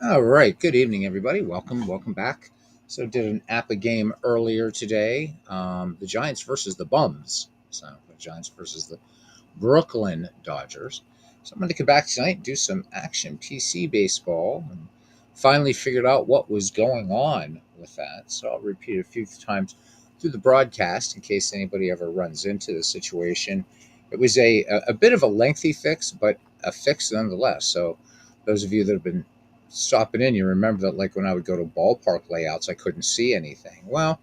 All right. Good evening, everybody. Welcome back. So, did an APA game earlier today. The Giants versus the Bums. So, the Giants versus the Brooklyn Dodgers. So, I'm going to come back tonight and do some action PC baseball. And finally figured out what was going on with that. So, I'll repeat it a few times through the broadcast in case anybody ever runs into the situation. It was a bit of a lengthy fix, but a fix nonetheless. So, those of you that have been stopping in, you remember that like when I would go to ballpark layouts, I couldn't see anything. Well,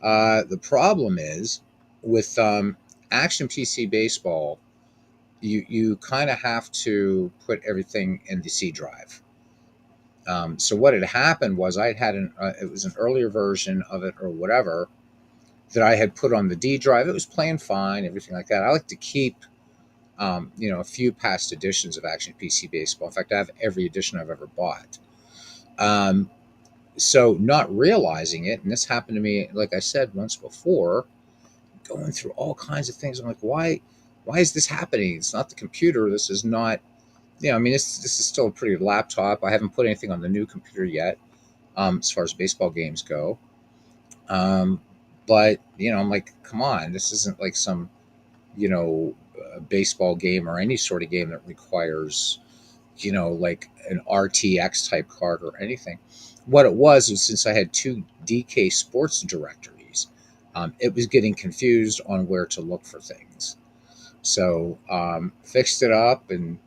the problem is with Action PC Baseball, you kind of have to put everything in the C drive. So what had happened was I had it was an earlier version of it or whatever that I had put on the D drive. It was playing fine, everything like that. I like to keep a few past editions of Action PC Baseball. In fact, I have every edition I've ever bought. Um, so not realizing it, and this happened to me, like I said once before, going through all kinds of things. I'm like, why is this happening? It's not the computer. This is not, I mean, this is still a pretty laptop. I haven't put anything on the new computer yet, as far as baseball games go. Um, but I'm like, come on, this isn't like some, baseball game or any sort of game that requires like an RTX type card or anything. What it was since I had two DK sports directories, it was getting confused on where to look for things. So fixed it up and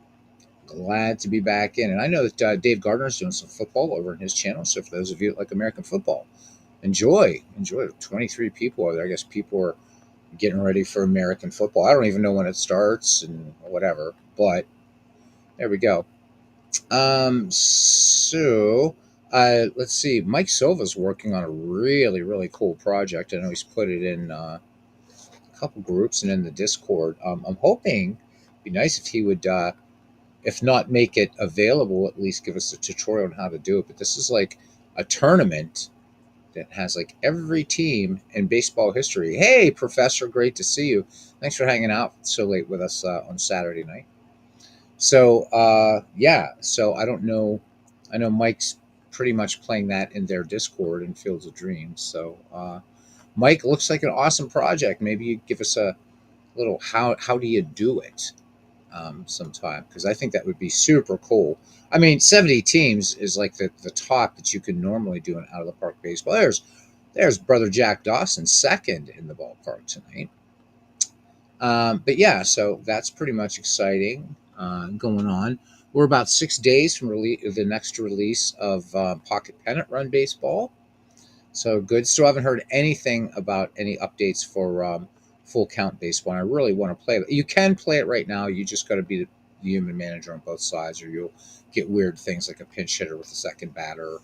glad to be back in. And I know that Dave Gardner's doing some football over in his channel. So for those of you that like American football, enjoy. 23 people over there. I guess people are getting ready for American football. I don't even know when it starts and whatever, but there we go. Let's see. Mike Silva's working on a really, really cool project. I know he's put it in a couple groups and in the Discord. I'm hoping it'd be nice if he would, if not make it available, at least give us a tutorial on how to do it. But this is like a tournament that has like every team in baseball history. Hey, Professor, great to see you. Thanks for hanging out so late with us on Saturday night. So yeah, so I don't know. I know Mike's pretty much playing that in their Discord in Fields of Dreams. So Mike, looks like an awesome project. Maybe you give us a little how do you do it sometime, because I think that would be super cool. I mean, 70 teams is like the top that you can normally do an out of the park baseball. There's brother Jack Dawson second in the ballpark tonight. But yeah, so that's pretty much exciting going on. We're about 6 days from the next release of Pocket Pennant Run Baseball. So good. Still haven't heard anything about any updates for Full Count Baseball. And I really want to play it. You can play it right now. You just got to be the human manager on both sides, or you'll get weird things like a pinch hitter with a second batter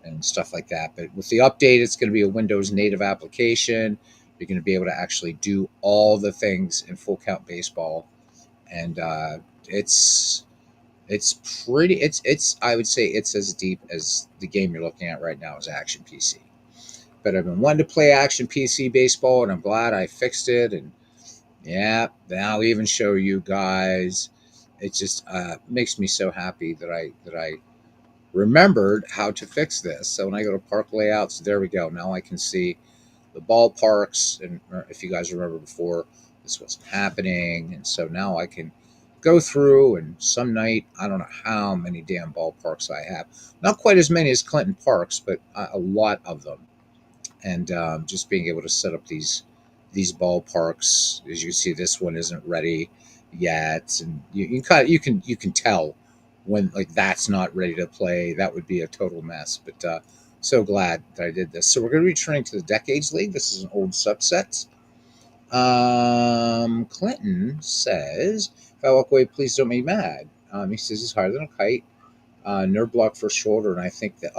and stuff like that. But with the update, it's going to be a Windows native application. You're going to be able to actually do all the things in Full Count Baseball, and it's it's I would say it's as deep as the game you're looking at right now is Action PC. But I've been wanting to play Action PC baseball, and I'm glad I fixed it. And yeah, then I'll even show you guys. It just makes me so happy that I remembered how to fix this. So when I go to park layouts, there we go. Now I can see the ballparks, and if you guys remember before, this wasn't happening, and so now I can go through. And some night, I don't know how many damn ballparks I have. Not quite as many as Clinton Parks, but a lot of them. And just being able to set up these ballparks, as you can see, this one isn't ready yet, and you can tell when like that's not ready to play. That would be a total mess. But so glad that I did this. So we're going to be returning to the Decades League. This is an old subset. Clinton says, "If I walk away, please don't make me mad." He says he's higher than a kite. Nerve block for shoulder, and I think that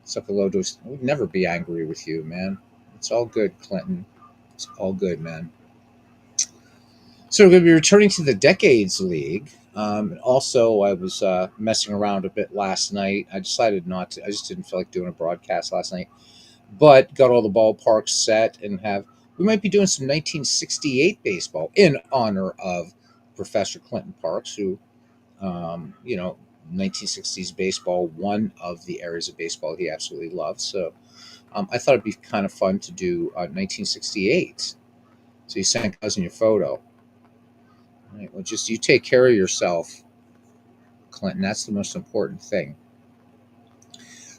Sokolodos would never be angry with you, man. It's all good, Clinton. It's all good, man. So we're going to be returning to the Decades League. Also, I was messing around a bit last night. I decided not to. I just didn't feel like doing a broadcast last night. But got all the ballparks set and have. We might be doing some 1968 baseball in honor of Professor Clinton Parks, who, um, you know, 1960s baseball, one of the areas of baseball he absolutely loved. So I thought it'd be kind of fun to do 1968. So you sent cousin your photo. All right, well, just you take care of yourself, Clinton. That's the most important thing.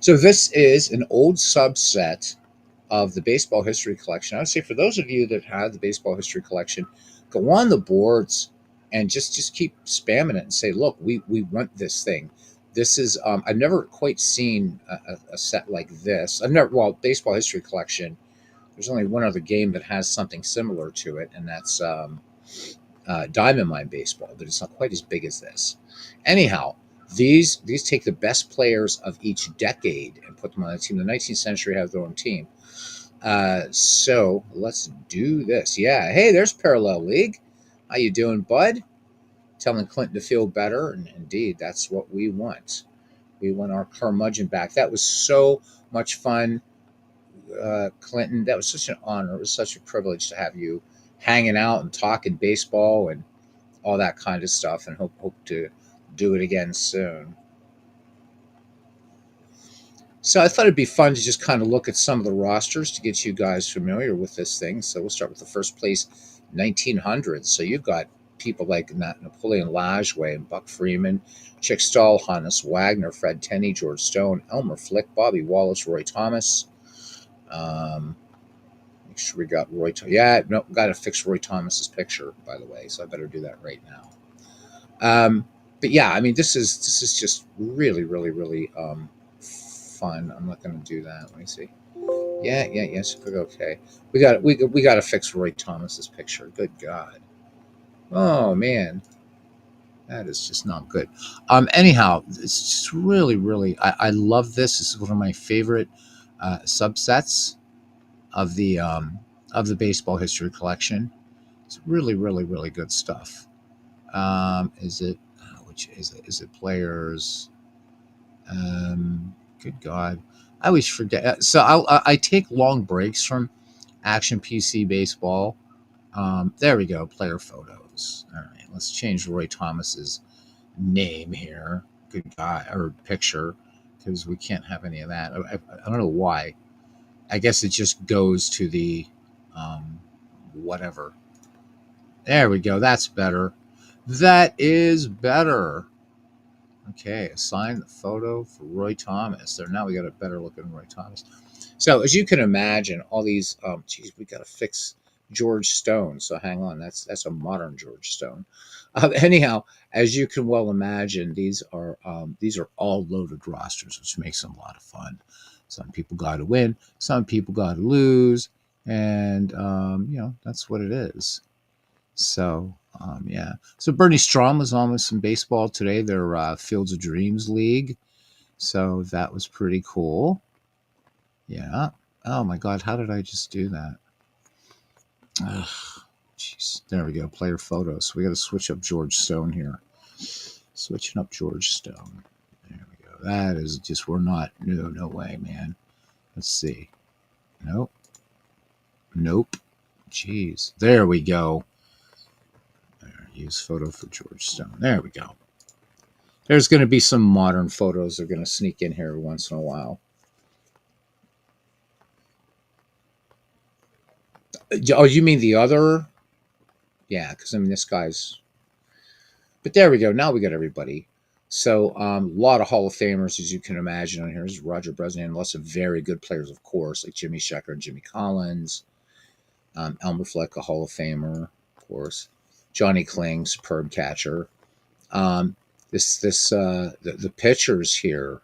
So this is an old subset of the baseball history collection. I would say for those of you that have the baseball history collection, go on the boards and just keep spamming it and say, look, we want this thing. This is I've never quite seen a set like this. I've never baseball history collection. There's only one other game that has something similar to it, and that's Diamond Mine Baseball, but it's not quite as big as this. Anyhow, these take the best players of each decade and put them on a team. The 19th century has their own team. So let's do this. Yeah. Hey, there's Parallel League. How you doing, bud? Telling Clinton to feel better, and indeed, that's what we want. We want our curmudgeon back. That was so much fun, Clinton. That was such an honor. It was such a privilege to have you hanging out and talking baseball and all that kind of stuff, and hope to do it again soon. So I thought it'd be fun to just kind of look at some of the rosters to get you guys familiar with this thing. So we'll start with the first place 1900s. So you've got people like Napoleon Lajoie and Buck Freeman, Chick Stahl, Hannes Wagner, Fred Tenney, George Stone, Elmer Flick, Bobby Wallace, Roy Thomas. Make sure we got Roy. Yeah, no, got to fix Roy Thomas's picture, by the way. So I better do that right now. But yeah, I mean, this is just really, really, really fun. I'm not going to do that. Let me see. Yes, okay. We got to fix Roy Thomas's picture. Good God. Oh man, that is just not good. Anyhow, it's just really, really. I love this. This is one of my favorite subsets of the baseball history collection. It's really, really, really good stuff. Is it? Which is it? Is it players? Good God, I always forget. So I take long breaks from Action PC Baseball. There we go. Player photos. All right, let's change Roy Thomas's name here. Good guy or picture, because we can't have any of that. I don't know why. I guess it just goes to the whatever. There we go. That's better. That is better. Okay, assign the photo for Roy Thomas. There, now we got a better looking Roy Thomas. So as you can imagine, all these, geez, we got to fix George Stone. So hang on, that's a modern George Stone. Anyhow, as you can well imagine, these are all loaded rosters, which makes them a lot of fun. Some people got to win, some people got to lose, and that's what it is. So yeah. So Bernie Strom was on with some baseball today. Their Fields of Dreams League. So that was pretty cool. Yeah. Oh my God, how did I just do that? Jeez. There we go. Player photos. So we got to switch up George Stone here. Switching up George Stone. There we go. That is just, we're not, no way, man. Let's see. Nope. Jeez. There we go. Use photo for George Stone. There we go. There's going to be some modern photos that are going to sneak in here once in a while. Oh, you mean the other? Yeah, because I mean this guy's. But there we go. Now we got everybody. So a lot of Hall of Famers, as you can imagine, on here. This is Roger Bresnahan. Lots of very good players, of course, like Jimmy Shecker and Jimmy Collins. Elmer Flick, a Hall of Famer, of course. Johnny Kling, superb catcher. The pitchers here,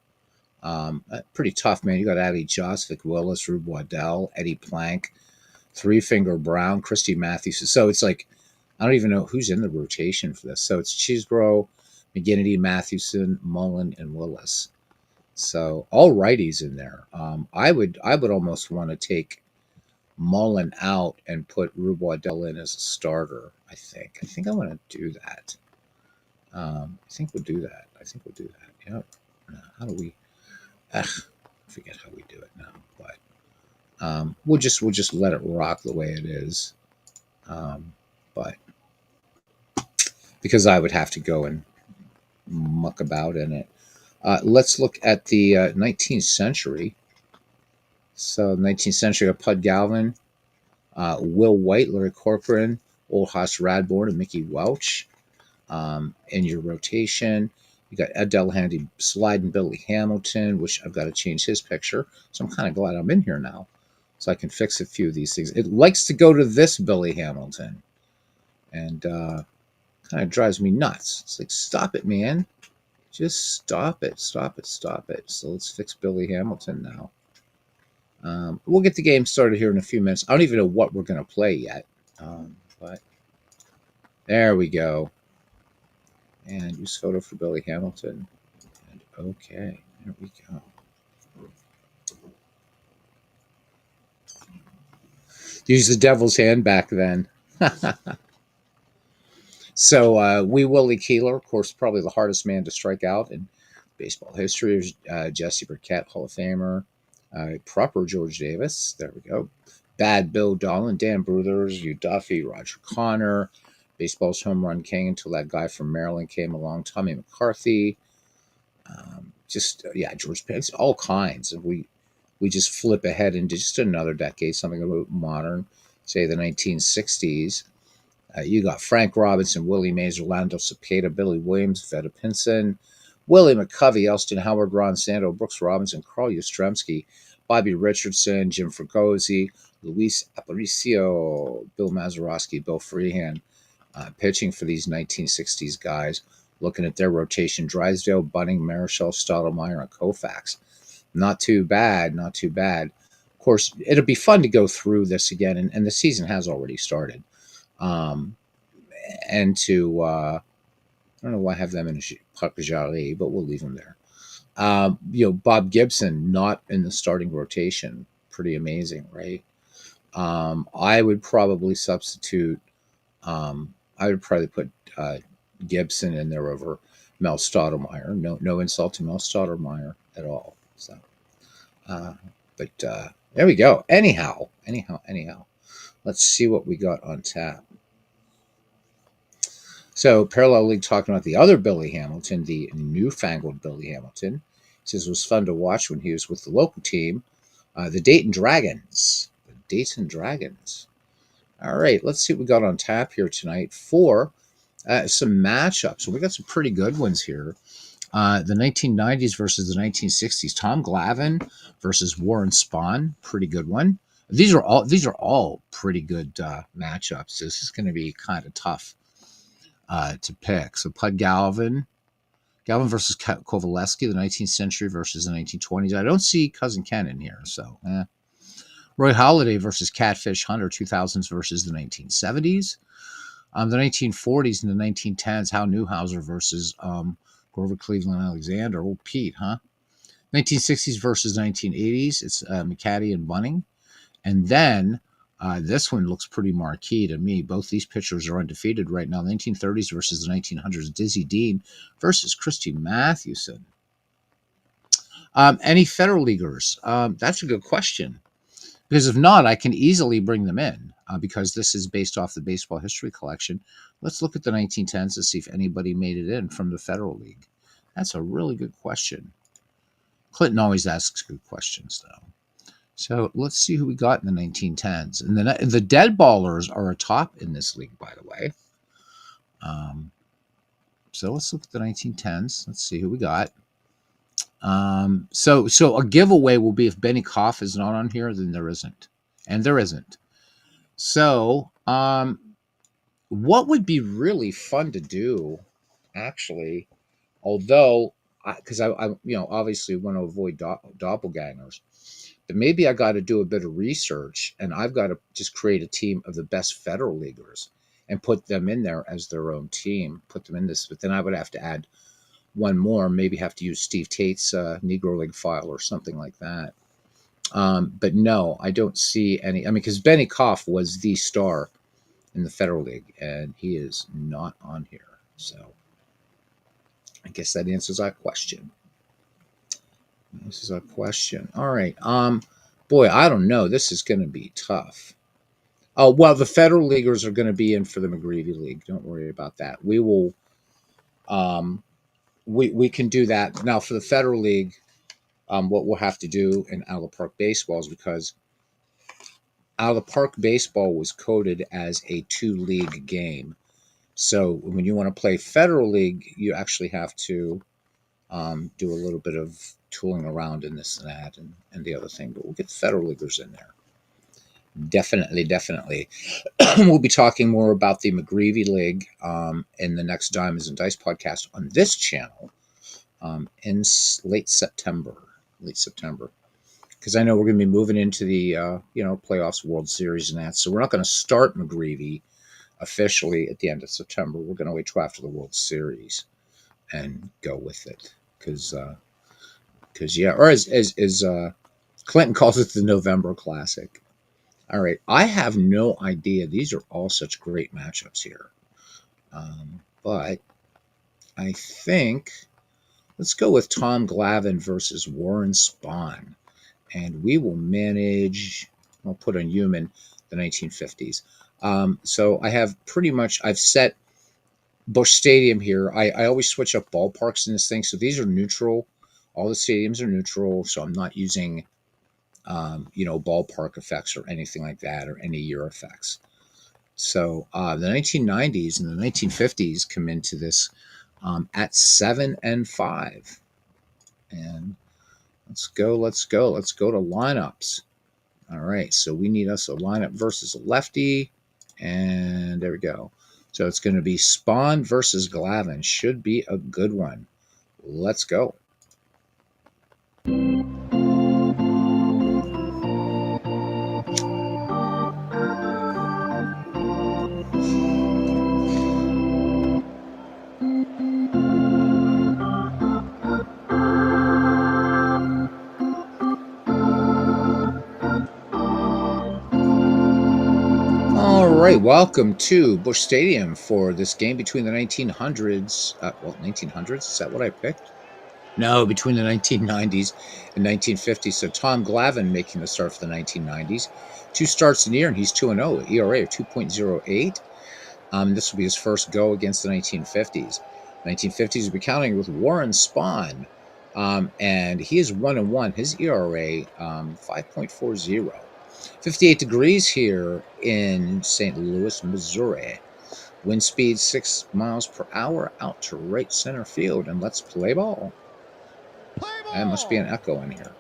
pretty tough, man. You got Adley Just, Vic Willis, Rube Waddell, Eddie Plank, Three Finger Brown, Christy Matthews. So it's like, I don't even know who's in the rotation for this. So it's Cheesebro, McGinnity, Mathewson, Mullen, and Willis. So all righties in there. I would almost want to take Mullen out and put Rube Waddell in as a starter. I think I want to do that. I think we'll do that. Yep. How do we? Forget how we do it now. But we'll just let it rock the way it is. But because I would have to go and muck about in it. Let's look at the 19th century. So 19th century, Pud Galvin, Will White, Larry Corcoran, Old Hoss Radbourne, and Mickey Welch. In your rotation, you got Ed Delahanty, Slide, and Billy Hamilton, which I've got to change his picture. So I'm kind of glad I'm in here now, so I can fix a few of these things. It likes to go to this Billy Hamilton, and kind of drives me nuts. It's like, stop it, man. Just stop it, stop it, stop it. So let's fix Billy Hamilton now. We'll get the game started here in a few minutes. I don't even know what we're going to play yet. But there we go. And use photo for Billy Hamilton. And okay, there we go. Use the devil's hand back then. So Wee Willie Keeler, of course, probably the hardest man to strike out in baseball history. Jesse Burkett, Hall of Famer. Proper George Davis. There we go. Bad Bill Dolan, Dan Bruthers, Hugh Duffy, Roger Connor. Baseball's home run king until that guy from Maryland came along, Tommy McCarthy. George Pence, all kinds. And we just flip ahead into just another decade, something about modern, say the 1960s. You got Frank Robinson, Willie Mays, Orlando Cepeda, Billy Williams, Veta Pinson, Willie McCovey, Elston Howard, Ron Santo, Brooks Robinson, Carl Yastrzemski, Bobby Richardson, Jim Fregosi, Luis Aparicio, Bill Mazeroski, Bill Freehan, pitching for these 1960s guys. Looking at their rotation, Drysdale, Bunning, Marichal, Stottlemyre, and Koufax. Not too bad, not too bad. Of course, it'll be fun to go through this again, and the season has already started. And to I don't know why I have them in Puck Jarry, but we'll leave them there. Bob Gibson not in the starting rotation, pretty amazing, right? I would probably substitute. I would probably put Gibson in there over Mel Stottlemyre. No insult to Mel Stottlemyre at all. So, but there we go. Anyhow. Let's see what we got on tap. So, Parallel League talking about the other Billy Hamilton, the newfangled Billy Hamilton. He says it was fun to watch when he was with the local team, the Dayton Dragons. The Dayton Dragons. All right, let's see what we got on tap here tonight for some matchups. We got some pretty good ones here. The 1990s versus the 1960s. Tom Glavine versus Warren Spahn. Pretty good one. These are all pretty good matchups. This is going to be kind of tough to pick. So Pud Galvin versus Kovaleski, the 19th century versus the 1920s. I don't see Cousin Ken in here, so Roy Halladay versus Catfish Hunter, 2000s versus the 1970s. The 1940s and the 1910s, Hal Newhouser versus Grover Cleveland Alexander. Oh, Pete, huh? 1960s versus 1980s, it's McCaddy and Bunning. And then this one looks pretty marquee to me. Both these pitchers are undefeated right now. 1930s versus the 1900s, Dizzy Dean versus Christy Mathewson. Any Federal Leaguers? That's a good question. Because if not, I can easily bring them in because this is based off the Baseball History Collection. Let's look at the 1910s to see if anybody made it in from the Federal League. That's a really good question. Clinton always asks good questions, though. So let's see who we got in the 1910s. And the Dead Ballers are atop in this league, by the way. So let's look at the 1910s. Let's see who we got. So a giveaway will be if Benny Koff is not on here, then there isn't. And there isn't. So what would be really fun to do, actually, although, because I obviously want to avoid doppelgangers, but maybe I got to do a bit of research and I've got to just create a team of the best Federal Leaguers and put them in there as their own team, put them in this, but then I would have to add one more, maybe have to use Steve Tate's Negro League file or something like that. But no, I don't see any. I mean, because Benny Koff was the star in the Federal League, and he is not on here. So I guess that answers our question. This is our question. All right. Boy, I don't know. This is going to be tough. Oh, well, the Federal Leaguers are going to be in for the McGreevy League. Don't worry about that. We will. we can do that now for the Federal League. What we'll have to do in out of the park baseball is because out of the park baseball was coded as a 2 league game. So when you want to play Federal League, you actually have to do a little bit of tooling around in this and that and the other thing. But we'll get the Federal Leaguers in there. Definitely, definitely. We'll be talking more about the McGreevy League in the next Diamonds and Dice podcast on this channel in late September. Late September. Because I know we're going to be moving into the playoffs, World Series, and that. So we're not going to start McGreevy officially at the end of September. We're going to wait till after the World Series and go with it. Because or as Clinton calls it, the November Classic. All right, I have no idea. These are all such great matchups here. But I think let's go with Tom Glavine versus Warren Spahn. And we will manage, I'll put on human, the 1950s. So I have I've set Busch Stadium here. I always switch up ballparks in this thing. So these are neutral. All the stadiums are neutral. So I'm not using, ballpark effects or anything like that or any year effects. So the 1990s and the 1950s come into this at 7 and 5. And let's go to lineups. All right, so we need us a lineup versus a lefty, and there we go. So it's going to be Spahn versus Glavine. Should be a good one. Let's go. All right, welcome to Busch Stadium for this game between the 1900s. 1900s? Is that what I picked? No, between the 1990s and 1950s. So Tom Glavine making the start for the 1990s. 2 starts in the year, and he's 2-0, ERA of 2.08. This will be his first go against the 1950s. 1950s will be counting with Warren Spahn, and he is 1-1. His ERA 5.40. 58 degrees here in St. Louis, Missouri. Wind speed 6 miles per hour out to right center field. And let's play ball. That must be an echo in here.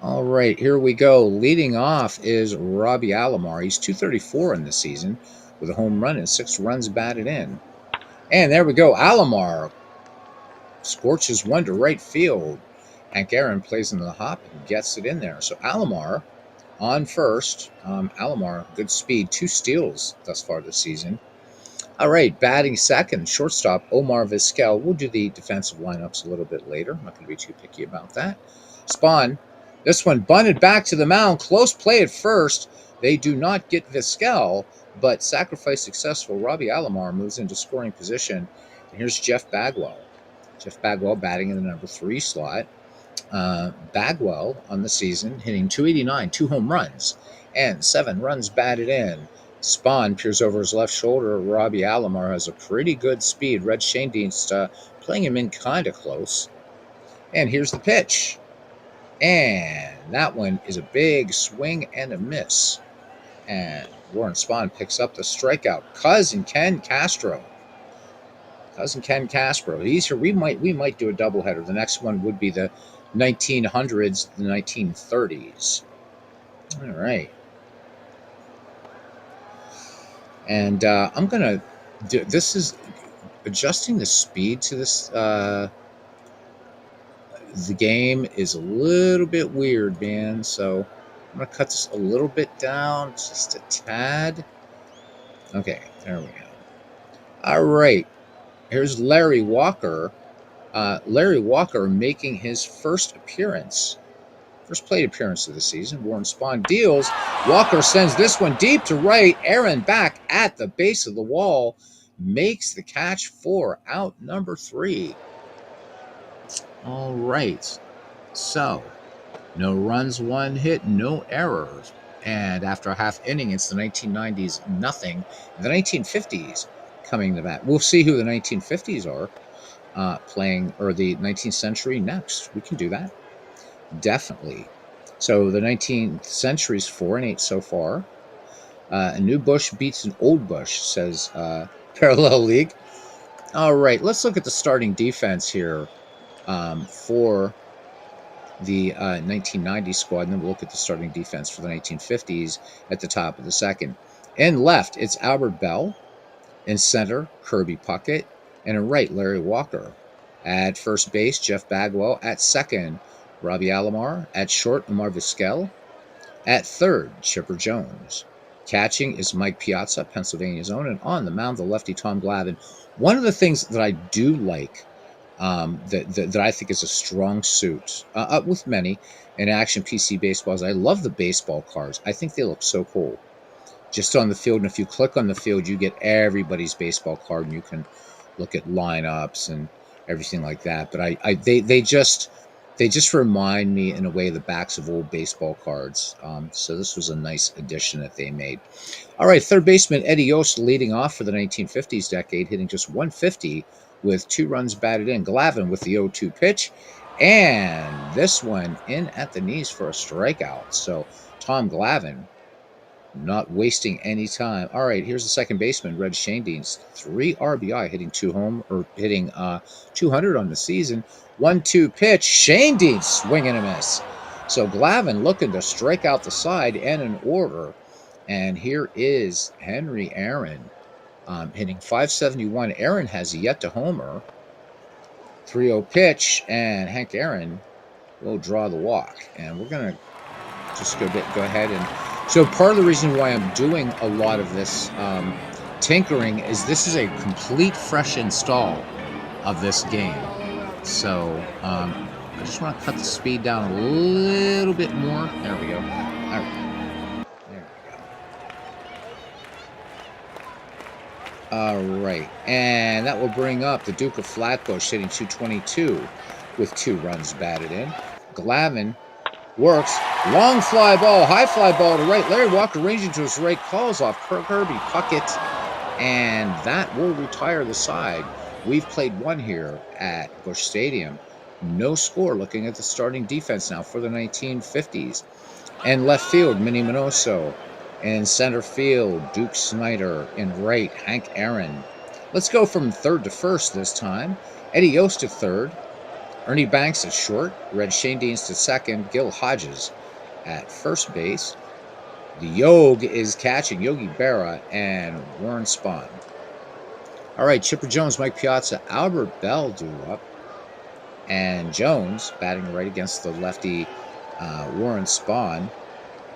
All right, here we go. Leading off is Robbie Alomar. He's 234 in this season with a home run and 6 runs batted in. And there we go. Alomar scorches one to right field. Hank Aaron plays into the hop and gets it in there. So Alomar on first. Alomar, good speed, 2 steals thus far this season. All right, batting second, shortstop Omar Vizquel. We'll do the defensive lineups a little bit later. I'm not going to be too picky about that. Spahn, this one bunted back to the mound. Close play at first. They do not get Vizquel, but sacrifice successful. Robbie Alomar moves into scoring position. And here's Jeff Bagwell. Jeff Bagwell batting in the number 3 slot. Bagwell on the season hitting .289, 2 home runs, and 7 runs batted in. Spahn peers over his left shoulder. Robbie Alomar has a pretty good speed. Red Schoendienst playing him in kind of close. And here's the pitch. And that one is a big swing and a miss. And Warren Spahn picks up the strikeout. Cousin Ken Castro. He's here. We might do a doubleheader. The next one would be the 1900s, the 1930s. All right. And I'm going to do, this is adjusting the speed to this. The game is a little bit weird, man. So I'm going to cut this a little bit down, just a tad. Okay, there we go. All right. Here's Larry Walker. Larry Walker making his first plate appearance of the season. Warren Spahn deals. Walker sends this one deep to right. Aaron back at the base of the wall makes the catch for out number 3. All right. So, no runs, 1 hit, no errors. And after a half inning, it's the 1990s, nothing. The 1950s coming to bat. We'll see who the 1950s are. playing, or the 19th century next. We can do that. Definitely. So the 19th century's 4-8 so far. A new Bush beats an old Bush, says Parallel League. All right, let's look at the starting defense here for the 1990 squad, and then we'll look at the starting defense for the 1950s at the top of the second. In left, it's Albert Bell. In center, Kirby Puckett. And in right, Larry Walker. At first base, Jeff Bagwell. At second, Robbie Alomar. At short, Omar Vizquel. At third, Chipper Jones. Catching is Mike Piazza, Pennsylvania's own. And on the mound, the lefty Tom Glavine. One of the things that I do like that I think is a strong suit, with many in action PC baseballs. I love the baseball cards. I think they look so cool. Just on the field, and if you click on the field, you get everybody's baseball card, and you can look at lineups and everything like that. But they just remind me in a way the backs of old baseball cards. So this was a nice addition that they made. All right, third baseman Eddie Yost leading off for the 1950s decade, hitting just 150 with 2 runs batted in. Glavine with the 0-2 pitch, and this one in at the knees for a strikeout. So Tom Glavine not wasting any time. All right, here's the second baseman, Red Schoendienst, 3 RBI, hitting 200 on the season. 1-2 pitch, Schoendienst swing and a miss. So Glavine looking to strike out the side and an order. And here is Henry Aaron hitting .571. Aaron has yet to homer. 3-0 pitch, and Hank Aaron will draw the walk. And we're going to just go ahead and... So part of the reason why I'm doing a lot of this tinkering is this is a complete fresh install of this game. So I just want to cut the speed down a little bit more. There we go. All right. There we go. All right. And that will bring up the Duke of Flatbush hitting .222 with 2 runs batted in. Glavine works. Long fly ball, high fly ball to right. Larry Walker ranging to his right, calls off Kirby Puckett, and that will retire the side. We've played one here at Busch Stadium. No score, looking at the starting defense now for the 1950s. And left field, Minnie Minoso. In center field, Duke Snyder. In right, Hank Aaron. Let's go from third to first this time. Eddie Yost at third. Ernie Banks at short, Red Schoendienst at second, Gil Hodges at first base. The Yog is catching, Yogi Berra and Warren Spahn. All right, Chipper Jones, Mike Piazza, Albert Bell due up. And Jones batting right against the lefty Warren Spahn.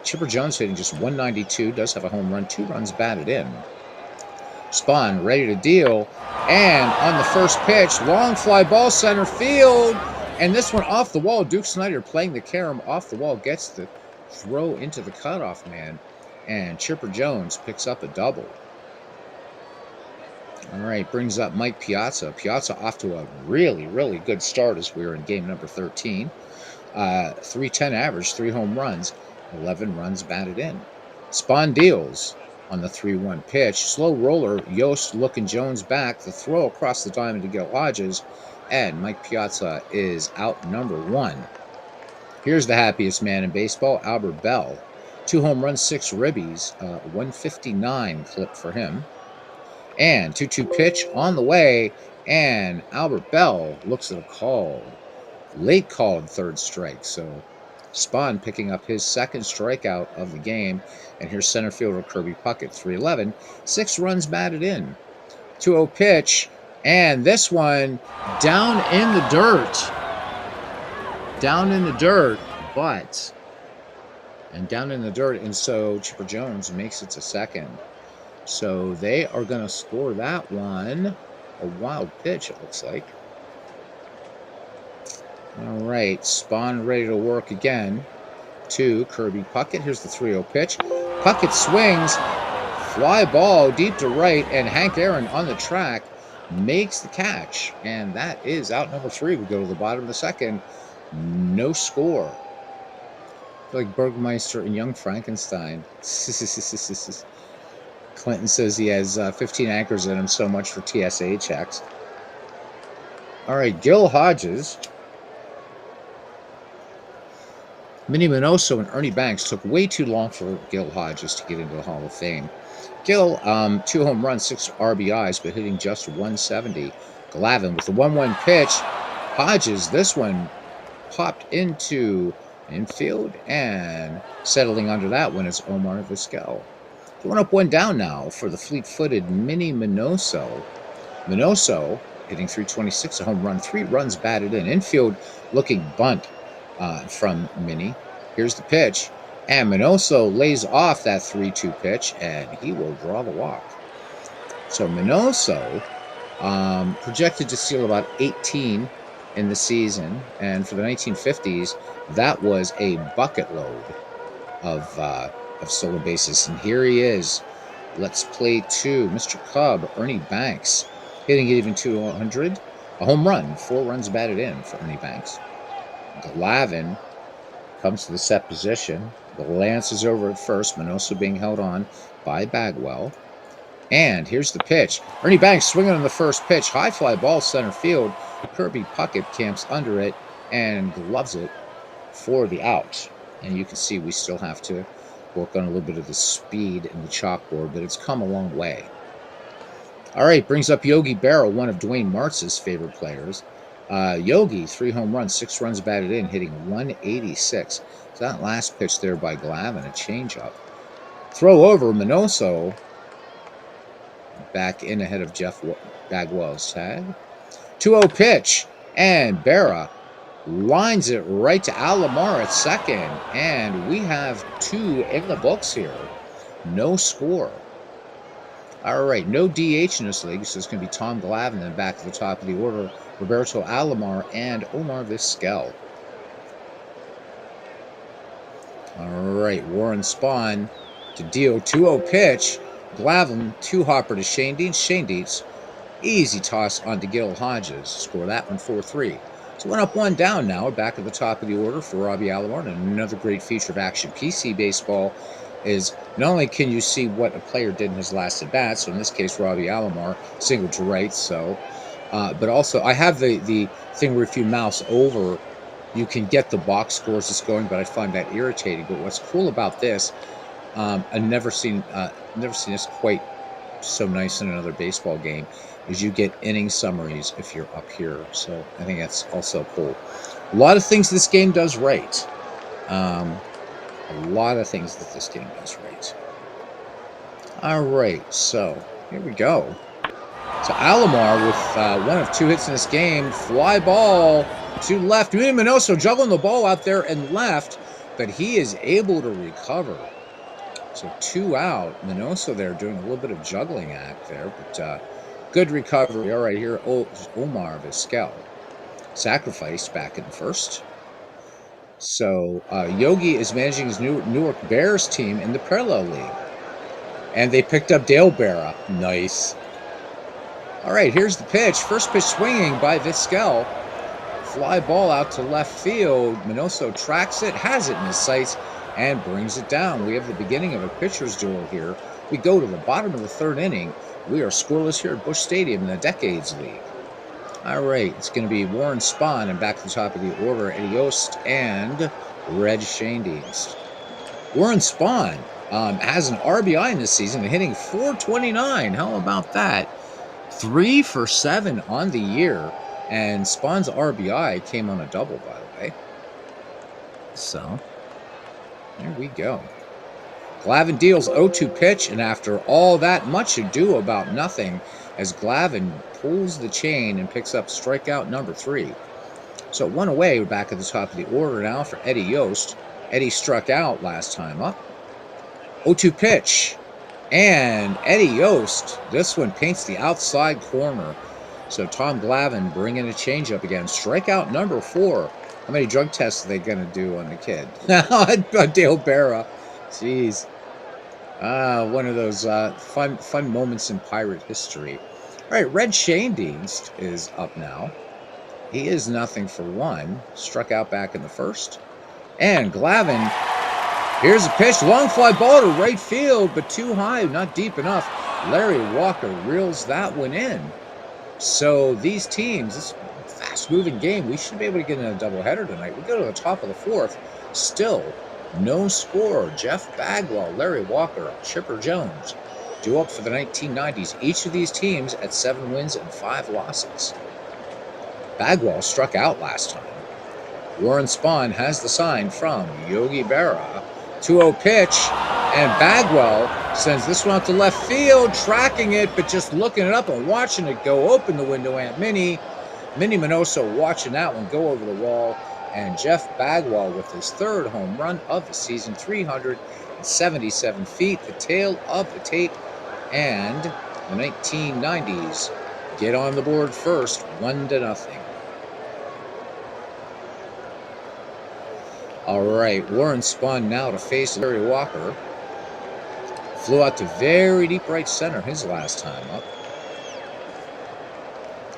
Chipper Jones hitting just .192, does have a home run, 2 runs batted in. Spahn ready to deal, and on the first pitch, long fly ball center field, and this one off the wall. Duke Snyder playing the carom off the wall, gets the throw into the cutoff man, and Chipper Jones picks up a double. All right, brings up Mike Piazza. Piazza off to a really, really good start as we were in game number 13. 310 average, 3 home runs, 11 runs batted in. Spahn deals on the 3-1 pitch. Slow roller, Yost looking Jones back. The throw across the diamond to Gil Hodges. And Mike Piazza is out number 1. Here's the happiest man in baseball, Albert Bell. 2 home runs, 6 ribbies. 159 clip for him. And 2-2 pitch on the way. And Albert Bell looks at a call. Late called third strike. So Spahn picking up his second strikeout of the game. And here's center fielder Kirby Puckett, 311. 6 runs batted in. 2-0 pitch. And this one down in the dirt. Down in the dirt. And so Chipper Jones makes it to second. So they are going to score that one. A wild pitch, it looks like. All right, Spahn ready to work again to Kirby Puckett. Here's the 3-0 pitch. Puckett swings, fly ball deep to right, and Hank Aaron on the track makes the catch. And that is out number 3. We go to the bottom of the second. No score. I feel like Burgmeister and Young Frankenstein. Clinton says he has 15 anchors in him, so much for TSA checks. All right, Gil Hodges, Minnie Minoso, and Ernie Banks took way too long for Gil Hodges to get into the Hall of Fame. Gil, 2 home runs, 6 RBIs, but hitting just 170. Glavine with the 1-1 pitch. Hodges, this one popped into infield, and settling under that one is Omar Vizquel. 1 up, 1 down now for the fleet-footed Minnie Minoso. Minoso hitting 326, a home run, 3 runs batted in. Infield looking bunt from Minnie. Here's the pitch, and Minoso lays off that 3-2 pitch, and he will draw the walk. So Minoso projected to steal about 18 in the season, and for the 1950s, that was a bucket load of stolen bases. And here he is. Let's play 2. Mr. Cub, Ernie Banks, hitting it even 200. A home run, 4 runs batted in for Ernie Banks. Glavine comes to the set position. The lance is over at first. Minoso being held on by Bagwell. And here's the pitch. Ernie Banks swinging on the first pitch. High fly ball center field. Kirby Puckett camps under it and gloves it for the out. And you can see we still have to work on a little bit of the speed in the chalkboard, but it's come a long way. All right, brings up Yogi Berra, one of Dwayne Martz's favorite players. Yogi, 3 home runs, 6 runs batted in, hitting 186. So that last pitch there by Glavine, a changeup. Throw over, Minoso back in ahead of Jeff Bagwell's tag. 2-0 pitch, and Berra lines it right to Alomar at second, and we have 2 in the books here. No score. All right, no DH in this league, so it's going to be Tom Glavine, and back at the top of the order, Roberto Alomar and Omar Vizquel. All right, Warren Spahn to Dio, 2-0 pitch. Glavine, 2-hopper to Shane Dietz. Shane Dietz, easy toss onto Gil Hodges. Score that one 4-3. So 1 up, 1 down now. Back at the top of the order for Robbie Alomar. And another great feature of Action PC Baseball is not only can you see what a player did in his last at bat, so in this case Robbie Alomar single to right, so but also I have the thing where if you mouse over you can get the box scores that's going, but I find that irritating. But what's cool about this, I've never seen this quite so nice in another baseball game, is you get inning summaries if you're up here. So I think that's also cool. A lot of things this game does right. A lot of things that this game does right. All right, so here we go. So Alomar with 1 of 2 hits in this game. Fly ball to left. Minoso juggling the ball out there and left, but he is able to recover. So 2 out. Minoso there doing a little bit of juggling act there, but good recovery. All right, here Omar Vizquel. Sacrificed back in first. So Yogi is managing his Newark Bears team in the Parallel League. And they picked up Dale Berra. Nice. All right, here's the pitch. First pitch swinging by Vizquel. Fly ball out to left field. Minoso tracks it, has it in his sights, and brings it down. We have the beginning of a pitcher's duel here. We go to the bottom of the 3rd inning. We are scoreless here at Busch Stadium in the Decades League. All right, it's going to be Warren Spahn, and back to the top of the order, Eddie Yost and Red Shane Dietz. Warren Spahn has an RBI in this season, hitting .429. How about that? 3 for 7 on the year, and Spahn's RBI came on a double, by the way. So there we go. Glavine deals 0-2 pitch, and after all that, much ado about nothing, as Glavine pulls the chain and picks up strikeout number 3. So 1 away. We're back at the top of the order now for Eddie Yost. Eddie struck out last time up. 0-2 pitch. And Eddie Yost, this one paints the outside corner. So Tom Glavine bringing a changeup again. Strikeout number 4. How many drug tests are they going to do on the kid? Dale Berra. Jeez. One of those fun moments in Pirate history. All right, Red Shane Dietz is up now. He is 0-for-1. Struck out back in the first. And Glavine, here's a pitch. Long fly ball to right field, but too high, not deep enough. Larry Walker reels that one in. So these teams, fast-moving game. We should be able to get in a doubleheader tonight. We go to the top of the fourth. Still no score. Jeff Bagwell, Larry Walker, Chipper Jones due up for the 1990s. Each of these teams at 7 wins and 5 losses. Bagwell struck out last time. Warren Spahn has the sign from Yogi Berra. 2-0 pitch, and Bagwell sends this one out to left field, tracking it, but just looking it up and watching it go. Open the window, Aunt Minnie. Minnie Minoso watching that one go over the wall, and Jeff Bagwell with his 3rd home run of the season, 377 feet, the tail of the tape, and the 1990s get on the board first, 1-0. All right, Warren Spahn now to face Larry Walker. Flew out to very deep right center his last time up.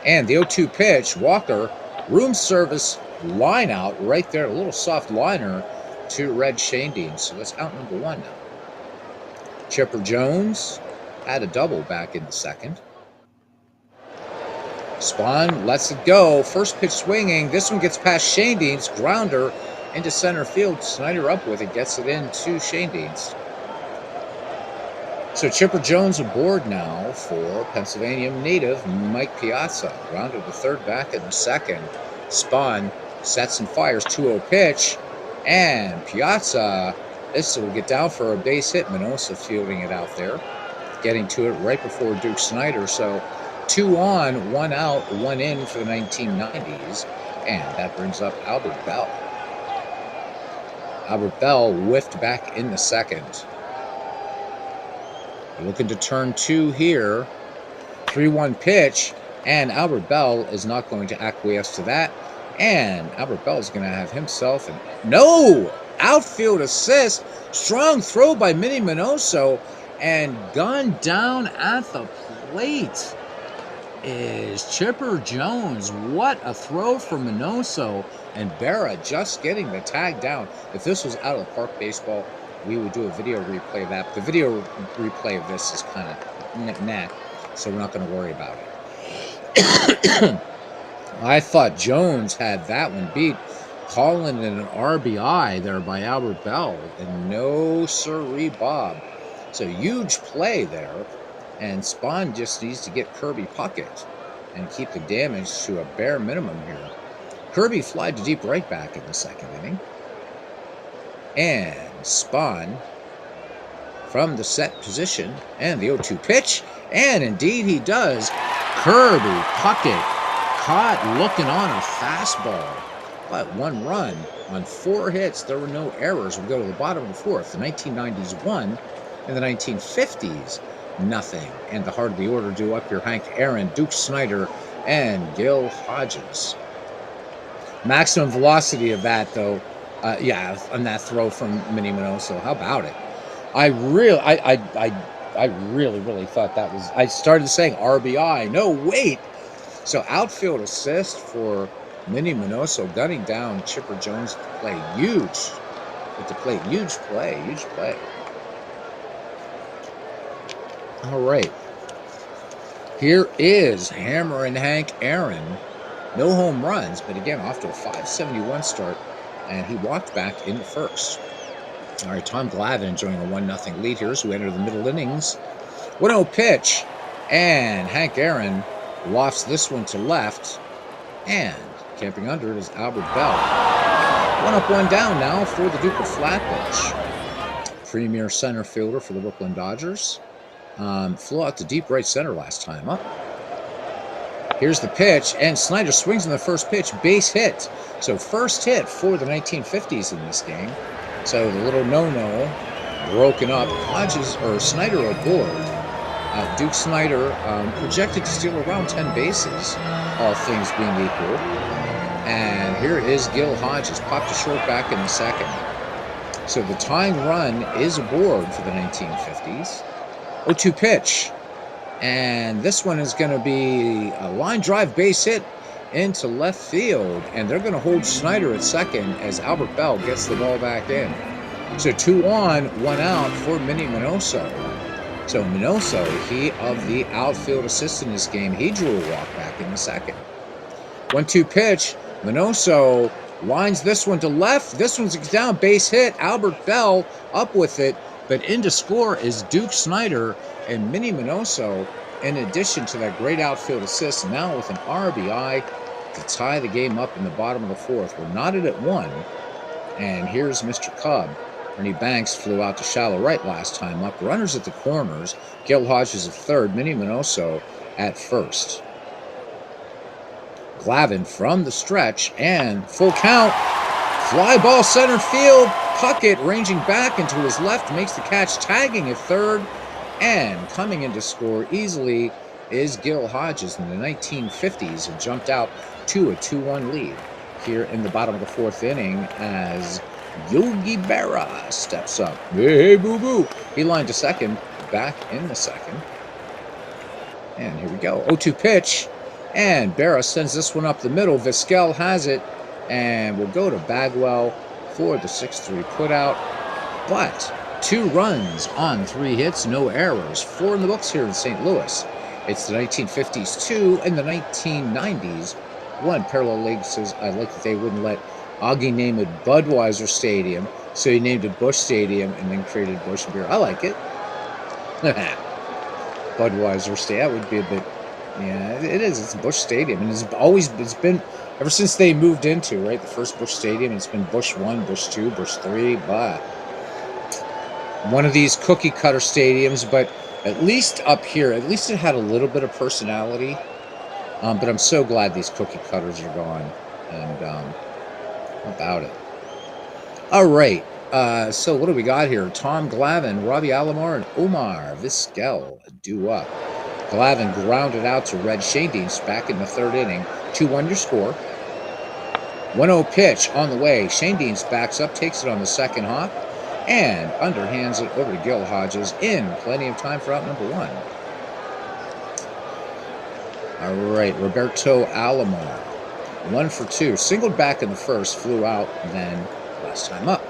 And the 0-2 pitch, Walker, room service line out right there, a little soft liner to Red Schoendienst. So that's out number 1 now. Chipper Jones had a double back in the 2nd. Spahn lets it go. First pitch swinging. This one gets past Schoendienst. Grounder into center field. Snyder up with it. Gets it into Schoendienst. So Chipper Jones aboard now for Pennsylvania native Mike Piazza. Grounded to third back in the 2nd. Spahn sets and fires. 2-0 pitch. And Piazza, this will get down for a base hit. Minoso fielding it out there. Getting to it right before Duke Snyder. So 2 on, 1 out, 1 in for the 1990s. And that brings up Albert Bell. Albert Bell whiffed back in the 2nd. Looking to turn 2 here. 3-1 pitch. And Albert Bell is not going to acquiesce to that. And Albert Bell is going to have himself no outfield assist. Strong throw by Minnie Minoso. And gone down at the plate is Chipper Jones. What a throw from Minoso. And Berra just getting the tag down. If this was out of the park baseball, we would do a video replay of that. But the video replay of this is kind of nah, so we're not going to worry about it. I thought Jones had that one beat. Calling it an RBI there by Albert Bell. And no sirree, Bob. So huge play there. And Spahn just needs to get Kirby Puckett and keep the damage to a bare minimum here. Kirby flied to deep right back in the 2nd inning. And Spahn from the set position. And the 0-2 pitch. And indeed he does. Kirby Puckett caught looking on a fastball. But 1 run on 4 hits. There were no errors. We'll go to the bottom of the 4th. The 1990s 1. In the 1950s, nothing. And the heart of the order due up here, Hank Aaron, Duke Snyder, and Gil Hodges. Maximum velocity of that, though, on that throw from Minnie Minoso. How about it? I really thought that was... I started saying RBI. No, wait. So outfield assist for Minnie Minoso, gunning down Chipper Jones to play. Huge. At the plate. Huge play. All right. Here is Hammer and Hank Aaron. No home runs, but again, off to a 571 start, and he walked back in the 1st. All right, Tom Glavine enjoying a 1-0 lead here as we enter the middle innings. 1-0 pitch, and Hank Aaron lofts this one to left, and camping under it is Albert Bell. 1 up, 1 down now for the Duke of Flatbush. Premier center fielder for the Brooklyn Dodgers. Flew out to deep right center last time up. Here's the pitch, and Snyder swings in the first pitch, base hit. So first hit for the 1950s in this game. So the little no-no broken up. Snyder aboard. Duke Snyder projected to steal around 10 bases, all things being equal. And here is Gil Hodges, popped to short back in the 2nd. So the tying run is aboard for the 1950s. 0-2 pitch. And this one is going to be a line drive base hit into left field. And they're going to hold Snyder at 2nd as Albert Bell gets the ball back in. So 2 on, 1 out for Minnie Minoso. So Minoso, he of the outfield assist in this game, he drew a walk back in the 2nd. 1-2 pitch. Minoso lines this one to left. This one's down, base hit. Albert Bell up with it, but in to score is Duke Snyder, and Minnie Minoso, in addition to that great outfield assist, now with an RBI to tie the game up in the bottom of the fourth. We're knotted at 1, and here's Mr. Cub. Ernie Banks flew out to shallow right last time up. Runners at the corners. Gil Hodges at third. Minnie Minoso at first. Glavine from the stretch and full count. Fly ball center field. Puckett ranging back into his left makes the catch, tagging at third. And coming in to score easily is Gil Hodges. In the 1950s and jumped out to a 2-1 lead here in the bottom of the fourth inning as Yogi Berra steps up. Hey, boo-boo. He lined to second, back in the second. And here we go. 0-2 pitch. And Berra sends this one up the middle. Vizquel has it. And we'll go to Bagwell for the 6-3 putout. But 2 runs on 3 hits, no errors. 4 in the books here in St. Louis. It's the 1950s 2 and the 1990s 1. Parallel League says, I like that they wouldn't let Augie named it Budweiser Stadium, so he named it Busch Stadium and then created Busch Beer. I like it. Budweiser Stadium, that would be a bit, yeah, it is. It's Busch Stadium, and it's been, ever since they moved into, right, the first Busch Stadium, it's been Busch 1, Busch 2, Busch 3, but one of these cookie cutter stadiums, but at least up here, at least it had a little bit of personality, but I'm so glad these cookie cutters are gone, and, about it. All right. So what do we got here? Tom Glavine, Robbie Alomar, and Omar Vizquel due up. Glavine grounded out to Red Schoendienst back in the third inning. 2-1 your score. 1-0 pitch on the way. Schoendienst backs up, takes it on the second hop, and underhands it over to Gil Hodges in plenty of time for out number 1. All right. Roberto Alomar. 1 for 2. Singled back in the first, flew out, then last time up.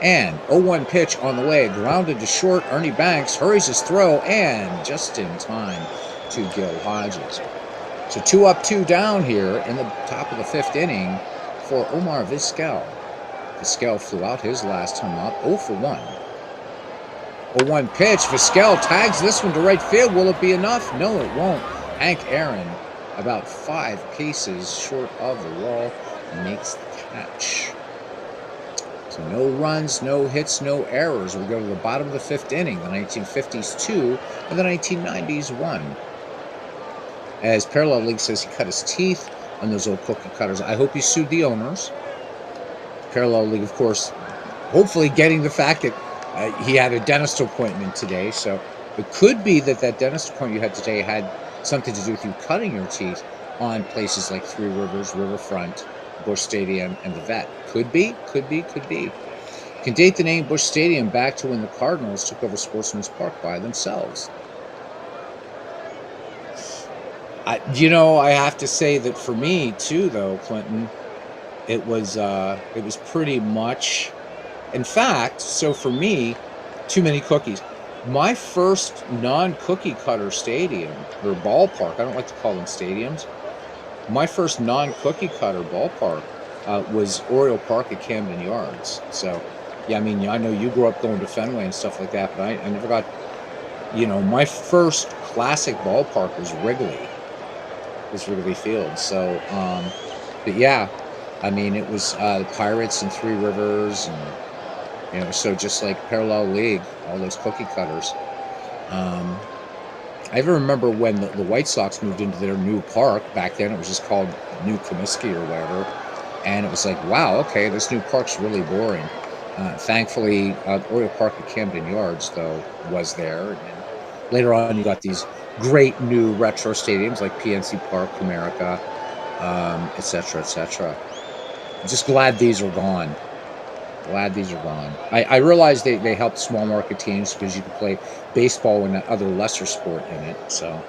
And 0-1 pitch on the way, grounded to short. Ernie Banks hurries his throw, and just in time to Gil Hodges. So 2 up, 2 down here in the top of the 5th inning for Omar Vizquel. Vizquel flew out his last time up, 0 for 1. 0-1 pitch, Vizquel tags this one to right field. Will it be enough? No, it won't. Hank Aaron, about 5 paces short of the wall, makes the catch. So no runs, no hits, no errors. We go to the bottom of the 5th inning, the 1950s 2 and the 1990s 1. As Parallel League says he cut his teeth on those old cookie cutters. I hope he sued the owners. Parallel League, of course, hopefully getting the fact that he had a dentist appointment today. So it could be that dentist appointment you had today had something to do with you cutting your teeth on places like Three Rivers, Riverfront, Busch Stadium, and the Vet. Could be. Can date the name Busch Stadium back to when the Cardinals took over Sportsman's Park by themselves. I have to say that for me too, though, Clinton, it was pretty much, in fact, so for me, too many cookies. My first non-cookie cutter stadium, or ballpark, I don't like to call them stadiums. My first non-cookie cutter ballpark was Oriole Park at Camden Yards. So, yeah, I mean, I know you grew up going to Fenway and stuff like that, but I never got, my first classic ballpark was Wrigley Field. So, but yeah, I mean, it was Pirates and Three Rivers, and so just like Parallel League, all those cookie cutters. I even remember when the White Sox moved into their new park. Back then, it was just called New Comiskey or whatever, and it was like, wow, okay, this new park's really boring. Thankfully, Oriole Park at Camden Yards, though, was there. And later on, you got these great new retro stadiums like PNC Park, Comerica, et cetera, et cetera. I'm just glad these are gone. I realize they help small market teams because you can play baseball and that other lesser sport in it. So,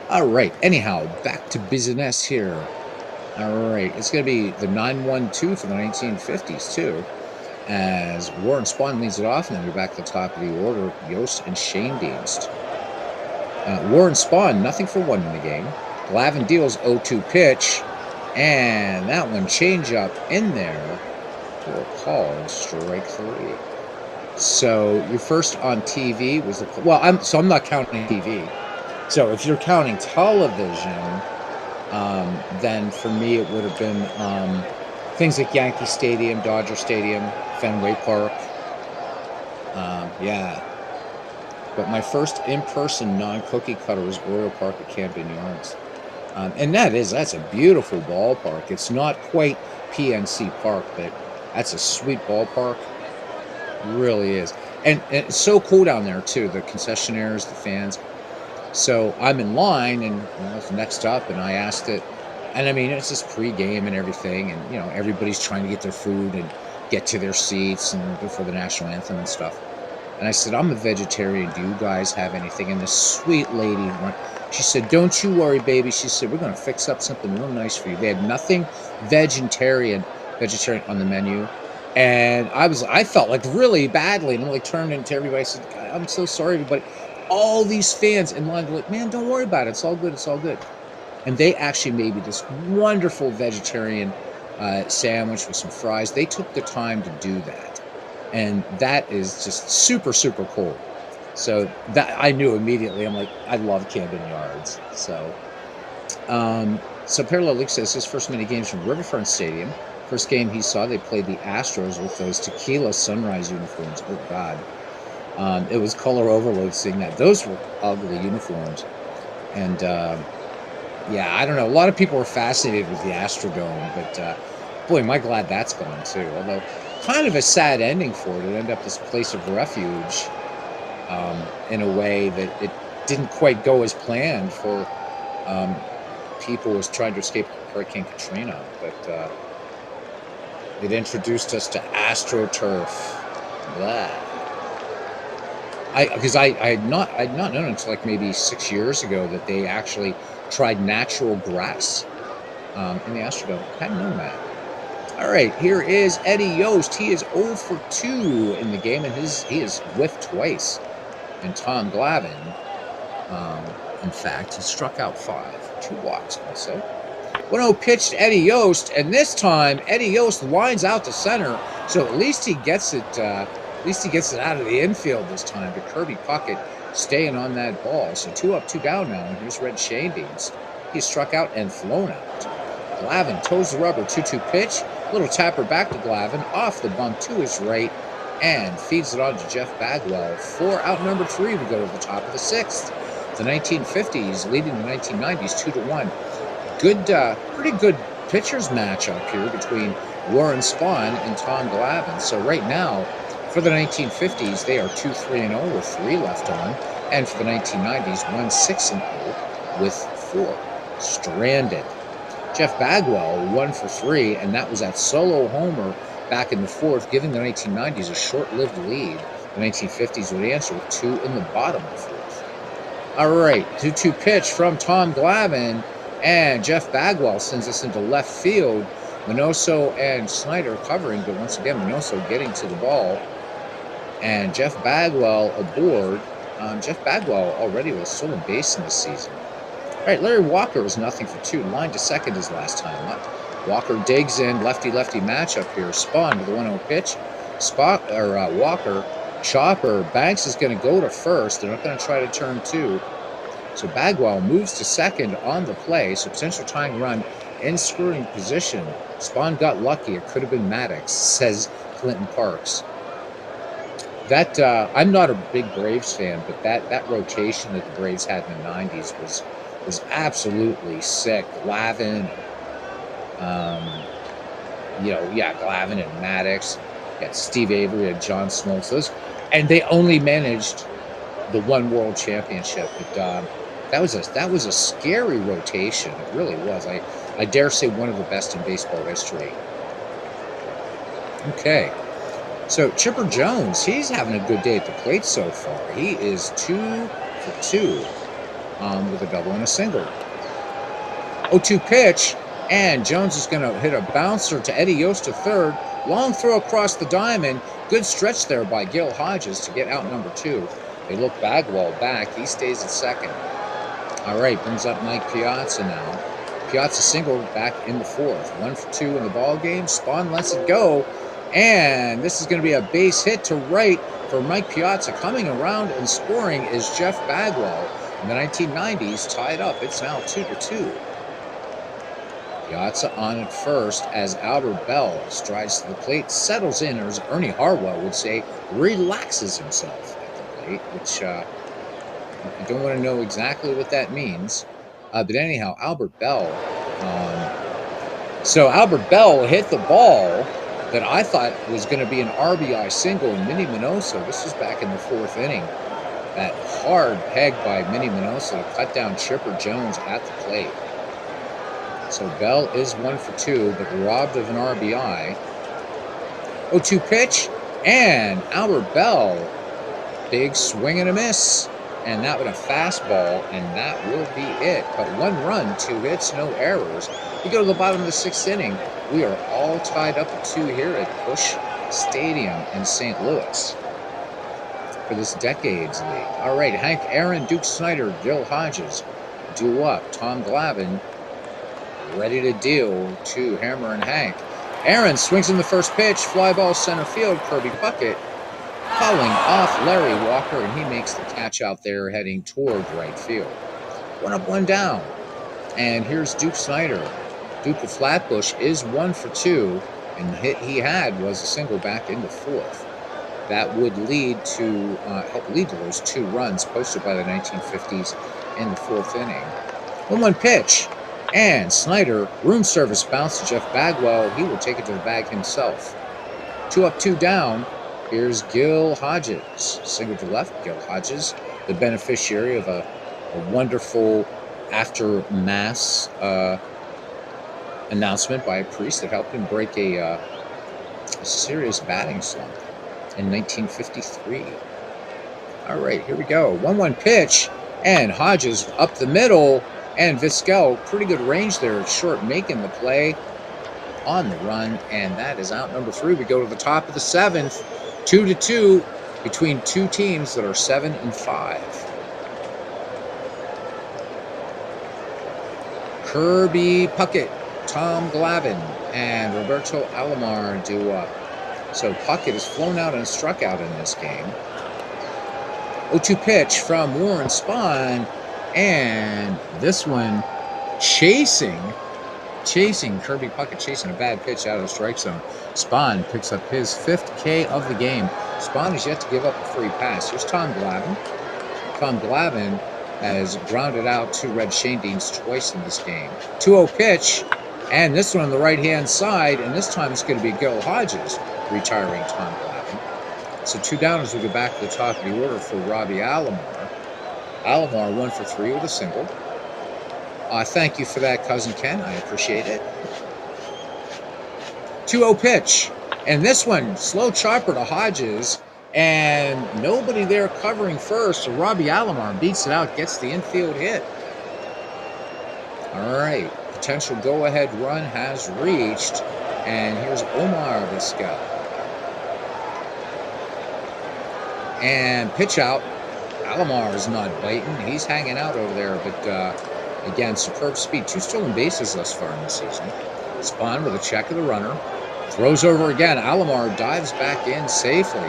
all right. Anyhow, back to business here. All right. It's going to be the 9-1-2 for the 1950s, too, as Warren Spahn leads it off, and then we're back at the top of the order, Yost and Schoendienst. Warren Spahn, nothing for one in the game. Glavine deals 0-2 pitch, and that one changeup in there for a call, strike 3. So your first on TV was I'm not counting TV. So if you're counting television, then for me it would have been things like Yankee Stadium, Dodger Stadium, Fenway Park. Yeah. But my first in-person non-cookie cutter was Oriole Park at Camden Yards. And that's a beautiful ballpark. It's not quite PNC Park, but that's a sweet ballpark. Really is. And it's so cool down there too, the concessionaires, the fans. So I'm in line, and I was next up, and I asked it. And I mean, it's just pre-game and everything, and everybody's trying to get their food and get to their seats and before the national anthem and stuff. And I said, I'm a vegetarian. Do you guys have anything? And this sweet lady, she said, don't you worry, baby. She said, we're going to fix up something real nice for you. They had nothing vegetarian on the menu. And I felt like really badly, and I turned into everybody and said, I'm so sorry, everybody. All these fans in line were like, man, don't worry about it. It's all good. It's all good. And they actually made me this wonderful vegetarian sandwich with some fries. They took the time to do that. And that is just super, super cool. So that I knew immediately. I'm like, I love Camden Yards. So Parallel League says his first many games from Riverfront Stadium. First game he saw, they played the Astros with those tequila sunrise uniforms. Oh, God. It was color overload seeing that. Those were ugly uniforms. And, I don't know. A lot of people were fascinated with the Astrodome. But, boy, am I glad that's gone, too. Although, kind of a sad ending for it. It ended up this place of refuge in a way that it didn't quite go as planned for people who was trying to escape Hurricane Katrina. But it introduced us to AstroTurf. Blah. Because I had not known until like maybe 6 years ago that they actually tried natural grass in the Astrodome. I hadn't known that. All right, here is Eddie Yost. He is 0 for 2 in the game, and he is whiffed twice. And Tom Glavine, in fact, he struck out 5, 2 walks also. 1-0 pitch to Eddie Yost, and this time Eddie Yost lines out to center, so at least he gets it. At least he gets it out of the infield this time. But Kirby Puckett staying on that ball. So 2 up, 2 down now. And here's Red Shandies. He's struck out and flown out. Glavine toes the rubber. 2-2 pitch. Little tapper back to Glavine. Off the bump to his right. And feeds it on to Jeff Bagwell. 4 out number 3 to go to the top of the 6th. The 1950s leading the 1990s 2-1. Good, pretty good pitchers matchup here between Warren Spahn and Tom Glavine. So right now, for the 1950s, they are 2-3-0 with 3 left on. And for the 1990s, 1-6-0 with 4 stranded. Jeff Bagwell, 1 for 3, and that was that solo homer back in the 4th, giving the 1990s a short-lived lead. The 1950s would answer with 2 in the bottom of the 4th. All right, 2-2 pitch from Tom Glavine, and Jeff Bagwell sends us into left field. Minoso and Snyder covering, but once again, Minoso getting to the ball. And Jeff Bagwell aboard. Jeff Bagwell already with a stolen base in this season. All right, Larry Walker was nothing for 2. Line to second his last time up. Walker digs in, lefty-lefty matchup here. Spahn with a 1-0 pitch. Walker, chopper. Banks is going to go to first. They're not going to try to turn 2. So Bagwell moves to second on the play. So potential tying run in scoring position. Spahn got lucky. It could have been Maddox, says Clinton Parks. That I'm not a big Braves fan, but that rotation that the Braves had in the 90s was absolutely sick. Glavine, Glavine and Maddox. You had Steve Avery and John Smoltz. And they only managed the one World Championship. But that was a scary rotation. It really was. I dare say one of the best in baseball history. Okay. So Chipper Jones, he's having a good day at the plate so far. He is 2 for 2 with a double and a single. 0-2 pitch, and Jones is going to hit a bouncer to Eddie Yost to third. Long throw across the diamond. Good stretch there by Gil Hodges to get out number 2. They look Bagwell back. He stays at second. All right, brings up Mike Piazza now. Piazza singled back in the fourth. 1 for 2 in the ball game. Spahn lets it go. And this is going to be a base hit to right for Mike Piazza. Coming around and scoring is Jeff Bagwell. In the 1990s, tied up. It's now 2-2. Piazza on at first as Albert Bell strides to the plate, settles in, or as Ernie Harwell would say, relaxes himself at the plate, which I don't want to know exactly what that means. But anyhow, Albert Bell. So Albert Bell hit the ball that I thought was going to be an RBI single in Minnie Minoso. This was back in the fourth inning. That hard peg by Minnie Minoso to cut down Chipper Jones at the plate. So Bell is 1 for 2, but robbed of an RBI. 0-2 pitch, and Albert Bell, big swing and a miss. And that with a fastball, and that will be it. But 1 run, 2 hits, no errors. We go to the bottom of the 6th inning. We are all tied up at 2 here at Busch Stadium in St. Louis for this Decades League. All right, Hank Aaron, Duke Snider, Gil Hodges due up. Tom Glavine ready to deal to Hammer and Hank. Aaron swings in the first pitch, fly ball center field. Kirby Puckett calling off Larry Walker, and he makes the catch out there heading toward right field. 1 up, 1 down. And here's Duke Snider. Duke of Flatbush is 1 for 2, and the hit he had was a single back in the fourth. That would lead to help lead to those 2 runs posted by the 1950s in the fourth inning. 1-1 pitch. And Snider, room service bounce to Jeff Bagwell. He will take it to the bag himself. 2 up, 2 down. Here's Gil Hodges. Single to left. Gil Hodges, the beneficiary of a wonderful after mass announcement by a priest that helped him break a serious batting slump in 1953. All right, here we go. 1-1 pitch. And Hodges up the middle. And Vizquel, pretty good range there, short, making the play on the run, and that is out number 3. We go to the top of the 7th, 2-2 between 2 teams that are 7-5. Kirby Puckett, Tom Glavine, and Roberto Alomar due up. So Puckett has flown out and struck out in this game. 0-2 pitch from Warren Spahn. And this one chasing Kirby Puckett, chasing a bad pitch out of the strike zone. Spahn picks up his 5th K of the game. Spahn is yet to give up a free pass. Here's Tom Glavine. Tom Glavine has grounded out 2 Red Shandings twice in this game. 2-0 pitch, and this one on the right-hand side, and this time it's going to be Gil Hodges retiring Tom Glavine. So 2 down as we go back to the top of the order for Robbie Alomar. Alomar 1 for 3 with a single. Thank you for that, Cousin Ken. I appreciate it. 2-0 pitch. And this one, slow chopper to Hodges. And nobody there covering first. So Robbie Alomar beats it out, gets the infield hit. All right. Potential go-ahead run has reached. And here's Omar Vizquel. And pitch out. Alomar is not biting. He's hanging out over there, but again, superb speed. 2 stolen bases thus far in the season. Spahn with a check of the runner. Throws over again. Alomar dives back in safely.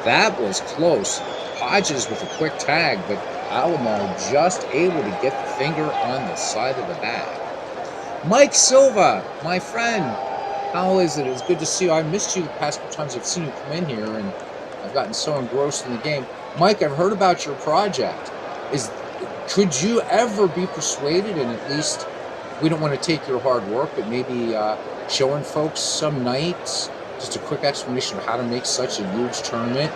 That was close. Hodges with a quick tag, but Alomar just able to get the finger on the side of the bag. Mike Silva, my friend, how is it? It's good to see you. I missed you the past couple times I've seen you come in here, and I've gotten so engrossed in the game. Mike, I've heard about your project. Could you ever be persuaded, and at least, we don't want to take your hard work, but maybe showing folks some nights, just a quick explanation of how to make such a huge tournament?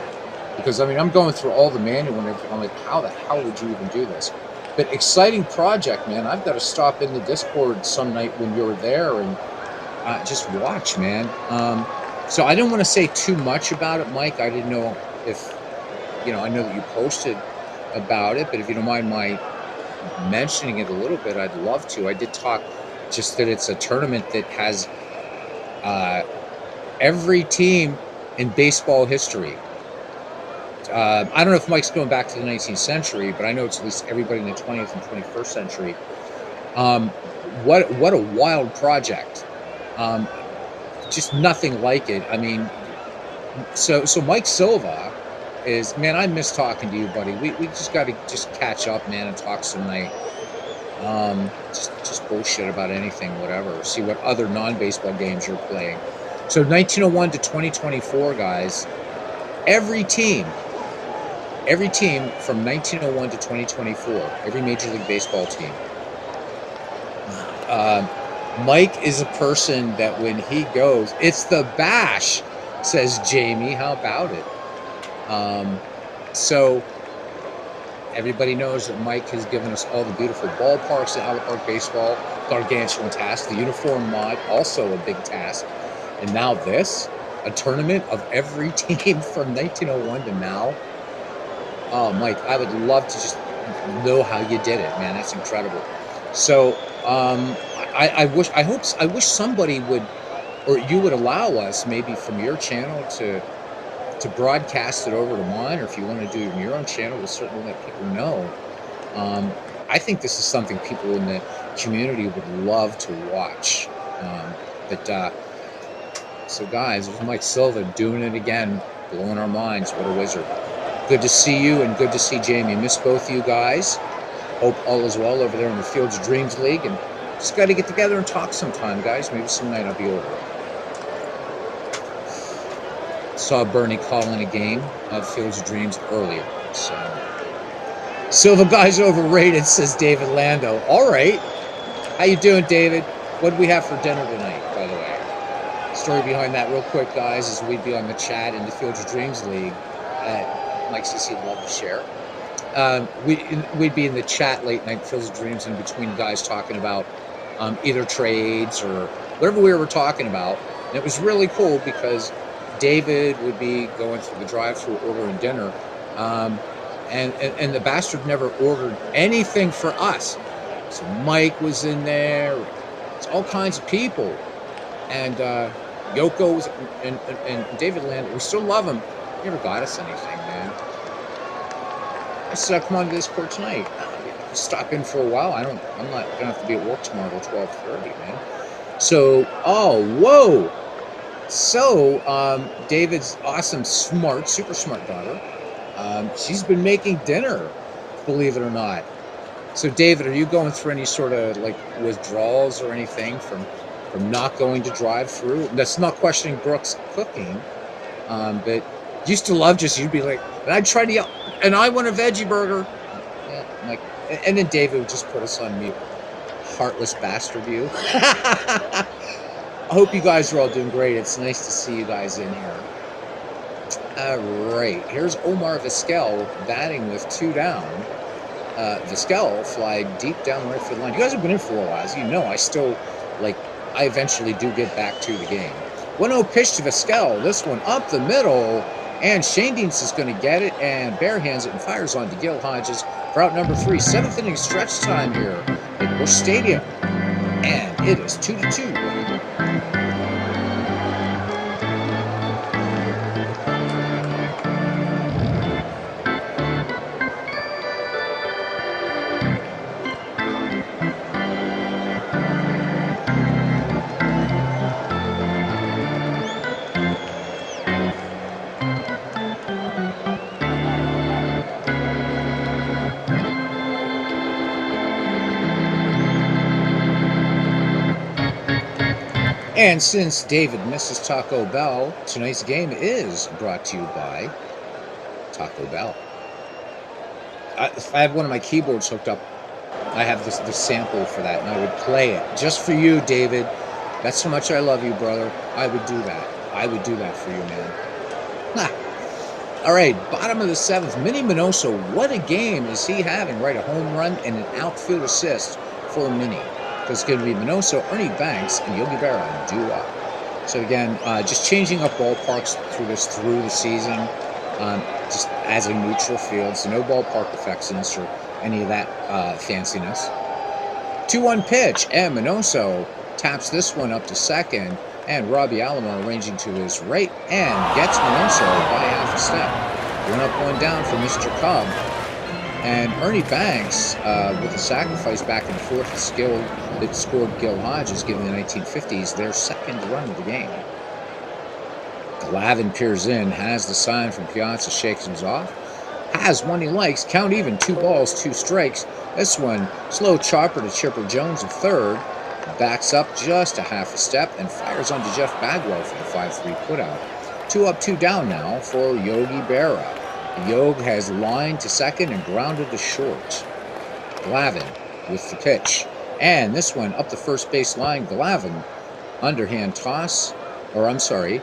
Because, I mean, I'm going through all the manual and everything. I'm like, how the hell would you even do this? But exciting project, man. I've got to stop in the Discord some night when you're there and just watch, man. So I didn't want to say too much about it, Mike. I didn't know if, I know that you posted about it, but if you don't mind my mentioning it a little bit, I'd love to. I did talk just that it's a tournament that has every team in baseball history I don't know if Mike's going back to the 19th century, but I know it's at least everybody in the 20th and 21st century. Um, what a wild project. Um, just nothing like it. I mean, so Mike Silva is, man. I miss talking to you, buddy. We just got to just catch up, man, and talk some night. Just bullshit about anything, whatever. See what other non-baseball games you're playing. So 1901 to 2024, guys. Every team from 1901 to 2024, every Major League Baseball team. Mike is a person that when he goes, it's the bash, says Jamie. How about it? So everybody knows that Mike has given us all the beautiful ballparks in Outlet Park Baseball, gargantuan task. The uniform mod, also a big task. And now this, a tournament of every team from 1901 to now. Oh, Mike, I would love to just know how you did it, man. That's incredible. So I wish somebody would, or you would allow us maybe from your channel to broadcast it over to mine, or if you want to do it on your own channel, we'll certainly let people know. I think this is something people in the community would love to watch. So guys, there's Mike Silva doing it again, blowing our minds. What a wizard. Good to see you, and good to see Jamie. Miss both of you guys. Hope all is well over there in the Fields of Dreams League, and just got to get together and talk sometime, guys. Maybe some night I'll be over. Saw Bernie calling a game of Fields of Dreams earlier. So Silva guy's overrated, says David Lando. All right. How you doing, David? What do we have for dinner tonight, by the way? Story behind that real quick, guys, is we'd be on the chat in the Fields of Dreams League. Mike says he'd love to share. We'd be in the chat late night Fields of Dreams in between guys talking about either trades or whatever we were talking about. And it was really cool because David would be going through the drive-thru ordering dinner, and the bastard never ordered anything for us. So Mike was in there. It's all kinds of people, and Yoko was, and David Land. We still love him. He never got us anything, man. I said, come on to this court tonight. Stop in for a while. I'm not gonna have to be at work tomorrow till 12:30, man. So, whoa. So, David's awesome, smart, super smart daughter. She's been making dinner, believe it or not. So, David, are you going through any sort of like withdrawals or anything from not going to drive through? That's not questioning Brooke's cooking, but used to love you'd be like, and I'd try to yell, and I want a veggie burger. Yeah, I'm like, and then David would just put us on mute. Heartless bastard, you. I hope you guys are all doing great. It's nice to see you guys in here. All right, here's Omar Vizquel batting with 2 down. Vizquel fly deep down the right field line. You guys have been in for a while, as you know. I eventually do get back to the game. 1-0 pitch to Vizquel. This one up the middle, and Shane Deans is going to get it and barehands it and fires on to Gil Hodges for out number 3. 7th inning stretch time here at Busch Stadium, and it is 2-2. And since David misses Taco Bell, tonight's game is brought to you by Taco Bell. If I had one of my keyboards hooked up, I have the sample for that, and I would play it just for you, David. That's how much I love you, brother. I would do that. I would do that for you, man. All right, bottom of the 7th, Minnie Minoso. What a game is he having, right? A home run and an outfield assist for Minnie. It's going to be Minoso, Ernie Banks, and Yogi Berra due-up. So again, just changing up ballparks through the season, just as a neutral field, so no ballpark effects in this or any of that fanciness. 2-1 pitch, and Minoso taps this one up to second, and Robbie Alomar arranging to his right and gets Minoso by half a step. One up, one down for Mr. Cobb. And Ernie Banks, with a sacrifice back in the fourth that scored Gil Hodges, giving the 1950s their second run of the game. Glavin peers in, has the sign from Piazza, shakes him off. Has one he likes, count even, 2 balls, 2 strikes. This one, slow chopper to Chipper Jones of third. Backs up just a half a step and fires onto Jeff Bagwell for the 5-3 putout. 2 up, 2 down now for Yogi Berra. Yog has lined to second and grounded to short. Glavin with the pitch. And this one up the first base line. Glavin, underhand toss. Glavin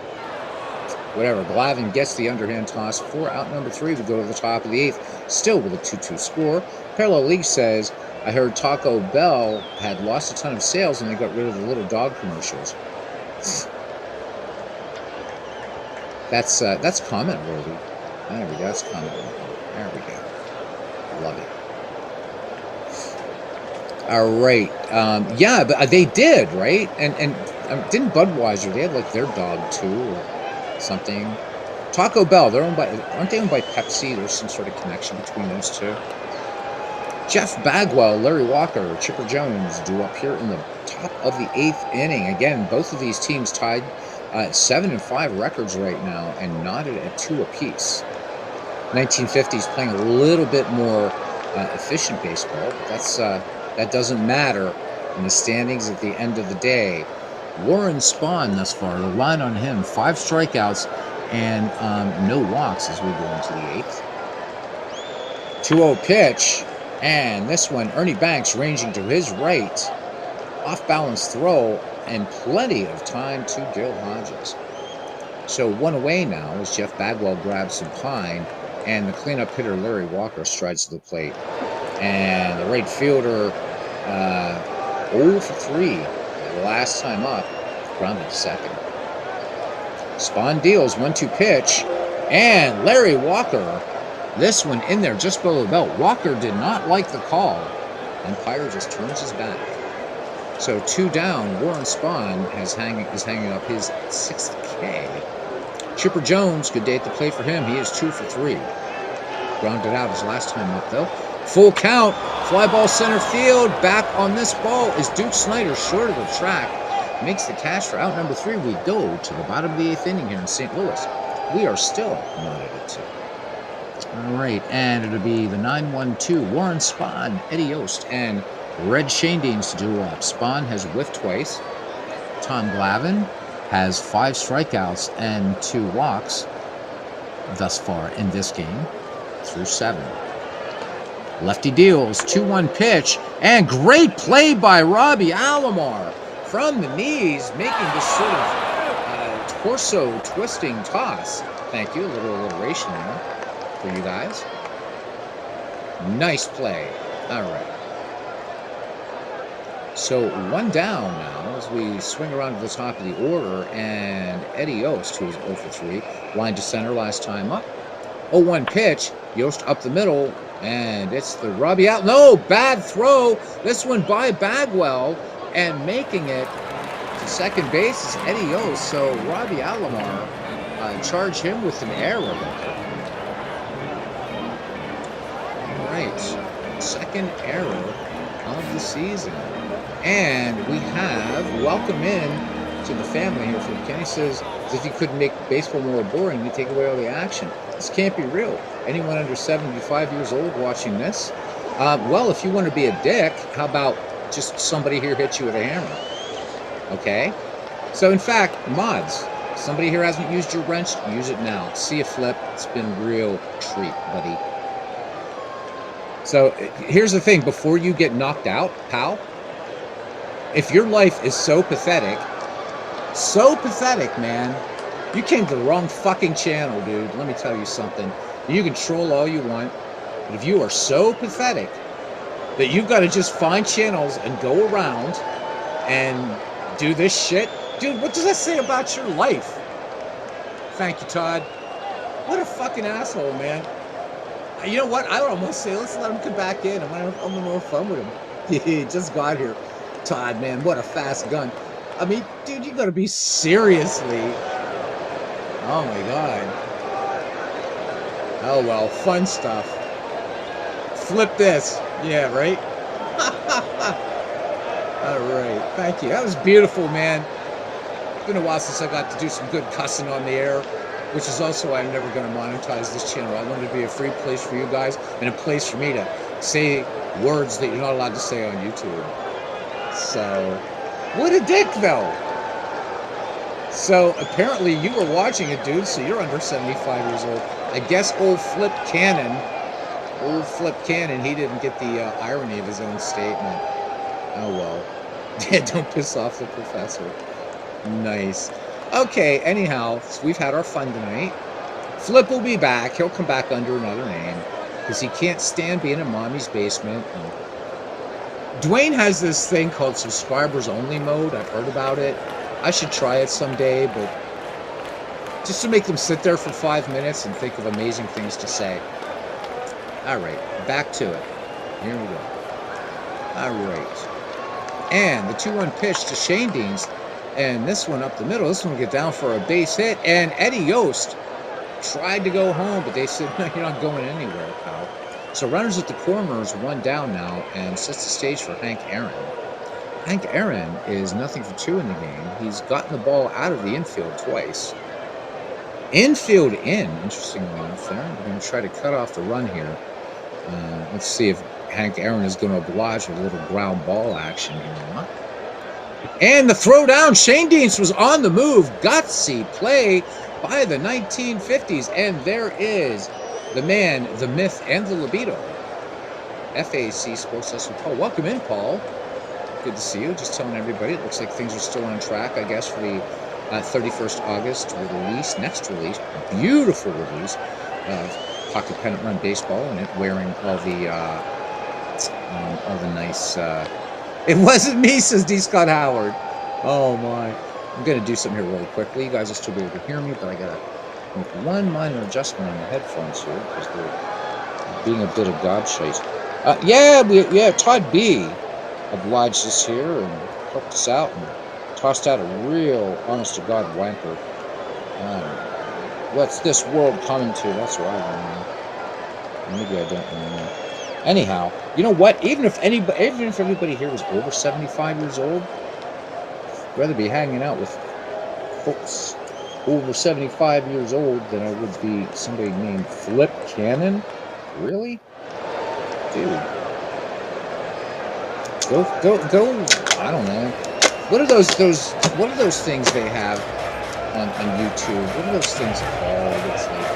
gets the underhand toss for out number 3. We go to the top of the 8th, still with a 2-2 score. Parallel League says, I heard Taco Bell had lost a ton of sales and they got rid of the little dog commercials. That's comment worthy. There we go. That's comment worthy. There we go. Love it. All right. Yeah, but they did, right? And didn't Budweiser? They had like their dog too, or something. Taco Bell. Aren't they owned by Pepsi? There's some sort of connection between those two. Jeff Bagwell, Larry Walker, Chipper Jones do up here in the top of the 8th inning. Again, both of these teams tied 7-5 records right now and knotted at 2 apiece. 1950s playing a little bit more efficient baseball, but that doesn't matter in the standings at the end of the day. Warren Spahn thus far, the line on him, 5 strikeouts and no walks as we go into the 8th. 2-0 pitch. And this one, Ernie Banks ranging to his right. Off-balance throw and plenty of time to Gil Hodges. So 1 away now as Jeff Bagwell grabs some pine. And the cleanup hitter, Larry Walker, strides to the plate. And the right fielder, 0 for 3. Last time up, grounded to second. Spahn deals, 1-2 pitch. And Larry Walker, this one in there just below the belt. Walker did not like the call. Umpire just turns his back. So 2 down. Warren Spahn is hanging up his 6th K. Chipper Jones, good day at the plate for him. He is 2 for 3. Grounded out his last time up, though. Full count. Fly ball center field. Back on this ball is Duke Snyder, short of the track. Makes the catch for out number 3. We go to the bottom of the 8th inning here in St. Louis. We are still knotted at 2. All right, and it'll be the 9-1-2. Warren Spahn, Eddie Yost, and Red Shanedeans to do up. Spahn has whiffed twice. Tom Glavin has 5 strikeouts and 2 walks thus far in this game through 7. Lefty deals, 2-1 pitch, and great play by Robbie Alomar from the knees, making this sort of torso twisting toss. Thank you, a little alliteration there for you guys. Nice play. All right. So 1 down now as we swing around to the top of the order, and Eddie Yost, who is 0 for 3, line to center last time up. 0-1 pitch, Yost up the middle, and it's the Robbie out. No, bad throw. This one by Bagwell, and making it to second base is Eddie Yost. So Robbie Alomar, charge him with an error. All right, second error of the season. And we have welcome in to the family here from Kenny. Says, if you couldn't make baseball more boring, you take away all the action. This can't be real. Anyone under 75 years old watching this? Well, if you want to be a dick, how about just somebody here hit you with a hammer? Okay? So, in fact, mods, somebody here hasn't used your wrench, use it now. See a flip. It's been a real treat, buddy. So, here's the thing. Before you get knocked out, pal, if your life is so pathetic, man, you came to the wrong fucking channel, dude. Let me tell you something. You can troll all you want, but if you are so pathetic that you've got to just find channels and go around and do this shit, dude, what does that say about your life? Thank you, Todd. What a fucking asshole, man. You know what? I would almost say, let's let him come back in. I'm gonna have more fun with him. He just got here. Todd, man, what a fast gun. I mean, dude, you gotta be seriously. Oh my god. Oh, well, fun stuff. Flip this. Yeah, right? All right. Thank you. That was beautiful, man. It's been a while since I got to do some good cussing on the air, which is also why I'm never going to monetize this channel. I want it to be a free place for you guys and a place for me to say words that you're not allowed to say on YouTube. So, what a dick, though. So, apparently you were watching it, dude, so you're under 75 years old. I guess old Flip Cannon, he didn't get the irony of his own statement. Oh, well. Don't piss off the professor. Nice. Okay, anyhow, so we've had our fun tonight. Flip will be back. He'll come back under another name because he can't stand being in mommy's basement. And Dwayne has this thing called subscribers only mode. I've heard about it. I should try it someday, but just to make them sit there for 5 minutes and think of amazing things to say. All right, back to it. Here we go. All right. And the 2-1 pitch to Shane Deans. And this one up the middle. This one will get down for a base hit. And Eddie Yost tried to go home, but they said, no, you're not going anywhere, pal. So runners at the corners, 1 down now, and sets the stage for Hank Aaron. Hank Aaron is 0-for-2 in the game. He's gotten the ball out of the infield twice. Infield in, interestingly enough there. We're going to try to cut off the run here. Let's see if Hank Aaron is going to oblige with a little ground ball action here. And the throw down. Shane Deans was on the move. Gutsy play by the 1950s. And there is the man, the myth, and the libido. FAC Sports Desk with Paul. Welcome in, Paul. Good to see you. Just telling everybody, it looks like things are still on track, I guess, for the 31st August release, next release. Beautiful release of Pocket Pennant Run Baseball, and it wearing all the nice... It wasn't me, says D. Scott Howard. Oh, my. I'm going to do something here really quickly. You guys will still be able to hear me, but I got to make one minor adjustment on the headphones here because they're being a bit of gobshite. Yeah, Todd B. obliged us here and helped us out and tossed out a real honest-to-God wanker. What's this world coming to? That's what I want to know. Maybe I don't want to know. Anyhow, you know what? Even if everybody here was over 75 years old, I'd rather be hanging out with folks over 75 years old than I would be somebody named Flip Cannon. Really? Dude. Go, I don't know. What are those things they have on YouTube? What are those things called? It's like,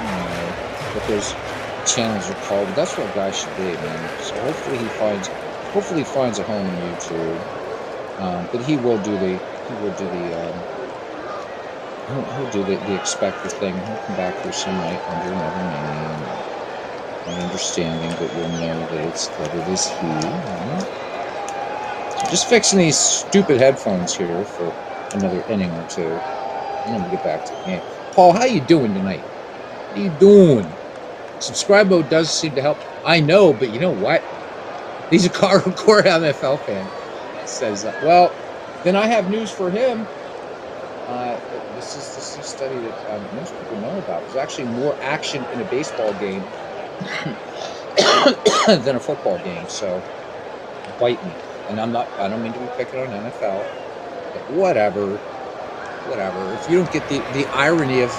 I don't know what those channels are called, but that's what a guy should be, man. So hopefully he finds a home on YouTube. But he'll do the expected thing. He'll come back here some night under another name. My understanding, but we'll know that it is he. So just fixing these stupid headphones here for another inning or two. And then we'll get back to the game. Paul, how you doing tonight? How you doing? Subscribe mode does seem to help. I know, but you know what? He's a hardcore MFL fan. Says, well, then I have news for him. This is a study that most people know about. There's actually more action in a baseball game than a football game. So, bite me. And I don't mean to be picking on NFL, but whatever. If you don't get the irony of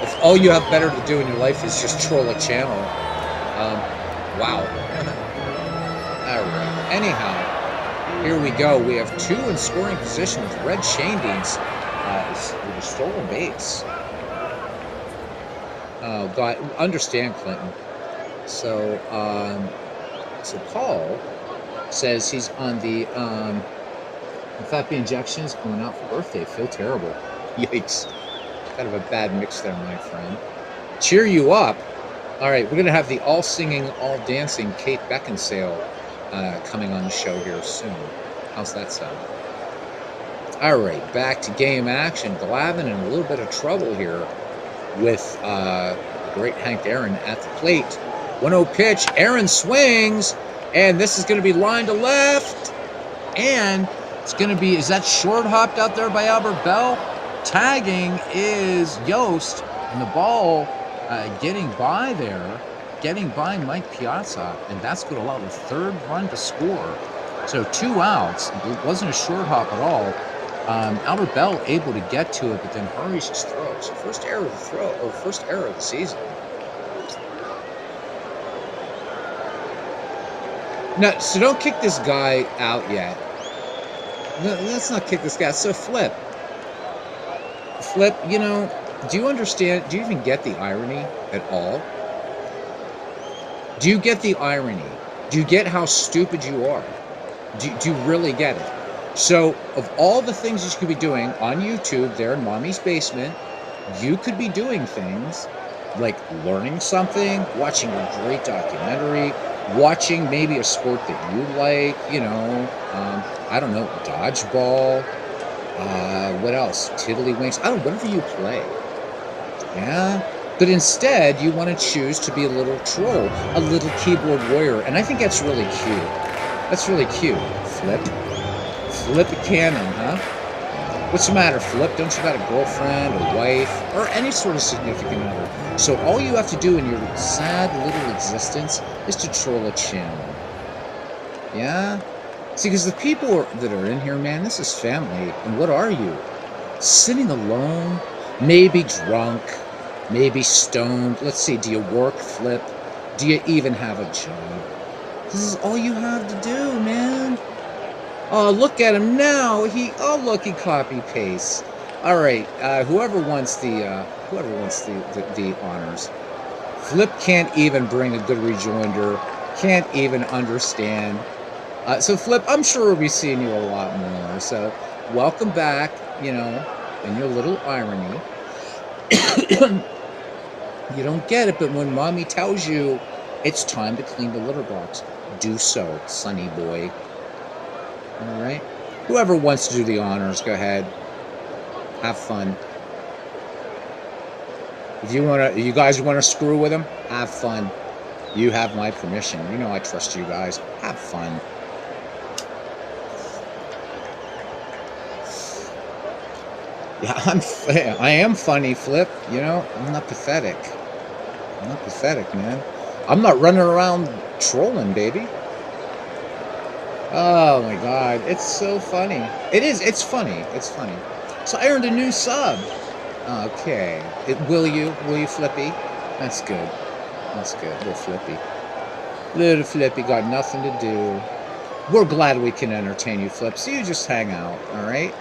if all you have better to do in your life is just troll a channel, wow. All right. Anyhow, here we go. We have 2 in scoring position with Red Shane Deans with a stolen base. Oh, God. Understand, Clinton. So Paul says he's on the FAP injections going out for birthday. Feel terrible. Yikes. Kind of a bad mix there, my friend. Cheer you up. All right, we're going to have the all-singing, all-dancing Kate Beckinsale coming on the show here soon. How's that sound? All right, back to game action. Glavine in a little bit of trouble here with great Hank Aaron at the plate. 1-0 pitch. Aaron swings, and this is going to be line to left. And it's going to be, is that short hopped out there by Albert Bell? Tagging is Yost. And the ball getting by there, getting by Mike Piazza, and that's going to allow the third run to score. So 2 outs. It wasn't a short hop at all. Albert Bell able to get to it, but then hurries his throw. So first error of the throw, or first error of the season. No, so don't kick this guy out yet. No, let's not kick this guy. So Flip, you know, do you understand? Do you even get the irony at all? Do you get the irony? Do you get how stupid you are? Do you really get it? So, of all the things you could be doing on YouTube there in Mommy's basement, you could be doing things like learning something, watching a great documentary, watching maybe a sport that you like, you know, I don't know, dodgeball, what else? Tiddlywinks, I don't know, whatever you play. Yeah. But instead, you want to choose to be a little troll, a little keyboard warrior. And I think that's really cute. That's really cute. Flip. Flip a cannon, huh? What's the matter, Flip? Don't you got a girlfriend, a wife, or any sort of significant other? So all you have to do in your sad little existence is to troll a channel. Yeah? See, because the people that are in here, man, this is family. And what are you? Sitting alone, maybe drunk, maybe stoned. Let's see, do you work, Flip? Do you even have a job? This is all you have to do, man. Oh, look at him now. Look, he copy pastes. All right, whoever wants the honors. Flip can't even bring a good rejoinder. Can't even understand. So Flip, I'm sure we'll be seeing you a lot more. So welcome back. You know, in your little irony. You don't get it, but when Mommy tells you it's time to clean the litter box, do so, sonny boy. All right? Whoever wants to do the honors, go ahead. Have fun. If you guys want to screw with him, have fun. You have my permission. You know I trust you guys. Have fun. Yeah, I am funny, Flip. You know, I'm not pathetic. I'm not pathetic, man. I'm not running around trolling, baby. Oh my God, it's so funny. It is. It's funny. It's funny. So I earned a new sub. Okay. Will you, Flippy? That's good. That's good. Little Flippy. Little Flippy got nothing to do. We're glad we can entertain you, Flip. So you just hang out, all right?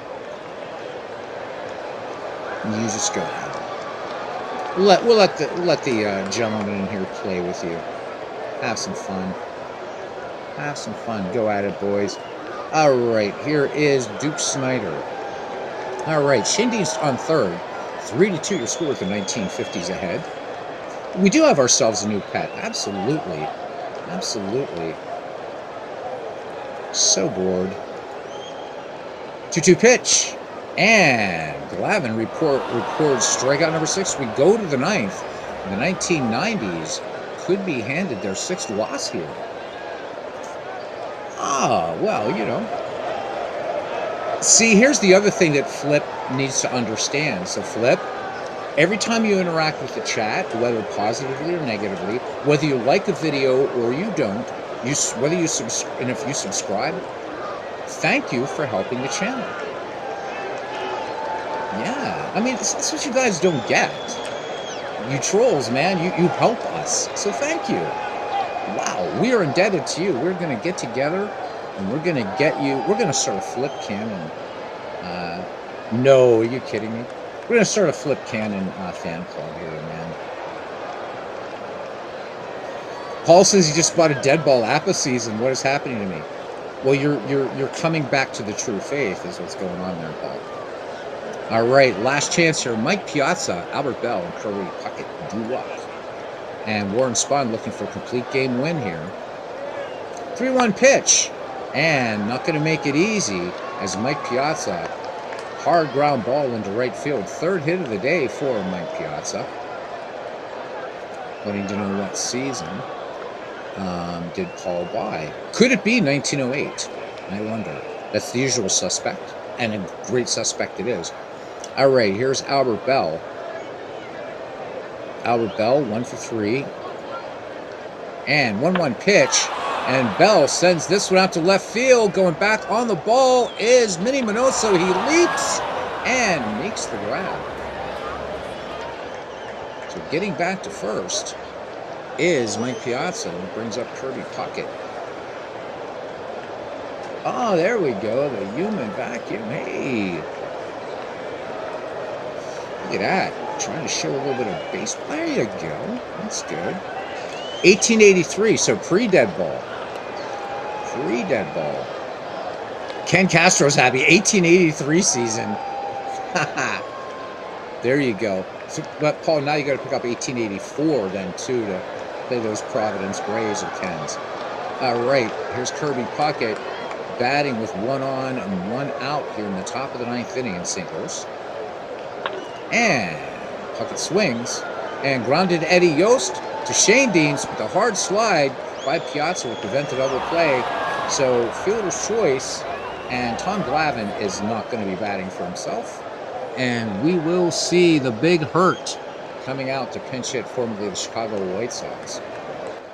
You just go ahead. We'll let the gentleman in here play with you. Have some fun. Have some fun. Go at it, boys. All right, here is Duke Snyder. All right, Shindy's on third. 3-2 your score with the 1950s ahead. We do have ourselves a new pet. Absolutely. Absolutely. So bored. 2-2 pitch. And Glavine records strikeout number 6. We go to the ninth. The 1990s could be handed their 6th loss here. Ah, well, you know. See, here's the other thing that Flip needs to understand. So, Flip, every time you interact with the chat, whether positively or negatively, whether you like a video or you don't, and if you subscribe, thank you for helping the channel. Yeah, I mean, that's what you guys don't get. You trolls, man, you help us. So thank you. Wow, we are indebted to you. We're going to get together and we're going to get you. We're going to start a Flip Cannon. No, are you kidding me? We're going to start a Flip Cannon fan club here, man. Paul says he just bought a Dead Ball Appa season. What is happening to me? Well, you're coming back to the true faith is what's going on there, Paul. All right, last chance here. Mike Piazza, Albert Bell, and Curly Puckett do up. And Warren Spahn looking for a complete game win here. 3-1 pitch. And not going to make it easy as Mike Piazza, hard ground ball into right field. 3rd hit of the day for Mike Piazza. Wanting to know what season did Paul buy. Could it be 1908? I wonder. That's the usual suspect. And a great suspect it is. All right, here's Albert Bell. Albert Bell, 1 for 3. And 1-1 pitch. And Bell sends this one out to left field. Going back on the ball is Minnie Minoso. He leaps and makes the grab. So getting back to first is Mike Piazza, and brings up Kirby Puckett. Oh, there we go. The human vacuum. Hey. Look at that. Trying to show a little bit of baseball. There you go. That's good. 1883, so pre-dead ball. Pre-dead ball. Ken Castro's happy. 1883 season. There you go. So, but Paul, now you got to pick up 1884 then too to play those Providence Grays of Ken's. All right, here's Kirby Puckett batting with 1 on and 1 out here in the top of the 9th inning in St. Louis. And Puckett swings and grounded Eddie Yost to Shane Deans, but the hard slide by Piazza will prevent a double play. So fielder's choice, and Tom Glavine is not going to be batting for himself. And we will see the big hurt coming out to pinch hit formerly the Chicago White Sox.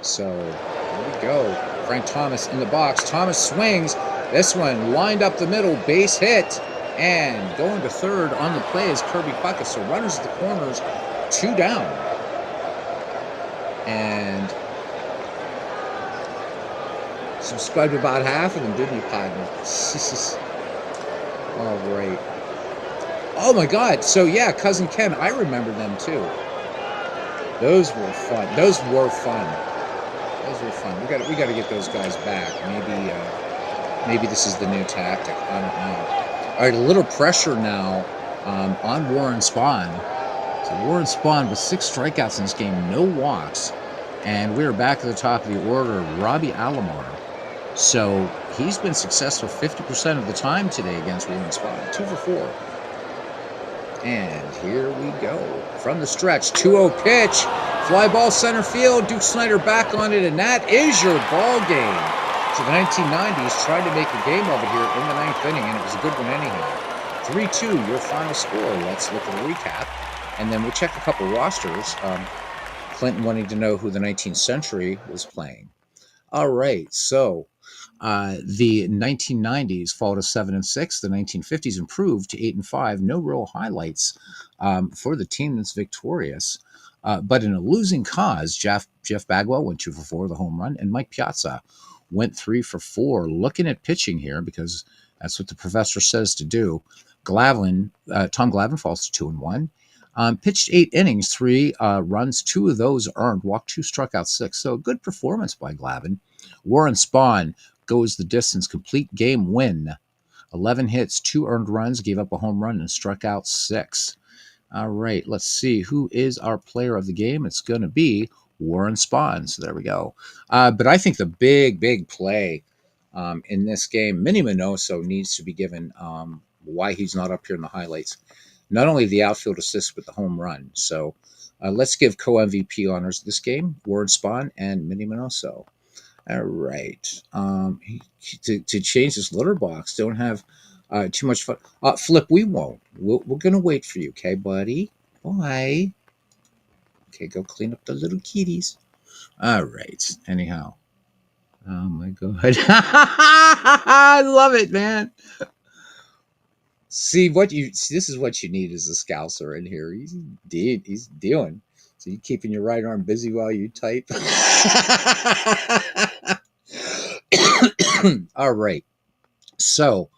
So here we go. Frank Thomas in the box. Thomas swings. This one lined up the middle, base hit. And going to third on the play is Kirby Puckett. So runners at the corners, 2 down. And subscribed to about half of them, didn't you, partner? All right. Oh my God! So yeah, Cousin Ken, I remember them too. Those were fun. Those were fun. We got to get those guys back. Maybe this is the new tactic. I don't know. All right, a little pressure now on Warren Spahn. So Warren Spahn with 6 strikeouts in this game, no walks, and we're back at the top of the order. Robbie Alomar. So he's been successful 50% of the time today against Warren Spahn. 2 for 4. And here we go. From the stretch, 2-0 pitch. Fly ball center field. Duke Snider back on it, and that is your ball game. So the 1990s tried to make a game of it here in the 9th inning, and it was a good one anyhow. 3-2, your final score. Let's look at a recap, and then we'll check a couple rosters. Clinton wanting to know who the 19th century was playing. All right, so the 1990s fall to 7-6. The 1950s improved to 8-5. No real highlights for the team that's victorious. But in a losing cause, Jeff Bagwell went 2 for 4, the home run, and Mike Piazza went 3 for 4. Looking at pitching here, because that's what the professor says to do. Tom Glavine falls to 2-1. Pitched 8 innings, 3 runs, 2 of those earned, walked 2, struck out 6. So a good performance by Glavine. Warren Spahn goes the distance, complete game win. 11 hits, 2 earned runs, gave up a home run, and struck out 6. All right, let's see who is our player of the game. It's going to be Warren Spahn. So there we go. But I think the big play in this game, Minnie Minoso needs to be given why he's not up here in the highlights. Not only the outfield assist, but the home run. So let's give co-MVP honors this game, Warren Spahn and Minnie Minoso. All right. To change this litter box, don't have too much fun. Flip, we won't. We're going to wait for you, okay, buddy? Bye. Okay, go clean up the little kitties. All right. Anyhow. Oh, my God. I love it, man. See, this is what you need is a Scouser in here. He's doing. So you keeping your right arm busy while you type? All right. So,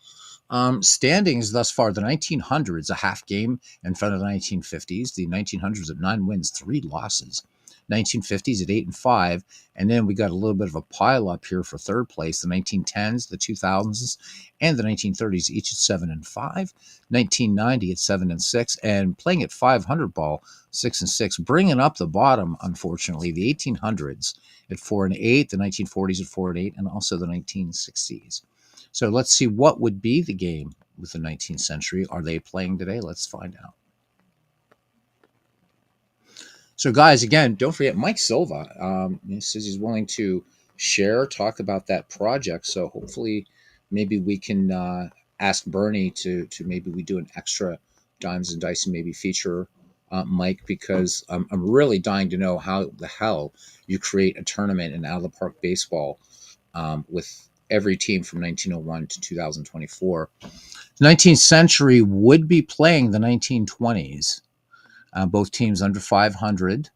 standings thus far, the 1900s, a half game in front of the 1950s. The 1900s at 9 wins, 3 losses. 1950s at 8-5. And then we got a little bit of a pile up here for third place. The 1910s, the 2000s, and the 1930s, each at 7-5. 1990 at 7-6. And playing at 500 ball, 6-6. Bringing up the bottom, unfortunately, the 1800s at 4-8, the 1940s at 4-8, and also the 1960s. So let's see what would be the game with the 19th century. Are they playing today? Let's find out. So guys, again, don't forget Mike Silva. He says he's willing to talk about that project. So hopefully maybe we can ask Bernie to maybe we do an extra Dimes and Dice and maybe feature Mike, because I'm really dying to know how the hell you create a tournament in out of the park baseball with every team from 1901 to 2024. The 19th century would be playing the 1920s, both teams under 500,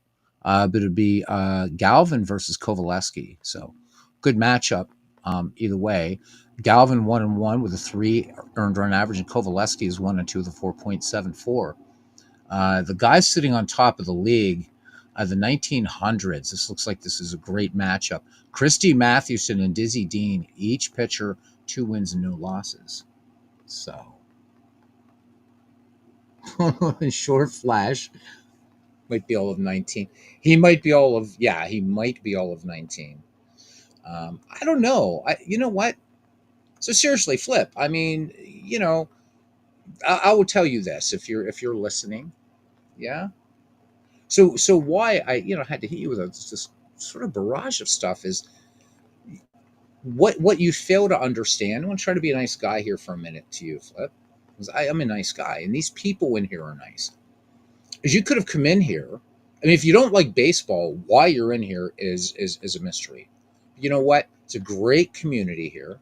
but it'd be Galvin versus Kovaleski. So good matchup either way. Galvin 1-1 with a 3 earned run average, and Kovaleski is 1-2 with a 4.74. The guys sitting on top of the league, the 1900s. This looks like this is a great matchup. Christy Mathewson and Dizzy Dean, each pitcher, 2 wins and no losses. So, short flash might be all of 19. He might be all of, yeah, he might be all of 19. I don't know. You know what? So seriously, Flip. I mean, I will tell you this if you're listening, yeah. So why I had to hit you with this sort of barrage of stuff is what you fail to understand. I'm gonna try to be a nice guy here for a minute to you, Flip, because I'm a nice guy, and these people in here are nice. Because you could have come in here. I mean, if you don't like baseball, why you're in here is a mystery. You know what? It's a great community here.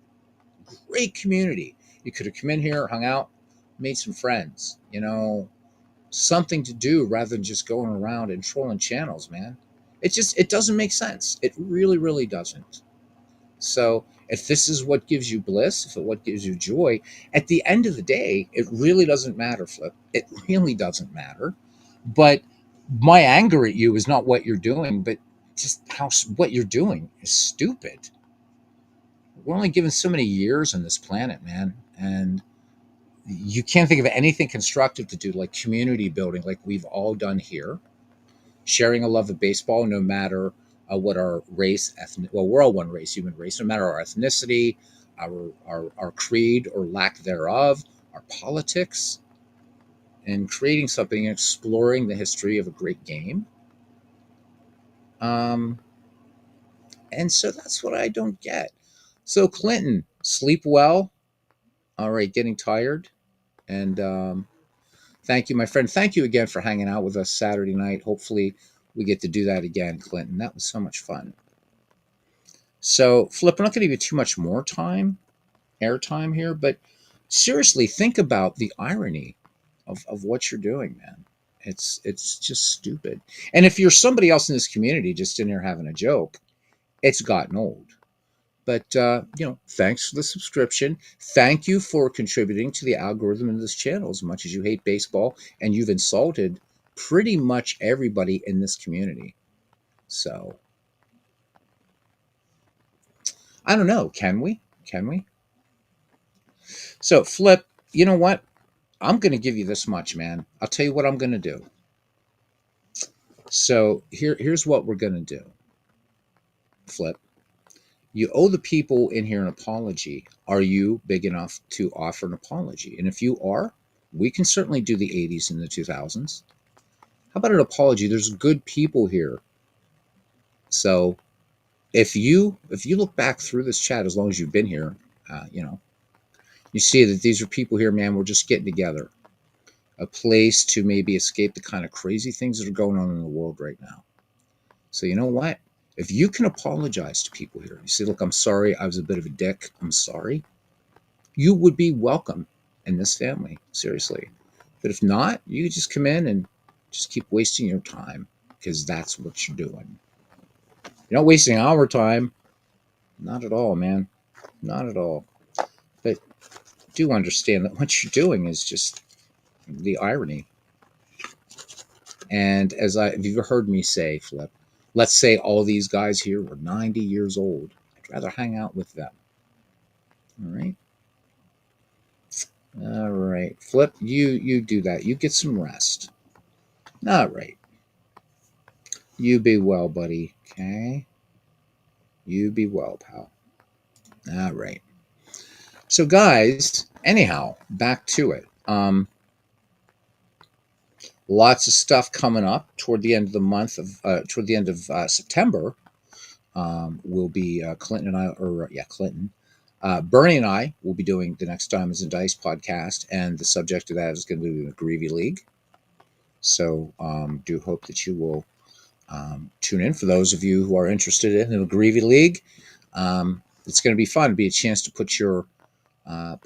Great community. You could have come in here, hung out, made some friends. Something to do rather than just going around and trolling channels, man. It doesn't make sense. It really, really doesn't. So if this is what gives you bliss, if it what gives you joy, at the end of the day, it really doesn't matter, Flip. It really doesn't matter. But my anger at you is not what you're doing, but just what you're doing is stupid. We're only given so many years on this planet, man, and you can't think of anything constructive to do like community building, like we've all done here. Sharing a love of baseball, no matter what our race, well, we're all one race, human race, no matter our ethnicity, our creed or lack thereof, our politics, and creating something, exploring the history of a great game. Um, and so that's what I don't get. So Clinton, sleep well. All right, getting tired. And thank you, my friend. Thank you again for hanging out with us Saturday night. Hopefully, we get to do that again, Clinton. That was so much fun. So, Flip, I'm not going to give you too much more airtime here, but seriously, think about the irony of what you're doing, man. It's just stupid. And if you're somebody else in this community just in here having a joke, it's gotten old. But thanks for the subscription. Thank you for contributing to the algorithm in this channel. As much as you hate baseball, and you've insulted pretty much everybody in this community. So I don't know. Can we? Can we? So Flip, you know what? I'm going to give you this much, man. I'll tell you what I'm going to do. So here's what we're going to do. Flip, you owe the people in here an apology. Are you big enough to offer an apology? And if you are, we can certainly do the 80s and the 2000s. How about an apology? There's good people here. So if you look back through this chat, as long as you've been here, you see that these are people here, man. We're just getting together. A place to maybe escape the kind of crazy things that are going on in the world right now. So you know what? If you can apologize to people here, you say, look, I'm sorry, I was a bit of a dick. I'm sorry. You would be welcome in this family, seriously. But if not, you just come in and just keep wasting your time, because that's what you're doing. You're not wasting our time. Not at all, man. Not at all. But do understand that what you're doing is just the irony. And if you've heard me say, Flip, let's say all these guys here were 90 years old. I'd rather hang out with them. All right. All right. Flip, you do that. You get some rest. All right. You be well, buddy. Okay. You be well, pal. All right. So, guys, anyhow, back to it. Lots of stuff coming up toward the end of the month toward the end of September. Will be Clinton and I, Clinton. Bernie and I will be doing the next Diamonds and Dice podcast, and the subject of that is going to be the Greavy League. So do hope that you will tune in. For those of you who are interested in the McGreevy League, it's going to be fun. It'll be a chance to put your a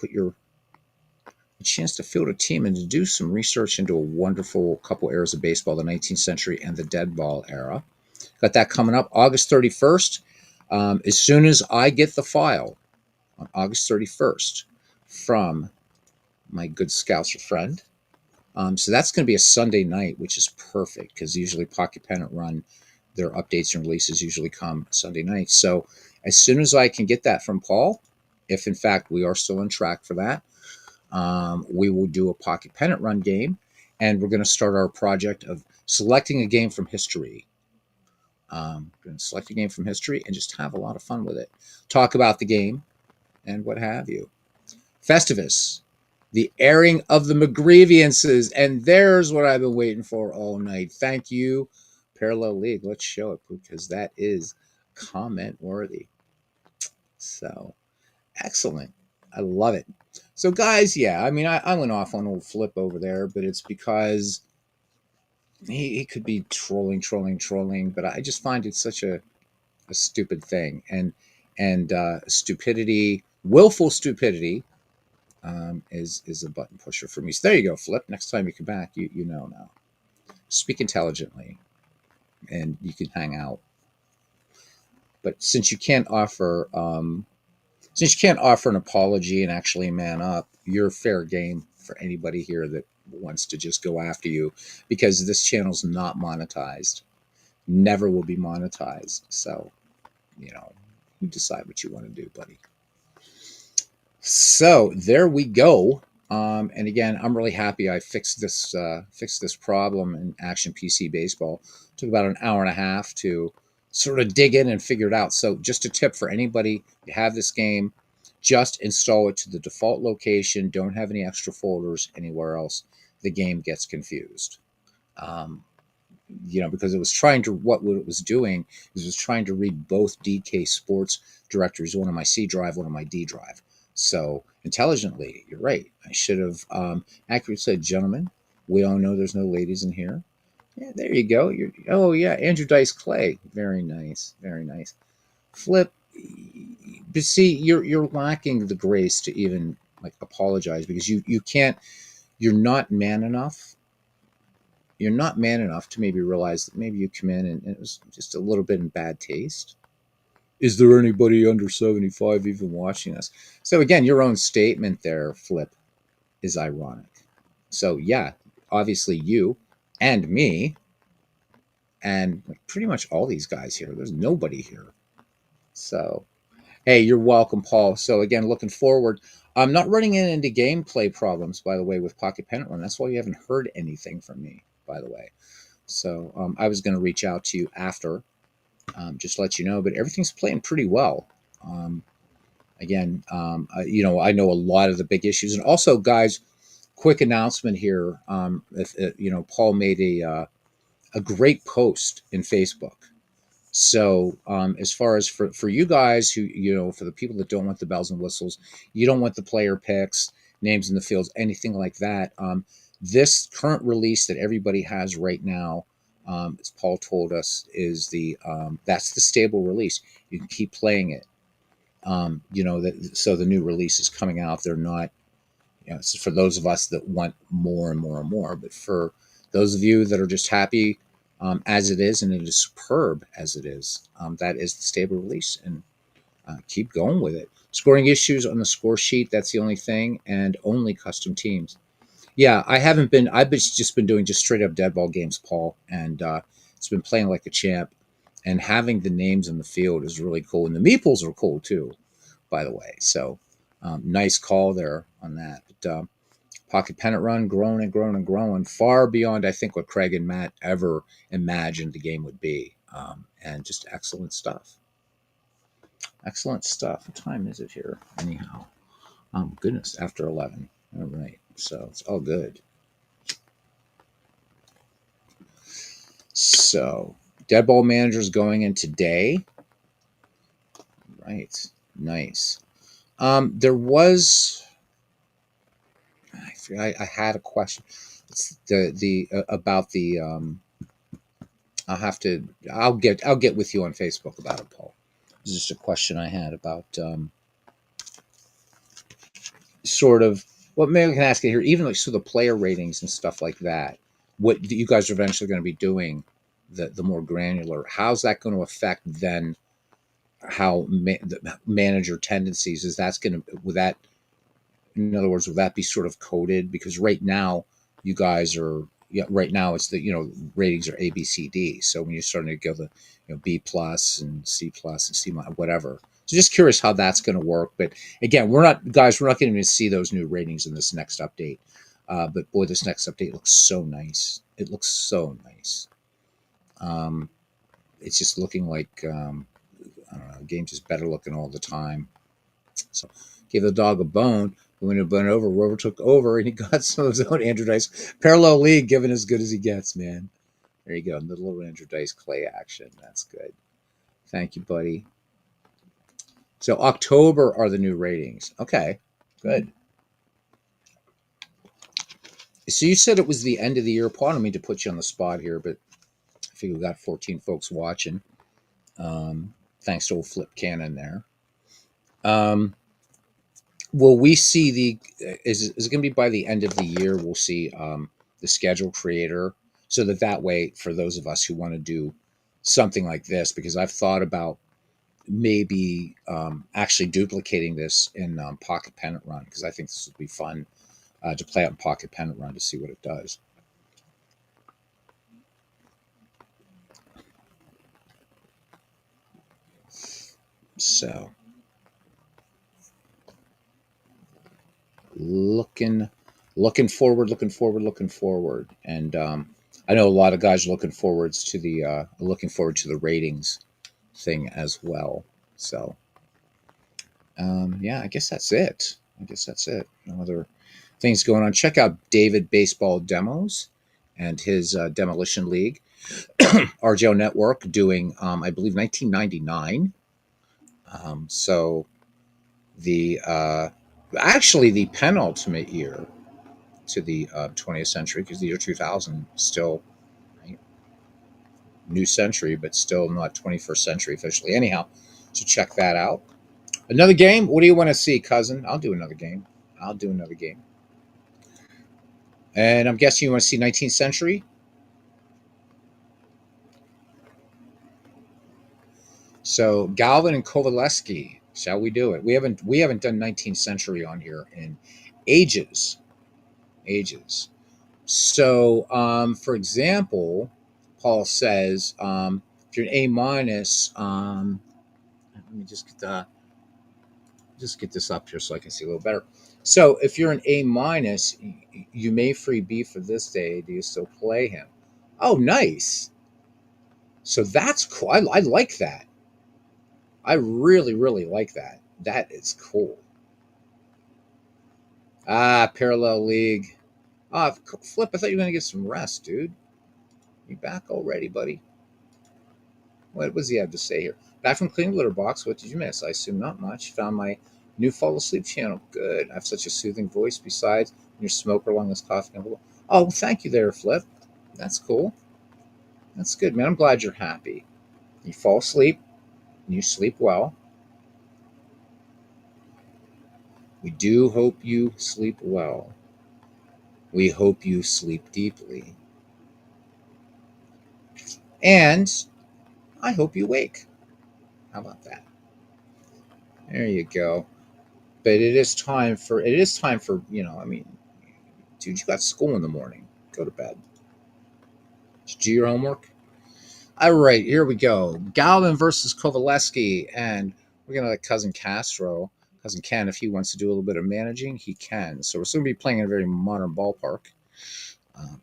chance to field a team and to do some research into a wonderful couple eras of baseball, the 19th century and the dead ball era. Got that coming up August 31st. As soon as I get the file on August 31st from my good Scouser friend. So that's going to be a Sunday night, which is perfect because usually Pocket Pennant Run, their updates and releases usually come Sunday night. So as soon as I can get that from Paul, if in fact we are still on track for that, we will do a Pocket Pennant Run game, and we're going to start our project of selecting a game from history. We're going to select a game from history and just have a lot of fun with it. Talk about the game and what have you. Festivus, the airing of the McGreeviances, and there's what I've been waiting for all night. Thank you, Parallel League. Let's show it because that is comment worthy. So excellent. I love it. So, guys, yeah, I mean, I went off on old Flip over there, but it's because he could be trolling, but I just find it such a stupid thing. And stupidity, willful stupidity, is a button pusher for me. So there you go, Flip. Next time you come back, you know now. Speak intelligently, and you can hang out. But since you can't offer an apology and actually man up, you're fair game for anybody here that wants to just go after you, because this channel's not monetized, never will be monetized. So, you know, you decide what you want to do, buddy. So there we go. And again, I'm really happy I fixed this problem in Action PC Baseball. It took about an hour and a half to sort of dig in and figure it out. So just a tip for anybody: you have this game, just install it to the default location. Don't have any extra folders anywhere else. The game gets confused. Um, because it was trying to, what it was doing is it was trying to read both DK Sports directories, one on my C drive, one on my D drive. So intelligently, you're right. I should have accurately said, gentlemen, we all know there's no ladies in here. Yeah, there you go. Oh yeah, Andrew Dice Clay. Very nice, very nice. Flip, but see, you're lacking the grace to even like apologize, because you can't. You're not man enough. You're not man enough to maybe realize that maybe you come in and it was just a little bit in bad taste. Is there anybody under 75 even watching us? So again, your own statement there, Flip, is ironic. So yeah, obviously you and me and pretty much all these guys here. There's nobody here. So hey, you're welcome, Paul. So again, looking forward. I'm not running into gameplay problems, by the way, with Pocket Pennant Run. That's why you haven't heard anything from me, by the way. So I was going to reach out to you after, just to let you know, but everything's playing pretty well. Again, I know a lot of the big issues, and also, guys, quick announcement here. Paul made a great post in Facebook. So as far as for you guys who, for the people that don't want the bells and whistles, you don't want the player picks, names in the fields, anything like that. This current release that everybody has right now, as Paul told us, is that's the stable release. You can keep playing it. So the new release is coming out. They're not, it's for those of us that want more and more and more. But for those of you that are just happy as it is, and it is superb as it is, that is the stable release, and keep going with it. Scoring issues on the score sheet, that's the only thing, and only custom teams. Yeah, I've just been doing just straight up dead ball games, Paul, and it's been playing like a champ, and having the names in the field is really cool, and the meeples are cool too, by the way. So nice call there on that. But Pocket Pennant Run, growing and growing and growing, far beyond, I think, what Craig and Matt ever imagined the game would be. And just excellent stuff. Excellent stuff. What time is it here, anyhow? Goodness, after 11. All right. So it's all good. So, Dead Ball Manager's going in today. Right. Nice. There was... I had a question. the about the I'll get with you on Facebook about it, Paul. It's just a question I had about sort of what maybe I can ask you here, even like so the player ratings and stuff like that. What you guys are eventually going to be doing, the more granular. How's that going to affect then how the manager tendencies? Is that's going to would that in other words, would that be sort of coded? Because right now, you guys are, yeah, right now it's the, ratings are A, B, C, D. So when you're starting to go the, B plus and C plus and C minus, whatever. So just curious how that's going to work. But again, we're not going to see those new ratings in this next update. But boy, this next update looks so nice. It looks so nice. It's just looking like, I don't know, the game's just better looking all the time. So give the dog a bone. When it went over, Rover took over and he got some of his own Andrew Dice parallel league, given as good as he gets, man. There you go. The little Andrew Dice Clay action. That's good. Thank you, buddy. So October are the new ratings. Okay, good. So you said it was the end of the year, Paul. I don't mean to put you on the spot here, but I figure we got 14 folks watching. Thanks to old Flip Cannon there. Will we see is it going to be by the end of the year? We'll see the schedule creator, so that way for those of us who want to do something like this, because I've thought about maybe actually duplicating this in Pocket Pennant Run, because I think this would be fun to play out in Pocket Pennant Run to see what it does. So looking forward, and I know a lot of guys are looking forward to the ratings thing as well. So yeah, I guess that's it. No other things going on. Check out David Baseball Demos and his Demolition League. RJO Network doing, I believe, 1999. So the actually the penultimate year to the 20th century, because the year 2000 still, right, new century, but still not 21st century officially. Anyhow, so check that out. Another game. What do you want to see, cousin? I'll do another game. And I'm guessing you want to see 19th century. So Galvin and Kovaleski, shall we do it? We haven't done 19th century on here in ages. So for example, Paul says if you're an A minus, let me just get this up here so I can see a little better. So if you're an A minus, you may free B for this day. Do you still play him? Oh, nice. So that's cool. I like that. I really, really like that. That is cool. Parallel League. Flip, I thought you were going to get some rest, dude. You back already, buddy? What does he have to say here? Back from cleaning litter box. What did you miss? I assume not much. Found my new fall asleep channel. Good. I have such a soothing voice. Besides, your smoker along this coffee. Oh, thank you there, Flip. That's cool. That's good, man. I'm glad you're happy. You fall asleep. And you sleep well. We do hope you sleep well. We hope you sleep deeply. And I hope you wake. How about that? There you go. But it is time for, I mean, dude, you got school in the morning. Go to bed. Did you do your homework? All right, here we go. Galvin versus Kovaleski. And we're going to let Cousin Ken, if he wants to do a little bit of managing, he can. So we're going to be playing in a very modern ballpark.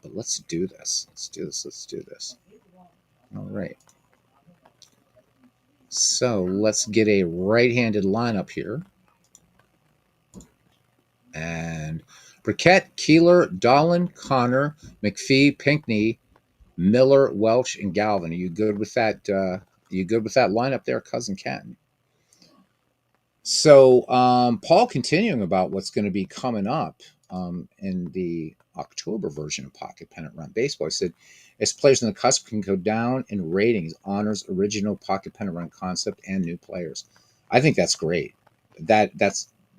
But let's do this. Let's do this. All right. So let's get a right-handed lineup here. And Briquette, Keeler, Dolan, Connor, McPhee, Pinkney, Miller, Welch, and Galvin. Are you good with that? You good with that lineup there, Cousin Ken? So Paul, continuing about what's going to be coming up in the October version of Pocket Pennant Run Baseball. I said, as players on the cusp can go down in ratings, honors original Pocket Pennant Run concept and new players. I think that's great. That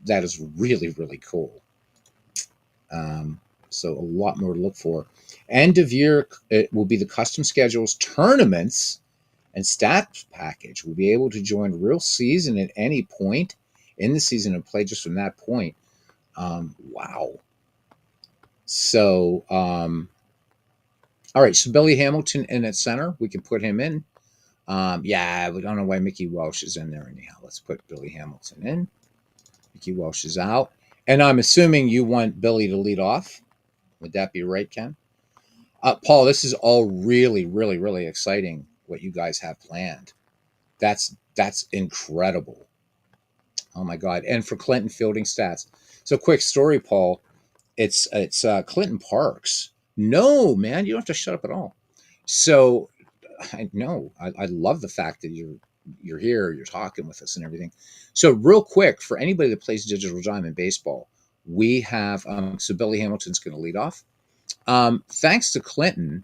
is really, really cool. So a lot more to look for. End of year, it will be the custom schedules, tournaments, and stats package. We'll be able to join real season at any point in the season and play just from that point. Wow. So, all right. So Billy Hamilton in at center, we can put him in. Yeah, we don't know why Mickey Welsh is in there anyhow. Let's put Billy Hamilton in. Mickey Welsh is out. And I'm assuming you want Billy to lead off. Would that be right, Ken? Paul, this is all really, really, really exciting what you guys have planned. That's incredible. Oh my God. And for Clinton fielding stats. So quick story, Paul. It's Clinton Parks. No, man, you don't have to shut up at all. So I know I love the fact that you're here, you're talking with us and everything. So real quick, for anybody that plays Digital Diamond baseball, we have so Billy Hamilton's going to lead off. Thanks to Clinton,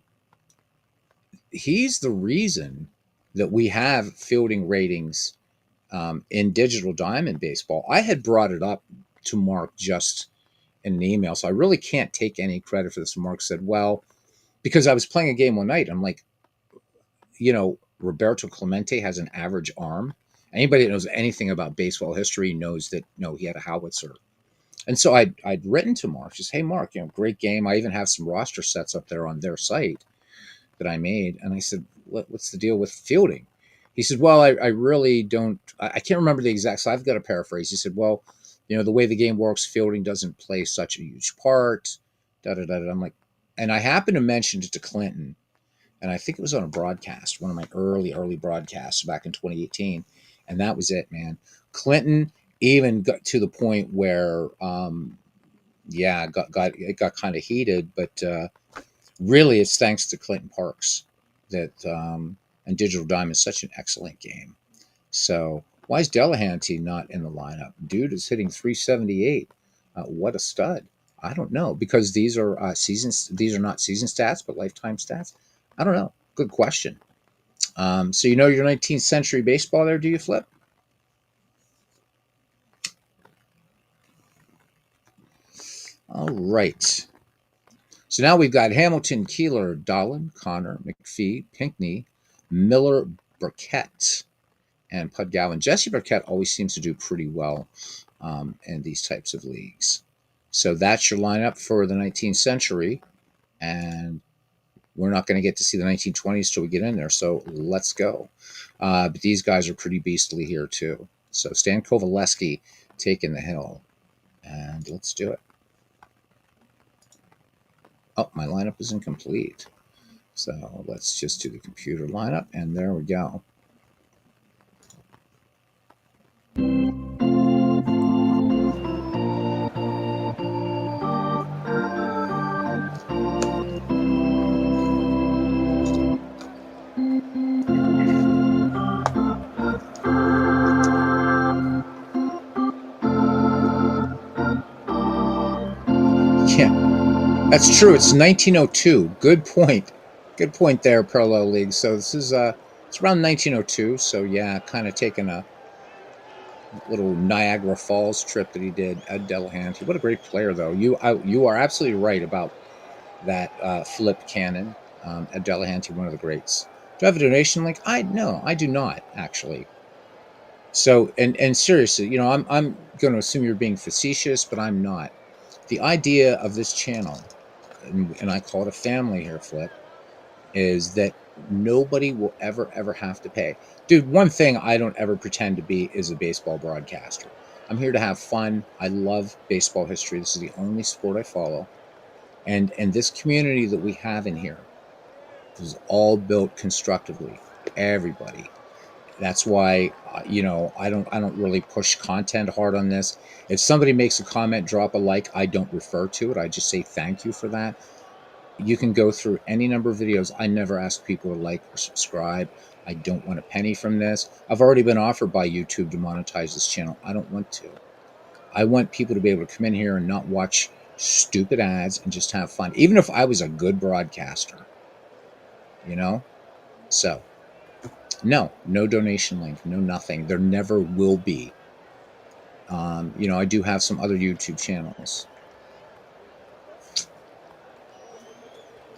he's the reason that we have fielding ratings in Digital Diamond baseball. I had brought it up to Mark just in an email, so I really can't take any credit for this. Mark said, well, because I was playing a game one night, I'm like, Roberto Clemente has an average arm. Anybody that knows anything about baseball history knows that, no, he had a howitzer. And so I'd written to Mark, just, hey, Mark, great game. I even have some roster sets up there on their site that I made. And I said, what's the deal with fielding? He said, well, I really don't, I can't remember the exact, so I've got to paraphrase. He said, well, the way the game works, fielding doesn't play such a huge part. I'm like, and I happened to mention it to Clinton, and I think it was on a broadcast, one of my early broadcasts back in 2018. And that was it, man. Clinton even got to the point where, it got kind of heated, but really it's thanks to Clinton Parks that, and Digital Diamond is such an excellent game. So why is Delahanty not in the lineup? Dude is hitting 378. What a stud. I don't know, because these are these are not season stats, but lifetime stats. I don't know. Good question. So your 19th century baseball there, do you, Flip? All right. So now we've got Hamilton, Keeler, Dolan, Connor, McPhee, Pinckney, Miller, Burkett, and Pudgowan. Jesse Burkett always seems to do pretty well in these types of leagues. So that's your lineup for the 19th century. And we're not going to get to see the 1920s till we get in there. So let's go. But these guys are pretty beastly here too. So Stan Kovaleski taking the hill. And let's do it. Oh, my lineup is incomplete. So let's just do the computer lineup. And there we go. Yeah, that's true. It's 1902. Good point. Good point there, Parallel League. So this is it's around 1902. So yeah, kind of taking a little Niagara Falls trip that he did. Ed Delahanty. What a great player, though. You are absolutely right about that Flip Cannon. Ed Delahanty, one of the greats. Do I have a donation link? No, I do not actually. So and seriously, I'm going to assume you're being facetious, but I'm not. The idea of this channel, and I call it a family here, Flip, is that nobody will ever have to pay. Dude, one thing I don't ever pretend to be is a baseball broadcaster. I'm here to have fun. I love baseball history. This is the only sport I follow. And this community that we have in here is all built constructively. Everybody. That's why I don't really push content hard on this. If somebody makes a comment, drop a like, I don't refer to it. I just say thank you for that. You can go through any number of videos. I never ask people to like or subscribe. I don't want a penny from this. I've already been offered by YouTube to monetize this channel. I don't want to. I want people to be able to come in here and not watch stupid ads and just have fun. Even if I was a good broadcaster, you know? So, no donation link, no nothing. There never will be. I do have some other YouTube channels.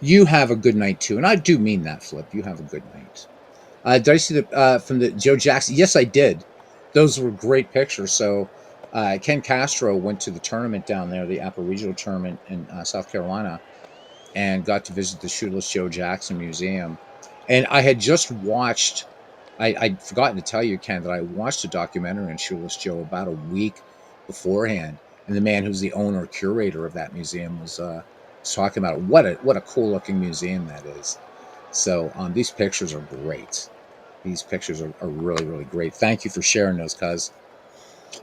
You have a good night too, and I do mean that, Flip. You have a good night. Did I see the from the Joe Jackson? Yes, I did. Those were great pictures. So Ken Castro went to the tournament down there, the Apple Regional Tournament in South Carolina, and got to visit the Shoeless Joe Jackson Museum. And I had just watched. I'd forgotten to tell you, Ken, that I watched a documentary on Shoeless Joe about a week beforehand, and the man who's the owner curator of that museum was talking about what a cool looking museum that is. So these pictures are great. These pictures are really, really great. Thank you for sharing those, cuz.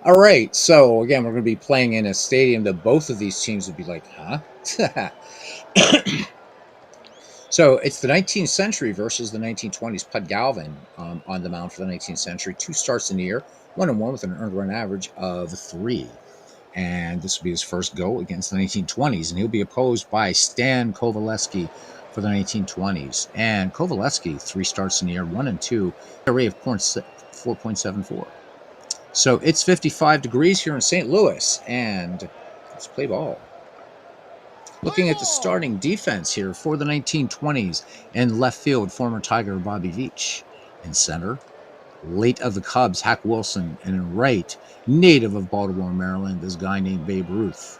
All right. So, again, we're going to be playing in a stadium that both of these teams would be like, huh? So, it's the 19th century versus the 1920s. Pud Galvin on the mound for the 19th century. 2 starts in the year, 1-1 with an earned run average of 3. And this will be his first go against the 1920s. And he'll be opposed by Stan Kovaleski for the 1920s. And Kovaleski, 3 starts in the year, 1-2, array of 4.74. So it's 55 degrees here in St. Louis, and let's play ball. Looking at the starting defense here for the 1920s. In left field, former Tiger Bobby Veach. In center, late of the Cubs, Hack Wilson. And in right, native of Baltimore, Maryland, this guy named Babe Ruth.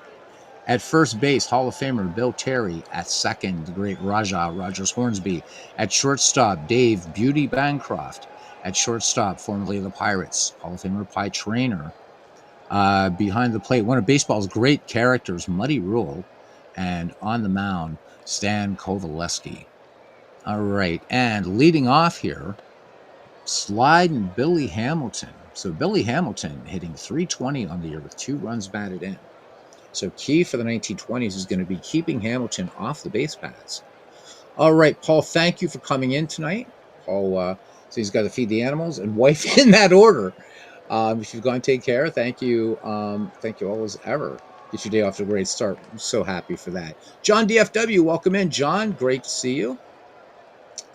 At first base, Hall of Famer Bill Terry. At second, the great Rogers Hornsby. At shortstop, Dave Beauty Bancroft. At shortstop, formerly of the Pirates, Hall of Famer Pie Traynor. Behind the plate, one of baseball's great characters, Muddy Rule. And on the mound, Stan Kovaleski. All right, and leading off here, sliding Billy Hamilton. So Billy Hamilton hitting .320 on the year with 2 runs batted in. So key for the 1920s is going to be keeping Hamilton off the base paths. All right, Paul, thank you for coming in tonight. Paul, so he's got to feed the animals and wife in that order. If you've gone, take care. Thank you. Thank you always ever. Get your day off to a great start. I'm so happy for that. John DFW, welcome in. John, great to see you.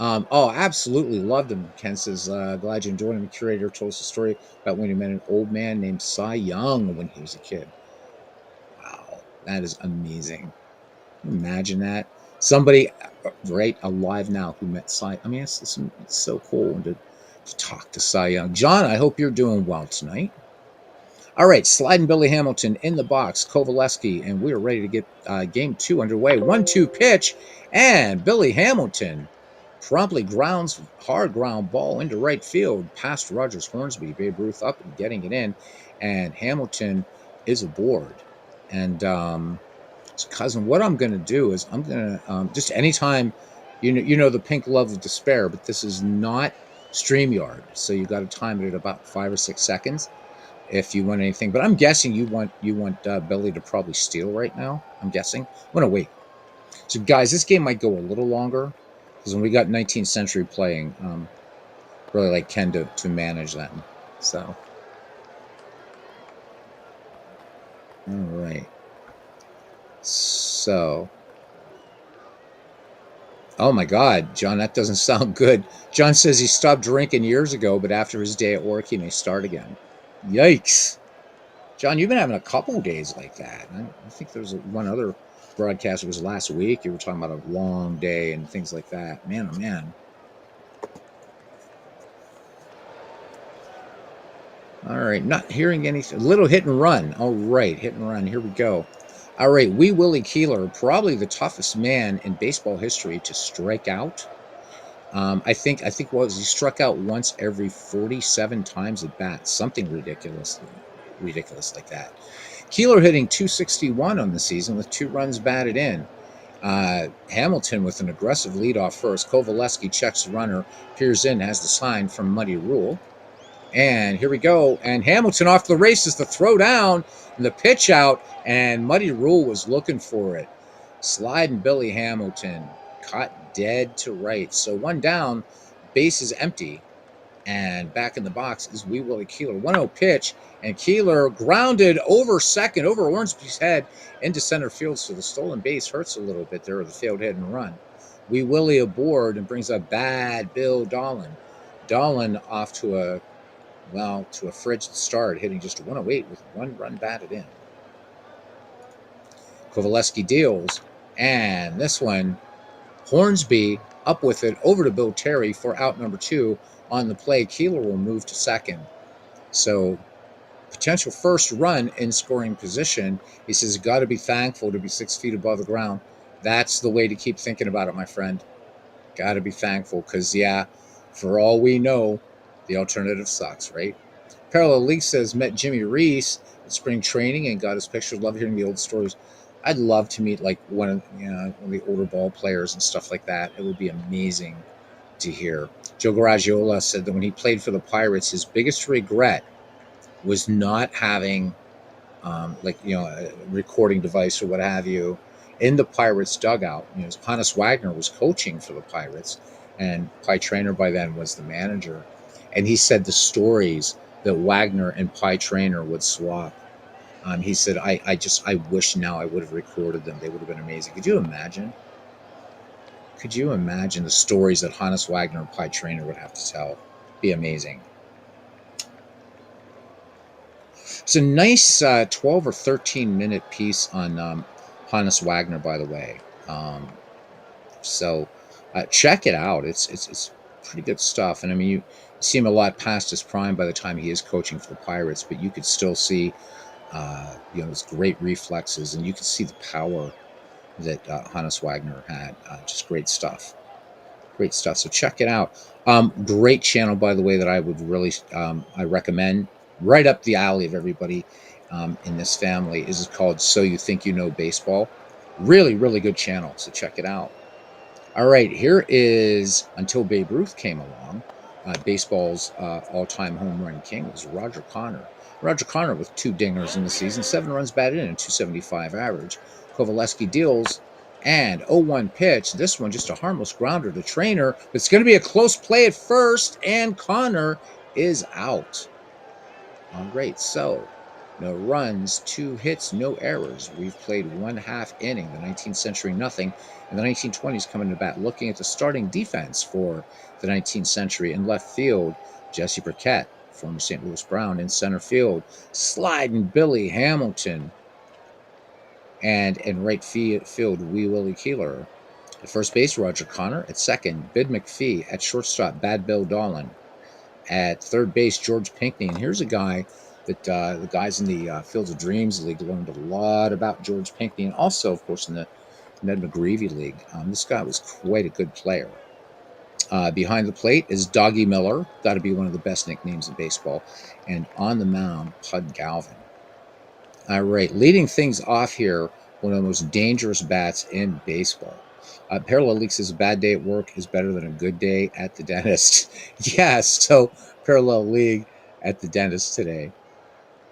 Absolutely loved him. Ken says, glad you enjoyed him. The curator told us a story about when he met an old man named Cy Young when he was a kid. Wow, that is amazing. Imagine that. Somebody right alive now who met Cy. I mean, it's so cool to talk to Cy Young. John, I hope you're doing well tonight. All right, sliding Billy Hamilton in the box, Kovaleski, and we're ready to get game 2 underway. 1-2 pitch, and Billy Hamilton promptly grounds hard ground ball into right field past Rogers Hornsby. Babe Ruth up and getting it in, and Hamilton is aboard. And so, cousin, what I'm going to do is I'm going to just anytime, you know the pink love of despair, but this is not StreamYard, so you got to time it at about 5 or 6 seconds if you want anything. But I'm guessing you want Billy to probably steal right now. I'm guessing. I'm going to wait. So, guys, this game might go a little longer because when we got 19th century playing, really like Ken to manage that. So, all right. So, oh my God, John, that doesn't sound good. John says he stopped drinking years ago, but after his day at work, he may start again. Yikes. John, you've been having a couple days like that. I think there was one other broadcast. It was last week. You were talking about a long day and things like that. Man, oh man. All right, not hearing anything. Little hit and run. All right, hit and run. Here we go. All right, Wee Willie Keeler, probably the toughest man in baseball history to strike out. I think what was he struck out once every 47 times at bat, something ridiculous like that. Keeler hitting .261 on the season with 2 runs batted in. Hamilton with an aggressive leadoff first. Kovaleski checks the runner, peers in, has the sign from Muddy Rule. And here we go. And Hamilton off the races, the throw down and the pitch out. And Muddy Rule was looking for it. Sliding Billy Hamilton. Caught dead to right. So 1 down, base is empty. And back in the box is Wee Willie Keeler. 1-0 pitch, and Keeler grounded over second, over Ormsby's head into center field. So the stolen base hurts a little bit there, the failed hit and run. Wee Willie aboard and brings up Bad Bill Dolan. Dolan off to a frigid start, hitting just 108 with 1 run batted in. Kovaleski deals, and this one, Hornsby up with it over to Bill Terry for out number 2. On the play, Keeler will move to second. So potential first run in scoring position. He says, got to be thankful to be 6 feet above the ground. That's the way to keep thinking about it, my friend. Got to be thankful because, yeah, for all we know, the alternative sucks, right? Parallel League says, met Jimmy Reese at spring training and got his pictures. Love hearing the old stories. I'd love to meet like one of the older ball players and stuff like that. It would be amazing to hear. Joe Garagiola said that when he played for the Pirates, his biggest regret was not having a recording device or what have you in the Pirates dugout. Hannes Wagner was coaching for the Pirates, and Pie Traynor by then was the manager. And he said the stories that Wagner and Pie Traynor would swap. He said, I wish now I would have recorded them. They would have been amazing. Could you imagine? Could you imagine the stories that Hannes Wagner and Pie Traynor would have to tell? Be amazing. It's a nice 12 or 13 minute piece on Hannes Wagner, by the way. So check it out. It's pretty good stuff. And I mean, you see him a lot past his prime by the time he is coaching for the Pirates, but you could still see his great reflexes, and you could see the power that Hannes Wagner had. Just great stuff. Great stuff. So check it out. Great channel, by the way, that I would really I recommend. Right up the alley of everybody in this family is called So You Think You Know Baseball. Really, really good channel. So check it out. All right, here is Until Babe Ruth Came Along. Baseball's all-time home run king was Roger Connor. Roger Connor with 2 dingers in the season, 7 runs batted in, and 275 average. Kovaleski deals, and 0-1 pitch. This one just a harmless grounder to Traynor, but it's going to be a close play at first, and Connor is out. All right, so no runs, 2 hits, no errors. We've played 1/2 inning, the 19th century nothing, and the 1920s coming to bat. Looking at the starting defense for the 19th century in left field, Jesse Burkett, former St. Louis Brown, in center field, sliding Billy Hamilton, and in right field, Wee Willie Keeler. At first base, Roger Connor. At second, Bid McPhee. At shortstop, Bad Bill Dolan. At third base, George Pinkney. And here's a guy that the guys in the Fields of Dreams League learned a lot about George Pinkney, and also, of course, in the Ned McGreevy League. This guy was quite a good player. Behind the plate is Doggy Miller. Got to be one of the best nicknames in baseball. And on the mound, Pud Galvin. All right, leading things off here, one of the most dangerous bats in baseball. Parallel League says a bad day at work is better than a good day at the dentist. Yeah, so Parallel League at the dentist today.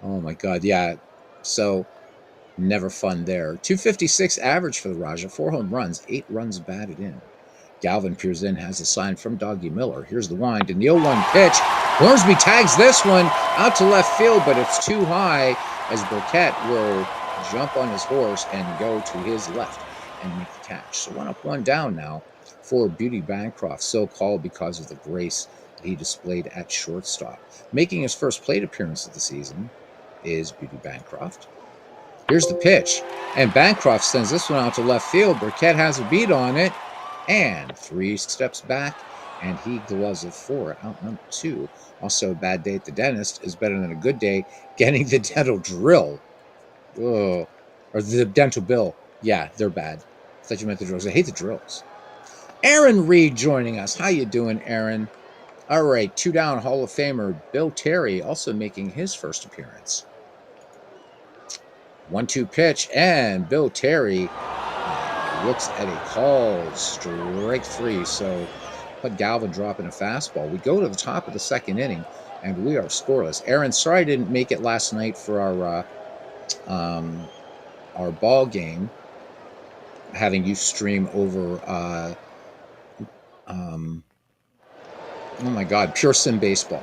Oh my God, yeah. So never fun there. 256 average for the Raja, 4 home runs, 8 runs batted in. Galvin peers in, has a sign from Doggy Miller. Here's the wind, and the 0-1 pitch. Hornsby tags this one out to left field, but it's too high as Burkett will jump on his horse and go to his left and make the catch. So 1 up, 1 down now for Beauty Bancroft, so called because of the grace that he displayed at shortstop. Making his first plate appearance of the season is Beauty Bancroft. Here's the pitch, and Bancroft sends this one out to left field. Burkett has a beat on it, and 3 steps back, and he gloves it for out number 2. Also, a bad day at the dentist is better than a good day getting the dental drill. Ugh. Or the dental bill. Yeah, they're bad. I thought you meant the drills. I hate the drills. Aaron Reed joining us. How you doing, Aaron? All right, 2 down, Hall of Famer Bill Terry also making his first appearance. 1-2 pitch, and Bill Terry looks at a call, strike 3. So Pud Galvin dropping a fastball. We go to the top of the second inning, and we are scoreless. Aaron, sorry I didn't make it last night for our ball game, having you stream over Oh my God, Pure Sim Baseball.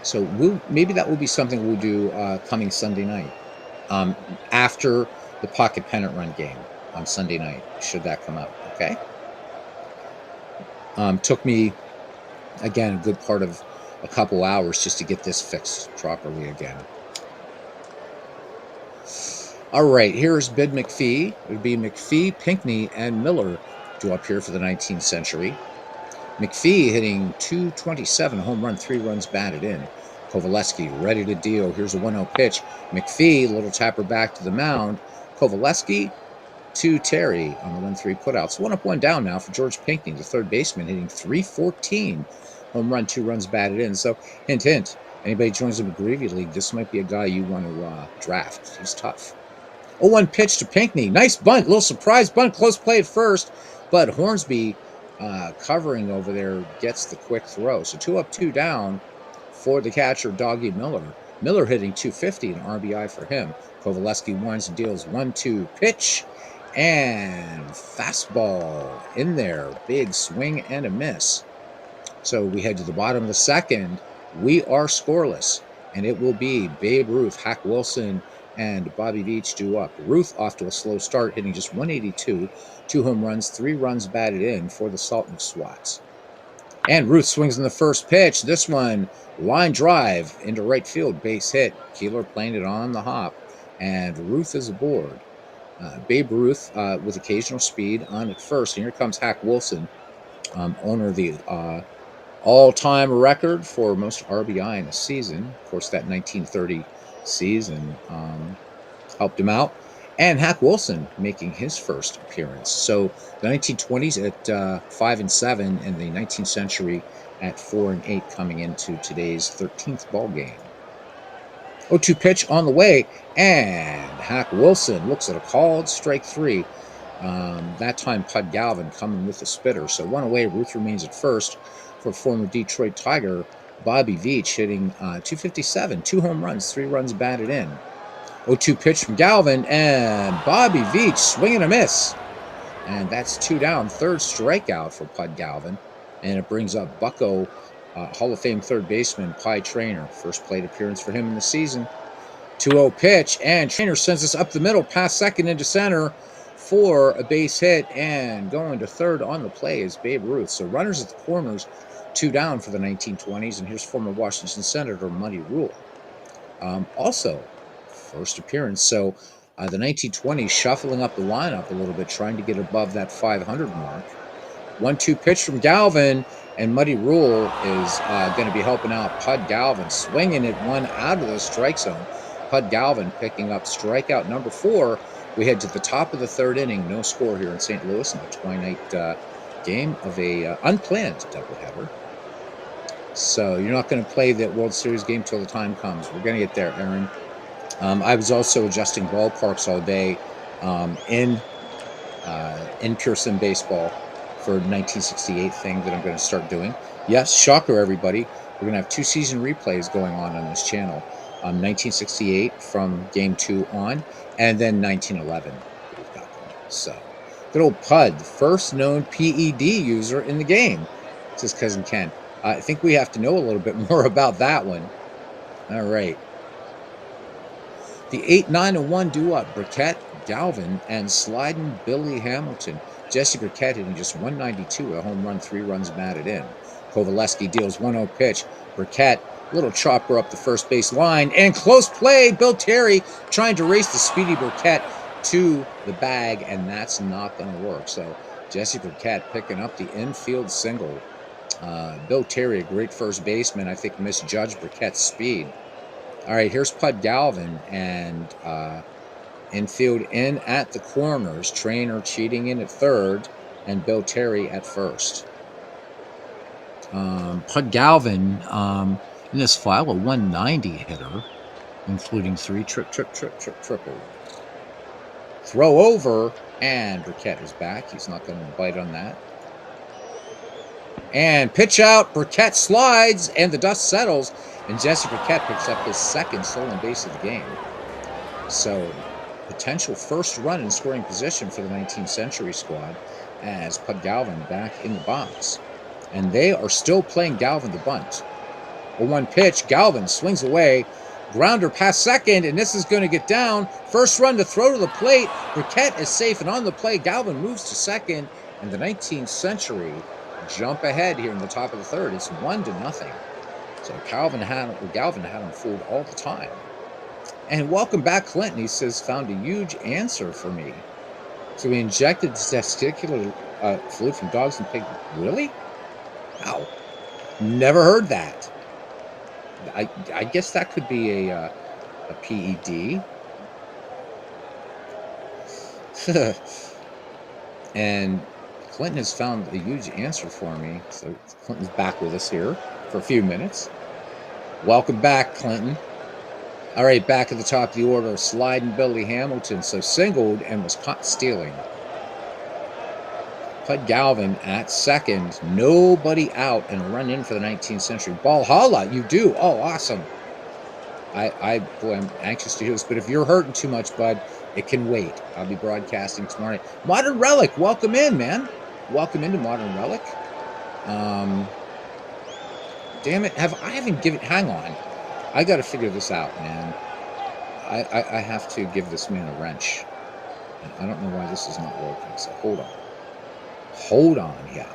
So maybe that will be something we'll do coming Sunday night, um, after the Pocket Pennant Run game on Sunday night. Should that come out? Okay. Took me again a good part of a couple hours just to get this fixed properly again. All right, here's Bid McPhee. It would be McPhee, Pinckney, and Miller due up here for the 19th century. McPhee hitting 227, a home run, 3 runs batted in. Kovaleski ready to deal. Here's a 1-0 pitch. McPhee, little tapper back to the mound. Kovaleski to Terry on the 1-3 putouts. 1 up, 1 down now for George Pinckney, the third baseman, hitting 314. Home run, 2 runs batted in. So, hint, hint. Anybody joins the McGreevy League, this might be a guy you want to draft. He's tough. 0-1 pitch to Pinckney. Nice bunt, little surprise bunt, close play at first, but Hornsby covering over there gets the quick throw. So 2 up, 2 down for the catcher, Doggy Miller. Miller hitting 250, an RBI for him. Kovaleski winds and deals 1-2 pitch, and fastball in there. Big swing and a miss. So we head to the bottom of the second. We are scoreless, and it will be Babe Ruth, Hack Wilson, and Bobby Veach due up. Ruth off to a slow start, hitting just 182, 2 home runs, 3 runs batted in for the Salton Swats. And Ruth swings in the first pitch. This one, line drive into right field, base hit. Keeler playing it on the hop, and Ruth is aboard. Babe Ruth with occasional speed on at first, and here comes Hack Wilson, owner of the all-time record for most RBI in a season. Of course, that 1930 season helped him out. And Hack Wilson making his first appearance. So the 1920s at 5 and 7, and the 19th century at 4 and 8, coming into today's 13th ball game. 0-2 pitch on the way, and Hack Wilson looks at a called strike 3. That time, Pud Galvin coming with the spitter. So 1 away. Ruth remains at first for former Detroit Tiger Bobby Veach, hitting 257, 2 home runs, 3 runs batted in. 0-2 pitch from Galvin, and Bobby Veach swinging a miss. And that's 2 down, third strikeout for Pud Galvin. And it brings up Bucko, Hall of Fame third baseman Pie Traynor. First plate appearance for him in the season. 2-0 pitch, and Traynor sends us up the middle, past second into center for a base hit, and going to third on the play is Babe Ruth. So runners at the corners, 2 down for the 1920s, and here's former Washington Senator Muddy Rule. Also, first appearance. So the 1920s shuffling up the lineup a little bit, trying to get above that 500 mark. 1-2 pitch from Galvin, and Muddy Rule is going to be helping out Pud Galvin, swinging it one out of the strike zone. Pud Galvin picking up strikeout number 4. We head to the top of the third inning. No score here in St. Louis in the twilight game of a unplanned doubleheader. So you're not going to play the World Series game till the time comes. We're going to get there, Aaron. I was also adjusting ballparks all day in Pure Sim Baseball for 1968 thing that I'm going to start doing. Yes, shocker, everybody. We're going to have 2 season replays going on this channel. 1968 from Game 2 on, and then 1911. We've got them. So, good old Pud, first known PED user in the game, says Cousin Ken. I think we have to know a little bit more about that one. All right. The 8-9-1 doo-wop, Burkett, Galvin, and sliding Billy Hamilton. Jesse Burkett hitting just 192, a home run, 3 runs batted in. Kovaleski deals 1-0 pitch. Burkett, little chopper up the first base line, and close play. Bill Terry trying to race the speedy Burkett to the bag, and that's not going to work. So Jesse Burkett picking up the infield single. Bill Terry, a great first baseman, I think misjudged Burkett's speed. All right, here's Pud Galvin, and infield in at the corners. Traynor cheating in at third, and Bill Terry at first. Pud Galvin, in this file, a 190 hitter, including 3 triple. Throw over, and Burkett is back. He's not going to bite on that. And pitch out, Burkett slides, and the dust settles, and Jesse Burkett picks up his second stolen base of the game. So, potential first run in scoring position for the 19th century squad as Pud Galvin back in the box. And they are still playing Galvin the bunt. 0-1 pitch. Galvin swings away. Grounder past second, and this is going to get down. First run to throw to the plate. Burkett is safe and on the play. Galvin moves to second, and the 19th Century jump ahead here in the top of the third. It's 1-0. So Galvin had him fooled all the time. And welcome back, Clinton. He says, found a huge answer for me. So we injected testicular fluid from dogs and pigs. Really? Wow. Never heard that. I guess that could be a PED. And Clinton has found a huge answer for me. So Clinton's back with us here for a few minutes. Welcome back, Clinton. All right, back at the top of the order, sliding Billy Hamilton. So singled and was caught stealing. Put Galvin at second. Nobody out and a run in for the 19th Century. Valhalla, you do. Oh, awesome. Boy, I'm anxious to hear this. But if you're hurting too much, bud, it can wait. I'll be broadcasting tomorrow night. Modern Relic, welcome in, man. Welcome into Modern Relic. Damn it, I haven't given. Hang on, I got to figure this out, man. I have to give this man a wrench. I don't know why this is not working. So hold on, yeah.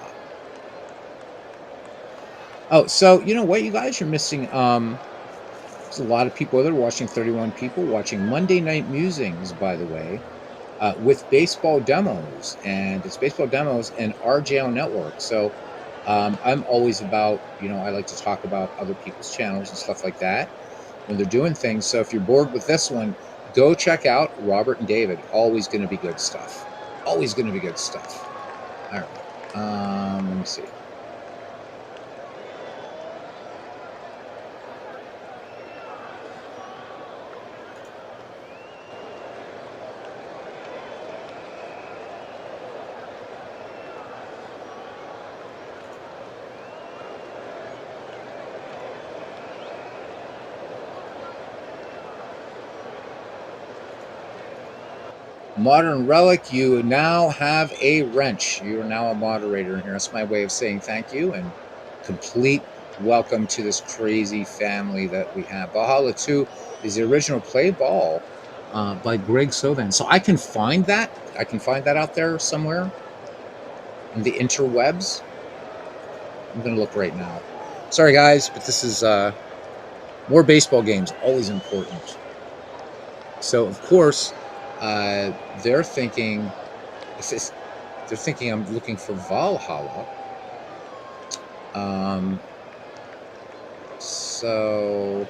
Oh, so you know what, you guys are missing. There's a lot of people there watching. 31 people watching Monday Night Musings, by the way, with baseball demos, and it's baseball demos and RJO Network. So I'm always about, I like to talk about other people's channels and stuff like that when they're doing things. So if you're bored with this one, go check out Robert and David. Always going to be good stuff. Always going to be good stuff. All right. Let me see. Modern Relic, you now have a wrench. You are now a moderator in here. That's my way of saying thank you and complete welcome to this crazy family that we have. Valhalla 2 is the original play ball by Greg Sovan. So I can find that. I can find that out there somewhere in the interwebs. I'm going to look right now. Sorry, guys, but this is more baseball games. Always important. So, of course, they're thinking I'm looking for Valhalla. So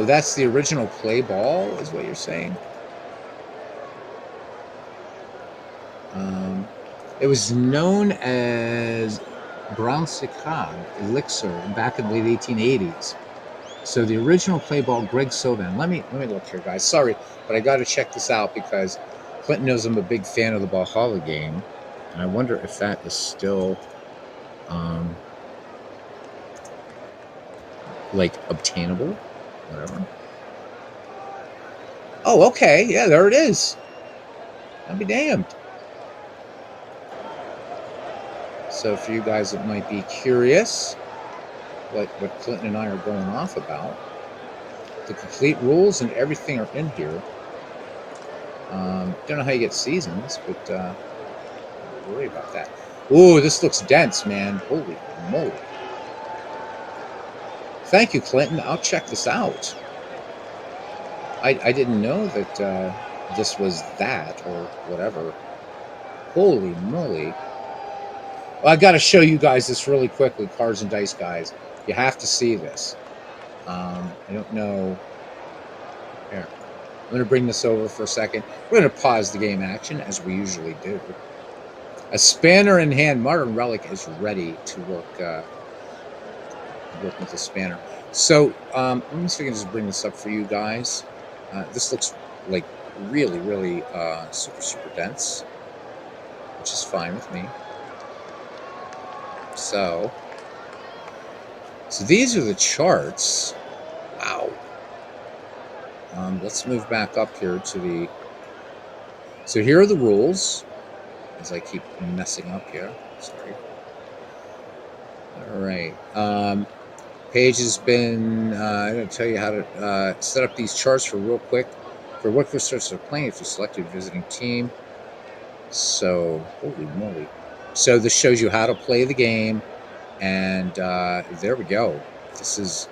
that's the original play ball, is what you're saying. It was known as Braunsikag Elixir back in the late 1880s. So the original play ball, Greg Sovan. Let me look here, guys. Sorry, but I got to check this out because Clinton knows I'm a big fan of the Valhalla game, and I wonder if that is still, like, obtainable, whatever. Oh, okay, yeah, there it is. I'll be damned. So for you guys that might be curious, what Clinton and I are going off about, the complete rules and everything are in here. Don't know how you get seasons, but don't worry about that. Ooh, this looks dense, man. Holy moly. Thank you, Clinton. I'll check this out. I didn't know that this was that or whatever. Holy moly. Well, I got to show you guys this really quickly, Cards and Dice guys. You have to see this. I don't know. Here, I'm going to bring this over for a second. We're going to pause the game action, as we usually do. A spanner in hand. Modern Relic is ready to work with the spanner. So let me see if I can just bring this up for you guys. This looks like really, really super, super dense, which is fine with me. So these are the charts. Wow. Let's move back up here to the. So here are the rules, as I keep messing up here. Sorry. All right. Paige has been. I'm going to tell you how to set up these charts for real quick. For what starts are playing, if you select your visiting team. So, holy moly. So, this shows you how to play the game. And there we go. There's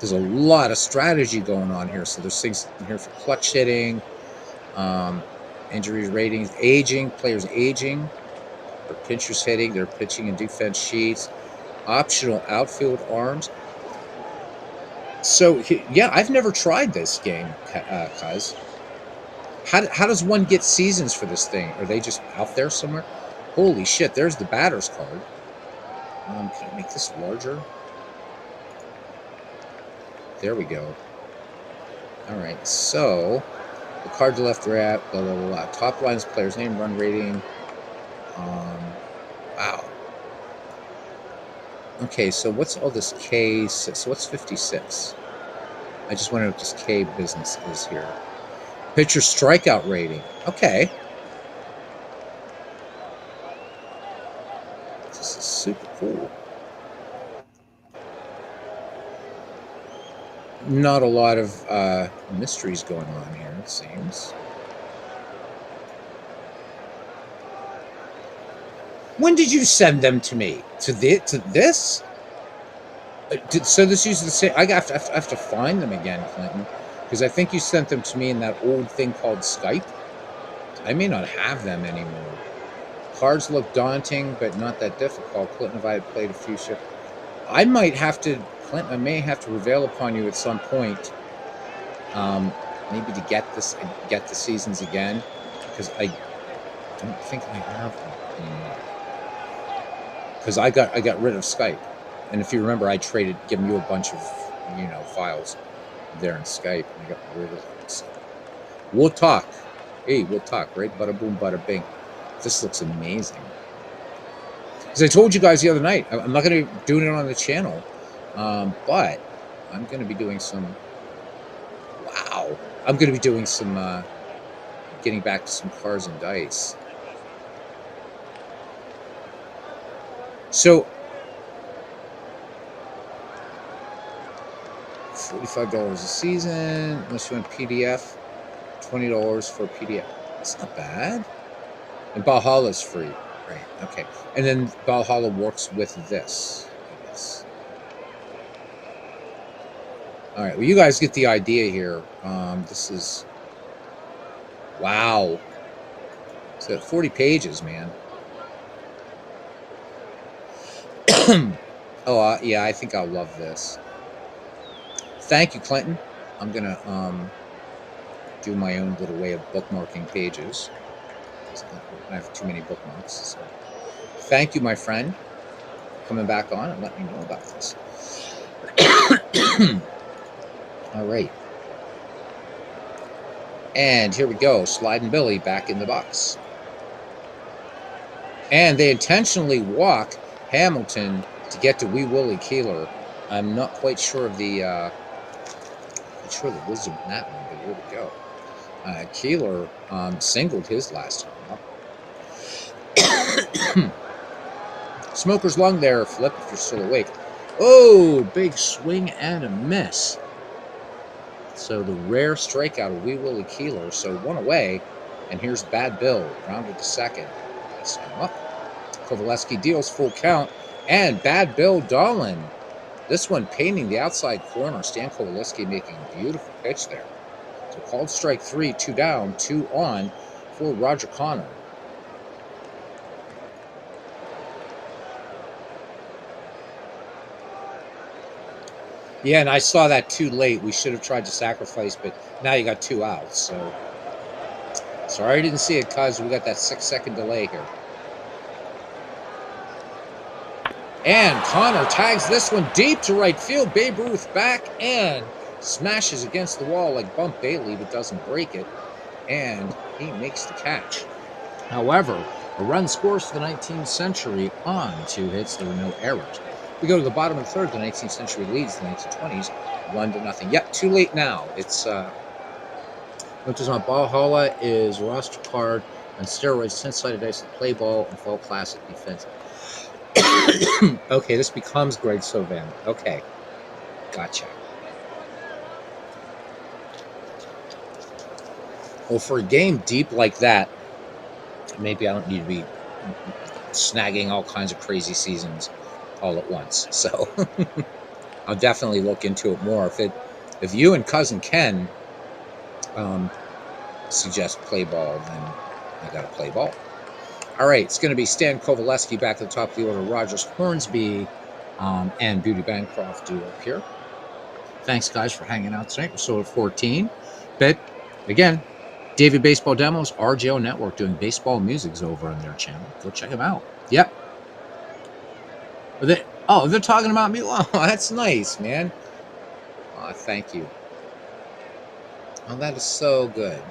a lot of strategy going on here. So, there's things in here for clutch hitting, injury ratings, aging, players aging, or pitchers hitting, their pitching and defense sheets, optional outfield arms. So, yeah, I've never tried this game, Kaz. How does one get seasons for this thing? Are they just out there somewhere? Holy shit, there's the batter's card. Can I make this larger? There we go. All right, so the card to left, right, blah, blah, blah, blah. Top lines, player's name, run rating. Wow. Okay, so what's all this K? So what's 56? I just wonder what this K business is here. Pitcher strikeout rating. Okay. This is super cool. Not a lot of mysteries going on here, it seems. When did you send them to me? To this? So this uses the same. I have to find them again, Clinton, because I think you sent them to me in that old thing called Skype. I may not have them anymore. Cards look daunting, but not that difficult. Clinton, if I had played a few ships, I might have to. Clinton, I may have to prevail upon you at some point. Maybe to get the seasons again, because I don't think I have them anymore. Because I got rid of Skype, and if you remember, I traded, giving you a bunch of files there in Skype, and I got rid of them. So we'll talk. Hey, we'll talk, right? Bada boom, bada bing. This looks amazing. As I told you guys the other night, I'm not going to be doing it on the channel, but I'm going to be doing some. Wow, I'm going to be doing some. Getting back to some cars and dice. So, $45 a season, unless you want PDF, $20 for a PDF. That's not bad. And Valhalla's free, right? Okay. And then Valhalla works with this, I guess. All right. Well, you guys get the idea here. This is wow. So 40 pages, man. Oh, yeah, I think I'll love this. Thank you, Clinton. I'm going to do my own little way of bookmarking pages. I have too many bookmarks. So. Thank you, my friend, coming back on and let me know about this. All right. And here we go. Sliding Billy back in the box. And they intentionally walk Hamilton to get to Wee Willie Keeler. I'm not quite sure of the wisdom in that one, but here we go. Keeler singled his last time up. Smoker's lung there, Flip, if you're still awake. Oh, big swing and a miss. So the rare strikeout of Wee Willie Keeler. So one away, and here's Bad Bill, rounded to second. That's him up. Kovaleski deals full count, and Bad Bill Dolan. This one painting the outside corner. Stan Kovaleski making a beautiful pitch there. So called strike 3, 2 down, 2 on for Roger Connor. Yeah, and I saw that too late. We should have tried to sacrifice, but now you got 2 outs. So sorry I didn't see it, cuz we got that 6-second delay here. And Connor tags this one deep to right field. Babe Ruth back and smashes against the wall like Bump Bailey, but doesn't break it. And he makes the catch. However, a run scores for the 19th century on 2 hits. There were no errors. We go to the bottom of the third. The 19th century leads the 1920s 1-0. Yep, too late now. It's which is on Valhalla is roster card on steroids, 10-sided dice to play ball and fall classic defense. Okay, this becomes Greg Sovan. Okay, gotcha. Well, for a game deep like that, maybe I don't need to be snagging all kinds of crazy seasons all at once. So I'll definitely look into it more. If you and cousin Ken suggest play ball, then I got to play ball. All right, it's going to be Stan Kovaleski back at the top of the order. Rogers Hornsby and Beauty Bancroft do up here. Thanks, guys, for hanging out tonight. We're still at 14. But again, David Baseball Demos, RJO Network, doing baseball musics over on their channel. Go check them out. Yep. They're talking about me. Oh, that's nice, man. Oh, thank you. Oh, that is so good.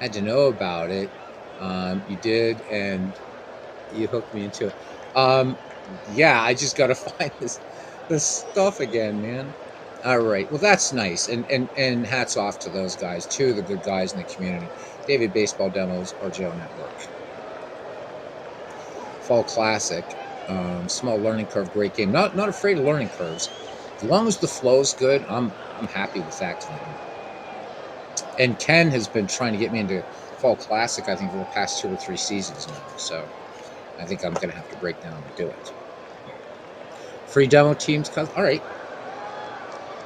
I had to know about it. You did, and you hooked me into it. Yeah, I just got to find this stuff again, man. All right. Well, that's nice. And hats off to those guys, too, the good guys in the community. David Baseball Demos, RJO Network. Fall Classic. Small learning curve, great game. Not afraid of learning curves. As long as the flow's good, I'm happy with that, Clinton. And Ken has been trying to get me into Fall Classic, I think, for the past 2 or 3 seasons now. So I think I'm going to have to break down and do it. Free demo teams. All right.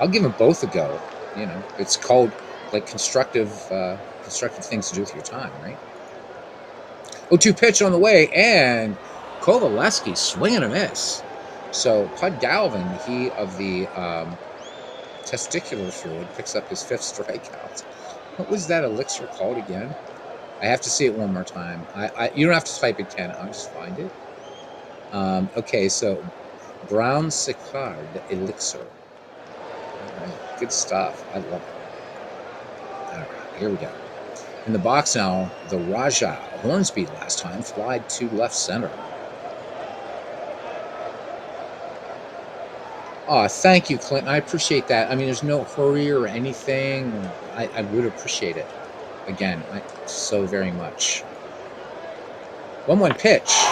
I'll give them both a go. You know, it's called like constructive things to do with your time, right? 0-2 pitch on the way, and Kovaleski swinging a miss. So Pud Galvin, he of the testicular fluid, picks up his 5th strikeout. What was that elixir called again? I have to see it one more time. You don't have to type it, Ken. I'll just find it. Okay, so Brown Sicard elixir. All right, good stuff. I love it. All right, here we go. In the box now, the Raja Hornsby last time flied to left center. Oh, thank you, Clinton. I appreciate that. I mean, there's no hurry or anything. I would appreciate it. Again, so very much. 1-1 pitch.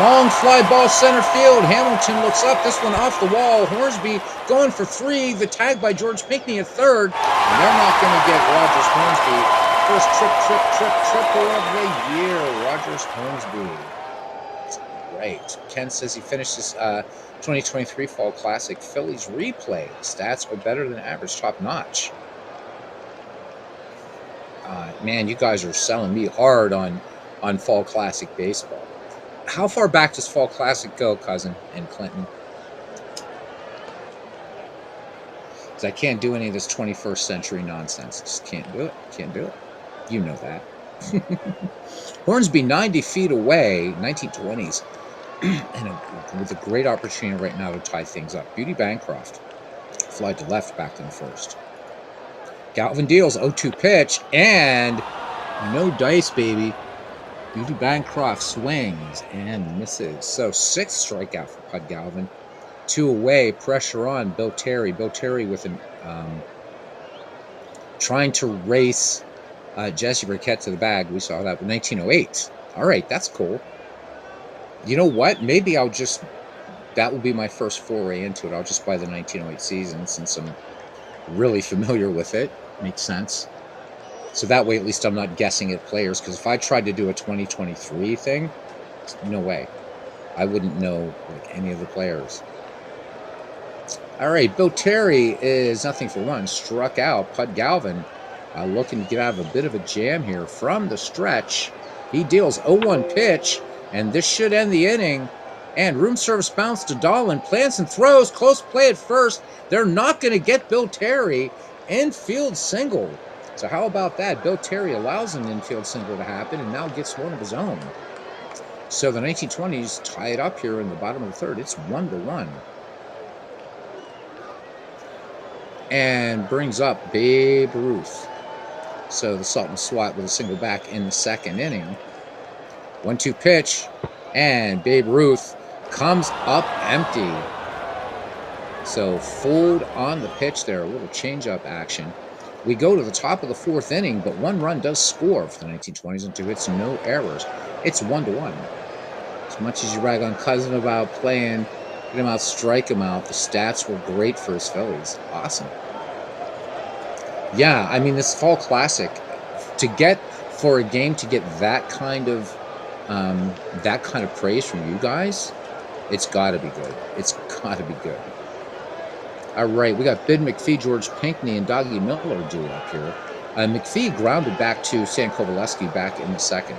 Long fly ball center field. Hamilton looks up. This one off the wall. Hornsby going for 3. The tag by George Pinckney at third. And they're not going to get Rogers Hornsby. First triple of the year. Rogers Hornsby. Right. Ken says he finished his 2023 Fall Classic Phillies replay. Stats are better than average, top notch. Man, you guys are selling me hard on Fall Classic baseball. How far back does Fall Classic go, cousin and Clinton? Because I can't do any of this 21st century nonsense. Just can't do it. Can't do it. You know that. Hornsby 90 feet away, 1920s. And with a great opportunity right now to tie things up. Beauty Bancroft fly to left back in the first. Galvin deals 0-2 pitch, and no dice, baby. Beauty Bancroft swings and misses. So 6th strikeout for Pud Galvin. 2 away, pressure on Bill Terry. Bill Terry with an trying to race Jesse Burkett to the bag. We saw that with 1908. All right, that's cool. You know what? Maybe that will be my first foray into it. I'll just buy the 1908 season since I'm really familiar with it. Makes sense. So that way, at least I'm not guessing at players. Because if I tried to do a 2023 thing, no way. I wouldn't know like any of the players. All right, Bill Terry is 0-for-1. Struck out. Pud Galvin looking to get out of a bit of a jam here from the stretch. He deals 0-1 pitch, and this should end the inning. And room service bounce to Dahlin. Plants and throws. Close play at first. They're not going to get Bill Terry. Infield single. So how about that? Bill Terry allows an infield single to happen and now gets one of his own. So the 1920s tie it up here in the bottom of the third. It's 1-1. And brings up Babe Ruth. So the Sultan SWAT with a single back in the second inning. 1-2 pitch. And Babe Ruth comes up empty. So fooled on the pitch there. A little change-up action. We go to the top of the fourth inning, but one run does score for the 1920s and 2 hits, no errors. It's 1-1. As much as you rag on Cousin about playing, get him out, strike him out, the stats were great for his Phillies. Awesome. Yeah, I mean, this Fall Classic, for a game to get that kind of praise from you guys, it's got to be good. It's got to be good. All right, we got Bid McPhee, George Pinckney, and Dougie Miller due up here. McPhee grounded back to Stan Coveleski back in the second.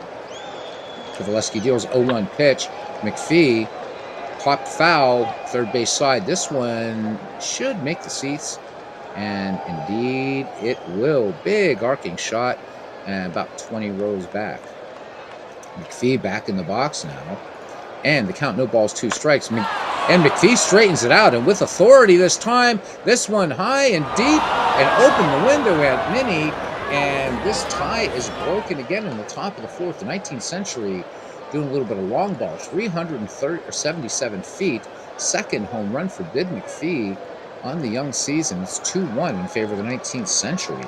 Coveleski deals 0-1 pitch. McPhee popped foul, third base side. This one should make the seats, and indeed it will. Big arcing shot, and about 20 rows back. McPhee back in the box now, and the count, no balls, 2 strikes. And McPhee straightens it out, and with authority this time. This one high and deep, and open the window at Minnie, and this tie is broken again in the top of the fourth. The 19th Century doing a little bit of long ball, 377 feet. Second home run for Bid McPhee on the young season. It's 2-1 in favor of the 19th Century.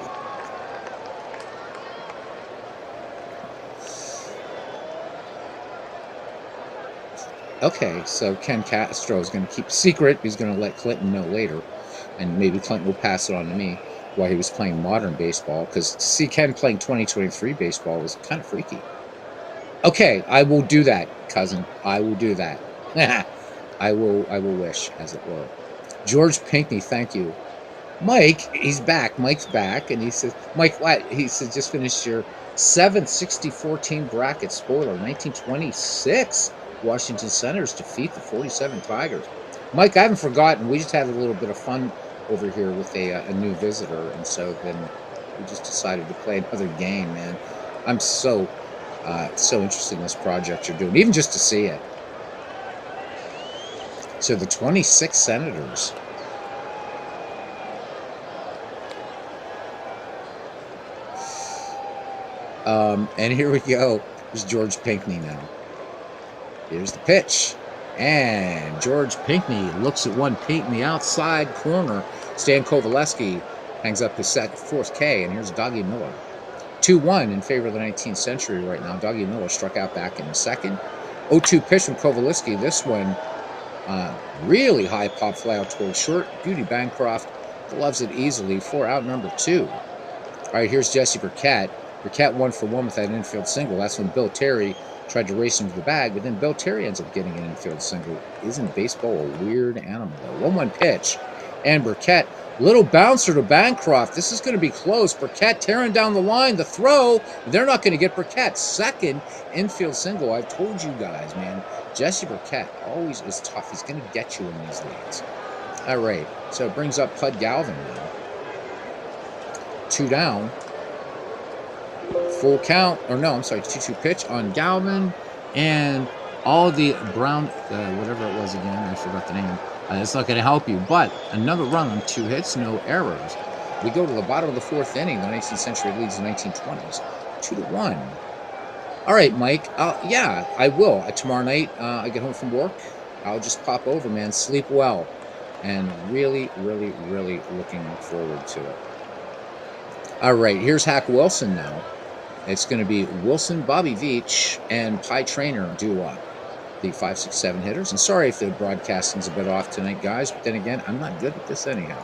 Okay, so Ken Castro is going to keep a secret. He's going to let Clinton know later, and maybe Clinton will pass it on to me while he was playing modern baseball, because to see Ken playing 2023 baseball was kind of freaky. Okay, I will do that, Cousin. I will do that. I will wish, as it were. George Pinckney, thank you. Mike, he's back. Mike's back, and he says, Mike, what? He says, just finished your 7th 60-14 bracket spoiler, 1926. Washington Senators defeat the 47 Tigers. Mike, I haven't forgotten. We just had a little bit of fun over here with a new visitor, and so then we just decided to play another game, man. I'm so interested in this project you're doing, even just to see it. So the 26 Senators. And here we go. There's George Pinckney now. Here's the pitch. And George Pinckney looks at one paint in the outside corner. Stan Coveleski hangs up his fourth K, and here's Dougie Miller. 2-1 in favor of the 19th Century right now. Dougie Miller struck out back in the second. 0-2 pitch from Coveleski. This one, really high pop fly out towards short. Beauty Bancroft loves it easily for out number 2. All right, here's Jesse Burkett. Burkett 1-for-1 with that infield single. That's when Bill Terry tried to race him to the bag, but then Bill Terry ends up getting an infield single. Isn't baseball a weird animal, though? 1-1 pitch. And Burkett, little bouncer to Bancroft. This is going to be close. Burkett tearing down the line. The throw, they're not going to get Burkett. Second infield single. I've told you guys, man. Jesse Burkett always is tough. He's going to get you in these leagues. All right, so it brings up Pud Galvin now. 2 down. Full count, or no, I'm sorry, 2-2 pitch on Galvin, and all the Brown, whatever it was again, I forgot the name. It's not going to help you, but another run on 2 hits, no errors. We go to the bottom of the fourth inning. The 19th Century leads the 1920s, 2-1. All right, Mike. Yeah, I will. Tomorrow night, I get home from work. I'll just pop over, man. Sleep well, and really, really, really looking forward to it. All right, here's Hack Wilson now. It's going to be Wilson, Bobby Veach, and Pie Traynor due up, the 5, 6, 7 hitters. And sorry if the broadcasting's a bit off tonight, guys, but then again, I'm not good at this anyhow.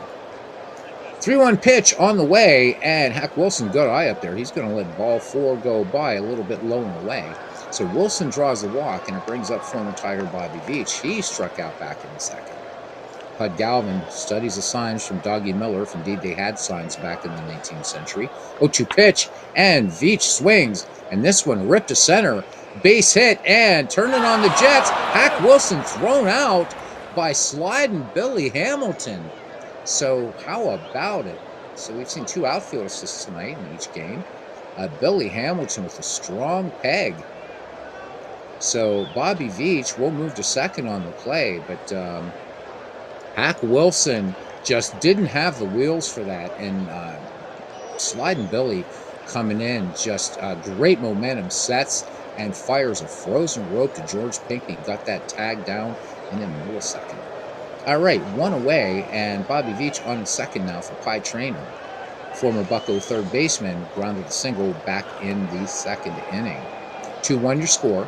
3-1 pitch on the way, and Hack Wilson, good eye up there. He's going to let ball 4 go by a little bit low and away. So Wilson draws the walk, and it brings up former Tiger Bobby Veach. He struck out back in the second. Pud Galvin studies the signs from Dougie Miller, if indeed they had signs back in the 19th century. 0-2 pitch, and Veach swings, and this one ripped to center. Base hit, and turning on the Jets. Hack Wilson thrown out by sliding Billy Hamilton. So how about it? So we've seen 2 outfield assists tonight in each game. Billy Hamilton with a strong peg. So Bobby Veach will move to second on the play, but Hack Wilson just didn't have the wheels for that, and sliding Billy coming in, just great momentum, sets and fires a frozen rope to George Pinckney. Got that tag down in a millisecond. All right, 1 away, and Bobby Veach on second now for Pie Traynor. former Bucko third baseman, grounded a single back in the second inning. 2-1 your score.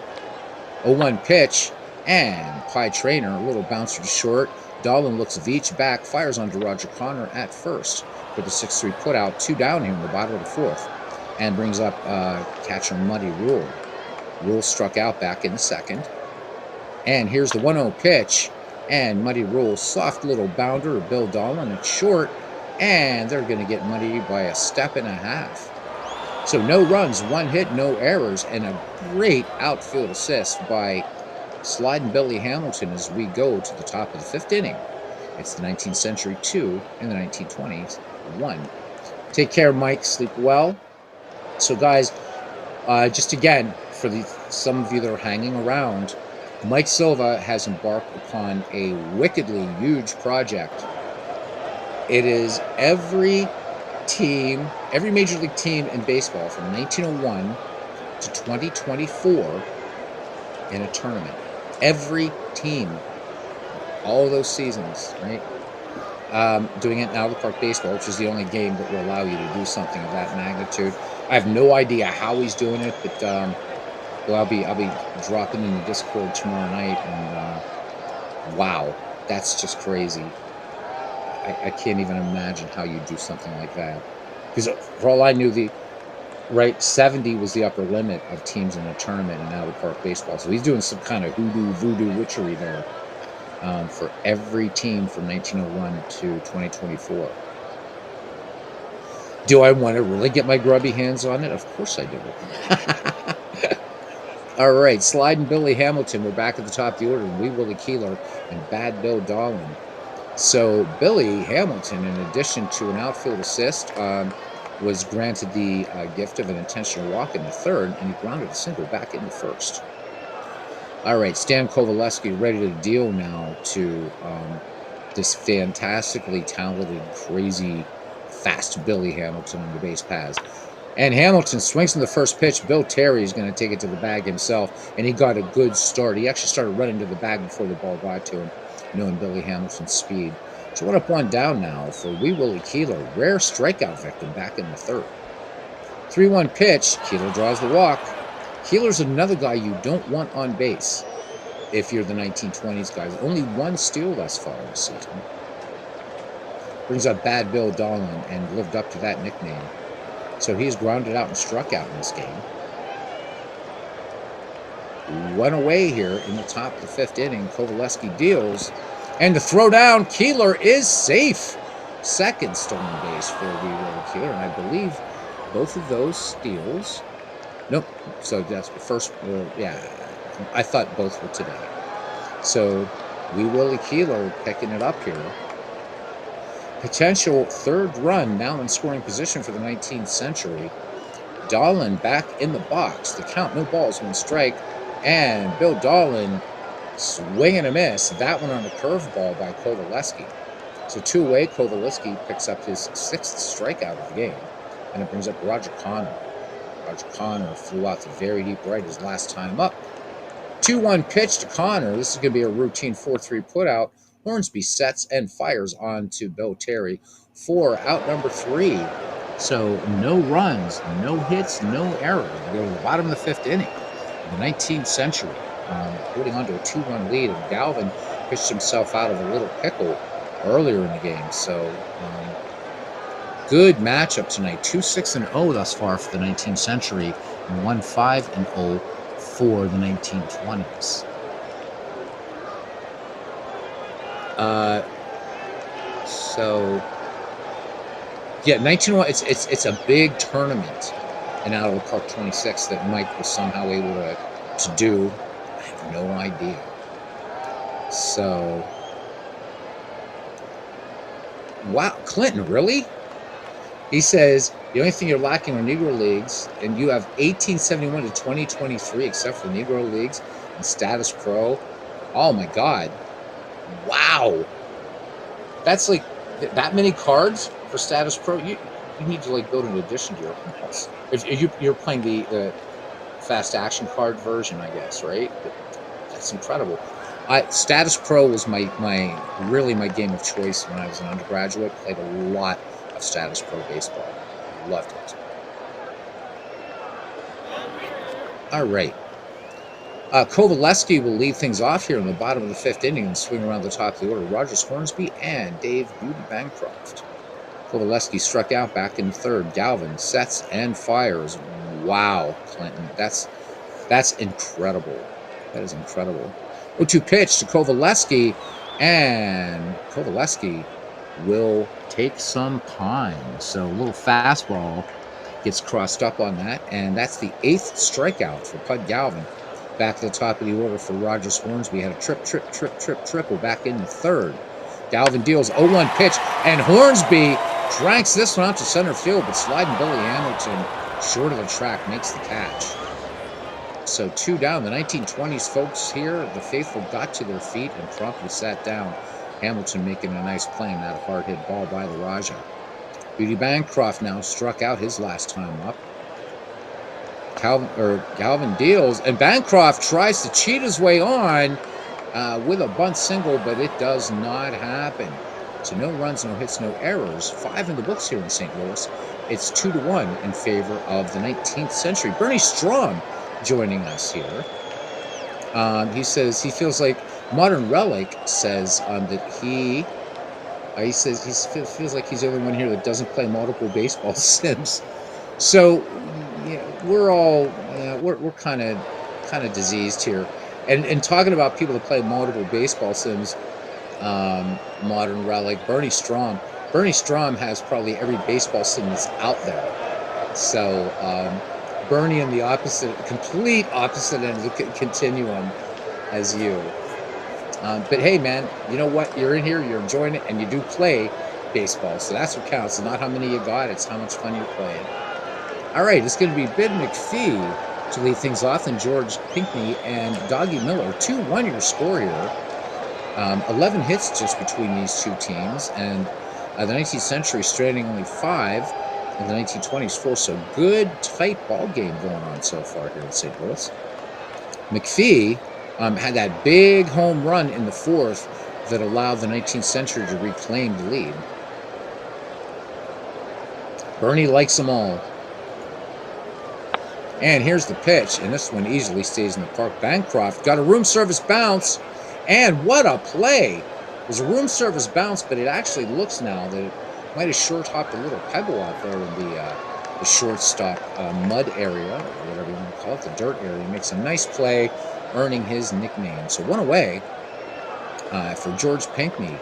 0-1 pitch, and Pie Trainer, a little bouncer to short. Dahlin looks Veach back, fires onto Roger Connor at first for the 6-3 putout, 2 down here in the bottom of the fourth, and brings up catcher Muddy Rule. Rule struck out back in the second. And here's the 1-0 pitch, and Muddy Rule, soft little bounder to Bill Dahlin at short, and they're going to get Muddy by a step and a half. So no runs, 1 hit, no errors, and a great outfield assist by Sliding Billy Hamilton as we go to the top of the 5th inning. It's the 19th Century 2 and the 1920s 1. Take care, Mike. Sleep well. So, guys, just again, for some of you that are hanging around, Mike Silva has embarked upon a wickedly huge project. It is every major league team in baseball from 1901 to 2024 in a tournament. Every team, all those seasons, right? Doing it in Out of the Park Baseball, which is the only game that will allow you to do something of that magnitude. I have no idea how he's doing it, but I'll be dropping in the Discord tomorrow night, and wow, that's just crazy. I can't even imagine how you do something like that. Because for all I knew, 70 was the upper limit of teams in a tournament in Out of the Park Baseball. So he's doing some kind of voodoo witchery there for every team from 1901 to 2024. Do I want to really get my grubby hands on it? Of course I do. All right, Sliding Billy Hamilton. We're back at the top of the order. Wee Willie Keeler and Bad Bill Dahlin. So Billy Hamilton, in addition to an outfield assist, was granted the gift of an intentional walk in the third, and he grounded a single back in the first. All right, Stan Kovaleski ready to deal now to this fantastically talented, crazy, fast Billy Hamilton on the base paths. And Hamilton swings in the first pitch. Bill Terry is going to take it to the bag himself, and he got a good start. He actually started running to the bag before the ball got to him, knowing Billy Hamilton's speed. So 1 up, 1 down now for Wee Willie Keeler. Rare strikeout victim back in the third. 3-1 pitch. Keeler draws the walk. Keeler's another guy you don't want on base if you're the 1920s guys. Only 1 steal thus far this season. Brings up Bad Bill Dahlin and lived up to that nickname. So he's grounded out and struck out in this game. 1 away here in the top of the 5th inning. Kovaleski deals. And the throw down, Keeler is safe. Second stolen base for Wee Willie Keeler. And I believe both of those steals. Nope. So that's the first. I thought both were today. So Wee Willie Keeler picking it up here. Potential third run now in scoring position for the 19th Century. Dahlin back in the box. The count, no balls, 1 strike. And Bill Dahlin swing and a miss. That one on a curveball by Kovaleski. So 2 away, Kovaleski picks up his 6th strikeout of the game. And it brings up Roger Connor. Roger Connor flew out to very deep right his last time up. 2-1 pitch to Connor. This is going to be a routine 4-3 putout. Hornsby sets and fires on to Bill Terry for out number 3. So no runs, no hits, no errors. We go to the bottom of the 5th inning. The 19th Century holding on to a 2-1 lead, and Galvin pitched himself out of a little pickle earlier in the game. So good matchup tonight. 2-6-0 thus far for the 19th Century, and 1-5-0 for the 1920s. So yeah, 1901. It's a big tournament in Out of the Park 26 that Mike was somehow able to do. I have no idea. So wow, Clinton, really? He says the only thing you're lacking are Negro Leagues, and you have 1871 to 2023, except for Negro Leagues and Status Pro. Oh my God. Wow. That's like that many cards for Status Pro. You need to like build an addition to your house. If you're playing the fast action card version, I guess, right? That's incredible. Status Pro was my game of choice when I was an undergraduate. Played a lot of Status Pro Baseball. Loved it. All right. Kovaleski will lead things off here in the bottom of the fifth inning and swing around the top of the order. Rogers Hornsby and Dave Beauty Bancroft. Kovaleski struck out back in third. Galvin sets and fires. Wow, Clinton. That's incredible. That is incredible. 0-2 pitch to Kovaleski, and Kovaleski will take some time. So a little fastball gets crossed up on that, and that's the 8th strikeout for Pud Galvin. Back to the top of the order for Rogers Hornsby. Had a triple back in the third. Galvin deals 0-1 pitch, and Hornsby cranks this one out to center field, but sliding Billy Hamilton short of the track makes the catch. So 2 down. The 1920s folks here, the faithful, got to their feet and promptly sat down. Hamilton making a nice play on that hard hit ball by the Raja. Beauty Bancroft now struck out his last time up. Galvin deals, and Bancroft tries to cheat his way on with a bunt single, but it does not happen. So no runs, no hits, no errors. 5 in the books here in St. Louis. It's 2-1 in favor of the 19th century. Bernie Strom joining us here. He says he feels like Modern Relic says that he feels like he's the only one here that doesn't play multiple baseball sims. So yeah, we're all we're kind of diseased here. And talking about people that play multiple baseball sims, Modern Relic, Bernie Strom has probably every baseball sim that's out there. So Bernie on the complete opposite end of the continuum as you. But hey, man, you know what? You're in here, you're enjoying it, and you do play baseball. So that's what counts. It's not how many you got, it's how much fun you're playing. All right, it's going to be Ben McPhee to lead things off, and George Pinckney and Doggy Miller. 2-1 your score here. 11 hits just between these two teams, and the 19th century straining only 5, and the 1920s 4. So good, tight ball game going on so far here in St. Louis. McPhee had that big home run in the 4th that allowed the 19th century to reclaim the lead. Bernie likes them all. And here's the pitch, and this one easily stays in the park. Bancroft got a room service bounce, and what a play! It was a room service bounce, but it actually looks now that it might have short-hopped a little pebble out there in the shortstop mud area, or whatever you want to call it, the dirt area. He makes a nice play, earning his nickname. So 1 away for George Pinckney.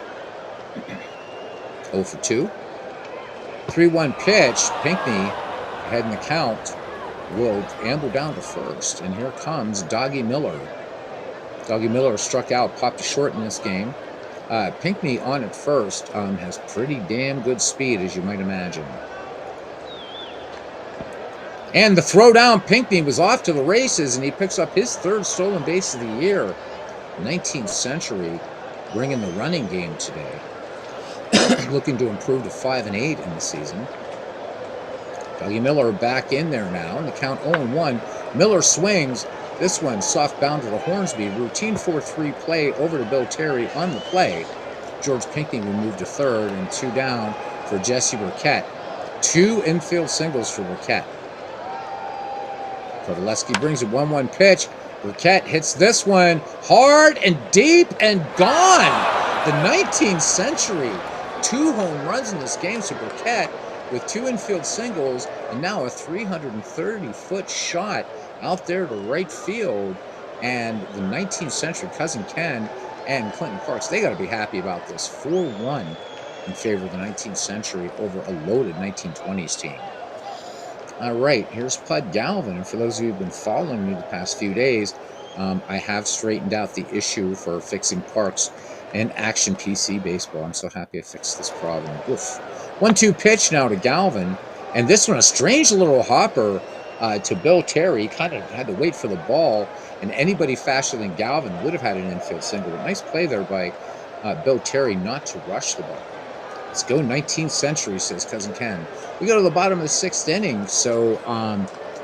0 for 2. 3-1 pitch. Pinckney ahead in the count. Will amble down to first, and here comes Doggy Miller. Doggy Miller struck out, popped to short in this game. Pinckney on at first has pretty damn good speed, as you might imagine. And the throw down, Pinckney was off to the races, and he picks up his 3rd stolen base of the year. 19th century bringing the running game today. Looking to improve to 5-8 in the season. Dougie Miller back in there now, and the count 0-1. Miller swings. This one soft bounded to Hornsby. Routine 4-3 play over to Bill Terry on the play. George Pinckney will move to third, and 2 down for Jesse Burkett. 2 infield singles for Burkett. Kovaleski brings a 1-1 pitch. Burkett hits this one hard and deep and gone. The 19th century. 2 home runs in this game, so Burkett with 2 infield singles, and now a 330-foot shot out there to right field. And the 19th century, Cousin Ken and Clinton Parks, they got to be happy about this. 4-1 in favor of the 19th century over a loaded 1920s team. All right, here's Pud Galvin. And for those of you who've been following me the past few days, I have straightened out the issue for fixing Parks and Action PC Baseball. I'm so happy I fixed this problem. Oof. 1-2 pitch now to Galvin, and this one a strange little hopper to Bill Terry. Kind of had to wait for the ball, and anybody faster than Galvin would have had an infield single. But nice play there by Bill Terry not to rush the ball. Let's go 19th century, says Cousin Ken. We go to the bottom of the 6th inning, so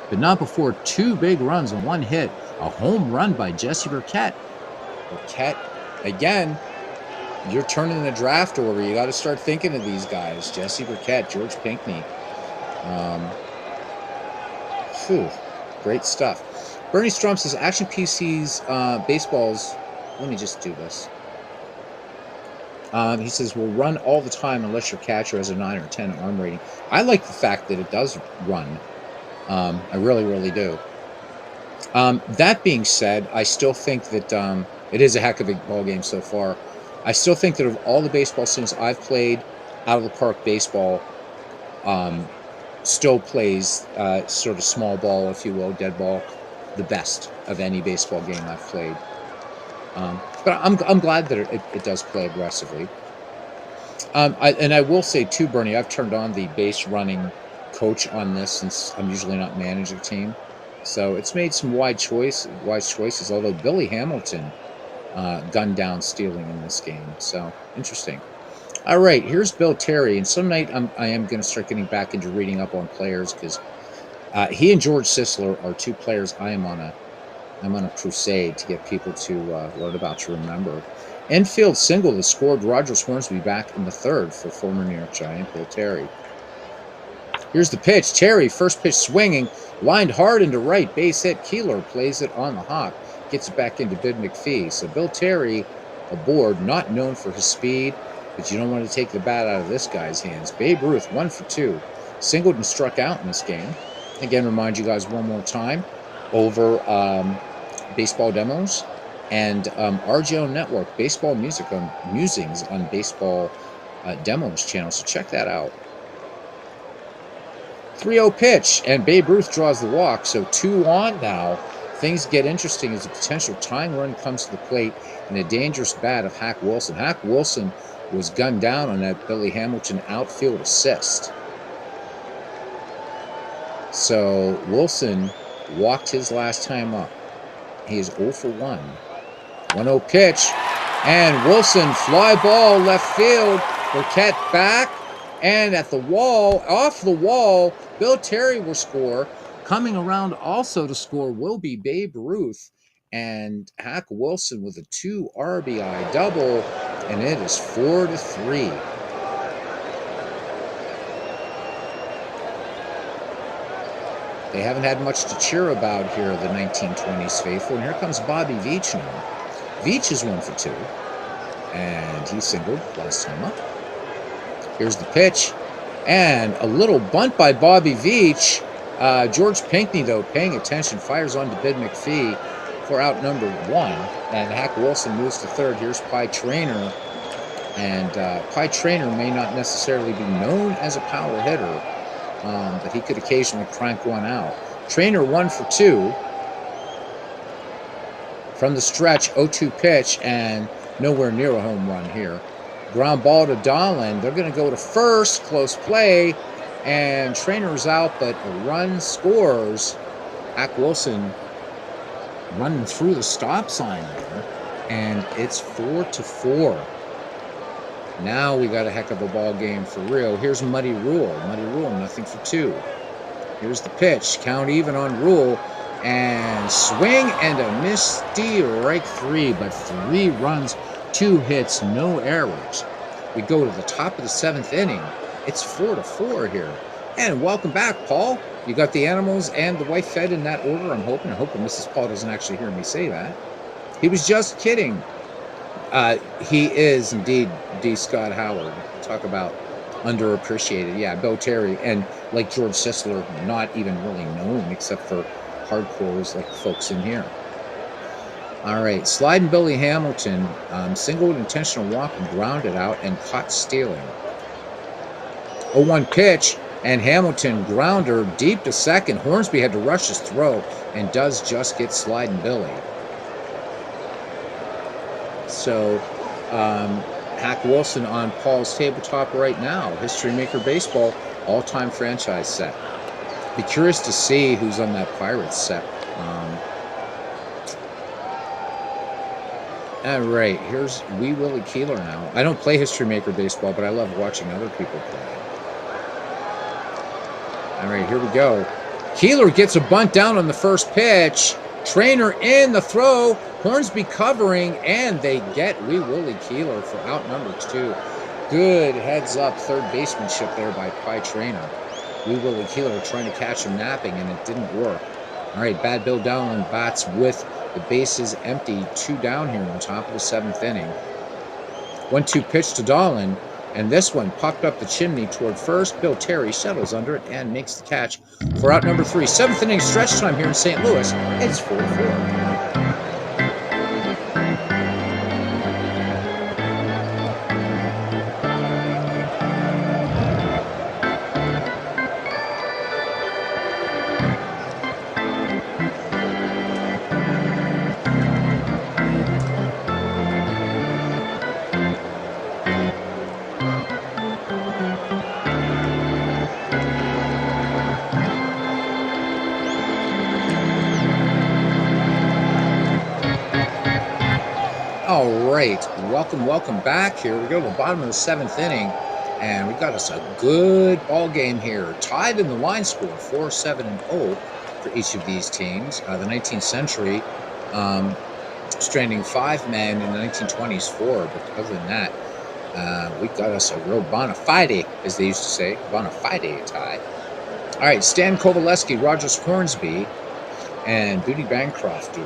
but not before 2 big runs and 1 hit. A home run by Jesse Burkett. Burkett again You're turning the draft over. You got to start thinking of these guys: Jesse Burkett, George Pinkney. Phew, great stuff. Bernie Strum says Action PC's baseballs. Let me just do this. He says will run all the time unless your catcher has a 9 or 10 arm rating. I like the fact that it does run. I really, really do. That being said, I still think that it is a heck of a ball game so far. I still think that of all the baseball sims I've played, out of the park baseball still plays sort of small ball, if you will, dead ball, the best of any baseball game I've played. But I'm glad that it does play aggressively. And I will say too, Bernie, I've turned on the base running coach on this since I'm usually not managing a team. So it's made some wise choices, although Billy Hamilton gunned down stealing in this game. So interesting. All right, here's Bill Terry. And some night I am going to start getting back into reading up on players because he and George Sisler are two players I'm on a crusade to get people to learn about, to remember. Infield single that scored Rogers Hornsby back in the third for former New York Giant Bill Terry. Here's the pitch. Terry, first pitch swinging, lined hard into right, base hit. Keeler plays it on the hop, gets it back into Bid McPhee. So Bill Terry aboard, not known for his speed, but you don't want to take the bat out of this guy's hands. Babe Ruth, 1 for 2. Singled and struck out in this game. Again, remind you guys one more time over baseball demos and RGO Network baseball musings on baseball demos channel. So check that out. 3-0 pitch, and Babe Ruth draws the walk. So 2 on now. Things get interesting as a potential tying run comes to the plate and a dangerous bat of Hack Wilson. Hack Wilson was gunned down on that Billy Hamilton outfield assist. So Wilson walked his last time up. He is 0 for 1. 1-0 pitch, and Wilson, fly ball, left field. Burkett back, and at the wall, off the wall, Bill Terry will score. Coming around also to score will be Babe Ruth, and Hack Wilson with a 2 RBI double, and it is 4-3. They haven't had much to cheer about here, the 1920s faithful. And here comes Bobby Veach now. Veach is 1 for 2. And he singled last time up. Here's the pitch. And a little bunt by Bobby Veach. George Pinkney, though, paying attention, fires on to Bid McPhee for out number 1. And Hack Wilson moves to third. Here's Pie Traynor. And Pie Traynor may not necessarily be known as a power hitter, but he could occasionally crank one out. Traynor 1 for 2. From the stretch, 0-2 pitch, and nowhere near a home run here. Ground ball to Dahlin. They're going to go to first. Close play. And Traynor's out, but a run scores. Hack Wilson running through the stop sign there. And it's 4-4. Now we got a heck of a ball game for real. Here's Muddy Rule. Muddy Rule, nothing for 2. Here's the pitch. Count even on Rule. And swing and a miss. Strike 3, but 3 runs, 2 hits, no errors. We go to the top of the 7th inning. It's 4-4 here. And welcome back, Paul. You got the animals and the wife fed in that order, I'm hoping. I hope Mrs. Paul doesn't actually hear me say that. He was just kidding. He is indeed D. Scott Howard. Talk about underappreciated. Yeah, Bill Terry. And like George Sisler, not even really known except for hardcores like the folks in here. All right, sliding Billy Hamilton, singled intentional walk and grounded out and caught stealing. 0-1 pitch, and Hamilton grounder deep to second. Hornsby had to rush his throw and does just get sliding Billy. So Hack Wilson on Paul's tabletop right now. History Maker Baseball all-time franchise set. Be curious to see who's on that Pirates set. All right, here's Wee Willie Keeler now. I don't play History Maker Baseball, but I love watching other people play. All right, here we go. Keeler gets a bunt down on the first pitch, Trainer in the throw. Hornsby covering, and they get Wee Willie Keeler for out number 2. Good heads up third basemanship there by Pie Trainer. Wee Willie Keeler trying to catch him napping, and it didn't work. All right, Bad Bill Dowling bats with the bases empty, 2 down here in the top of the 7th inning. 1-2 pitch to Dolan, and this one popped up the chimney toward first. Bill Terry settles under it and makes the catch for out number 3. 7th inning stretch time here in St. Louis. It's 4-4. All right, welcome back. Here we go to the bottom of the 7th inning, and we got us a good ball game here. Tied in the line score, 4-7-0 for each of these teams. The 19th century stranding 5 men, in the 1920s 4, but other than that, we got us a real bona fide, as they used to say, bona fide tie. All right, Stan Kovaleski, Rogers Hornsby, and Booney Bancroft do.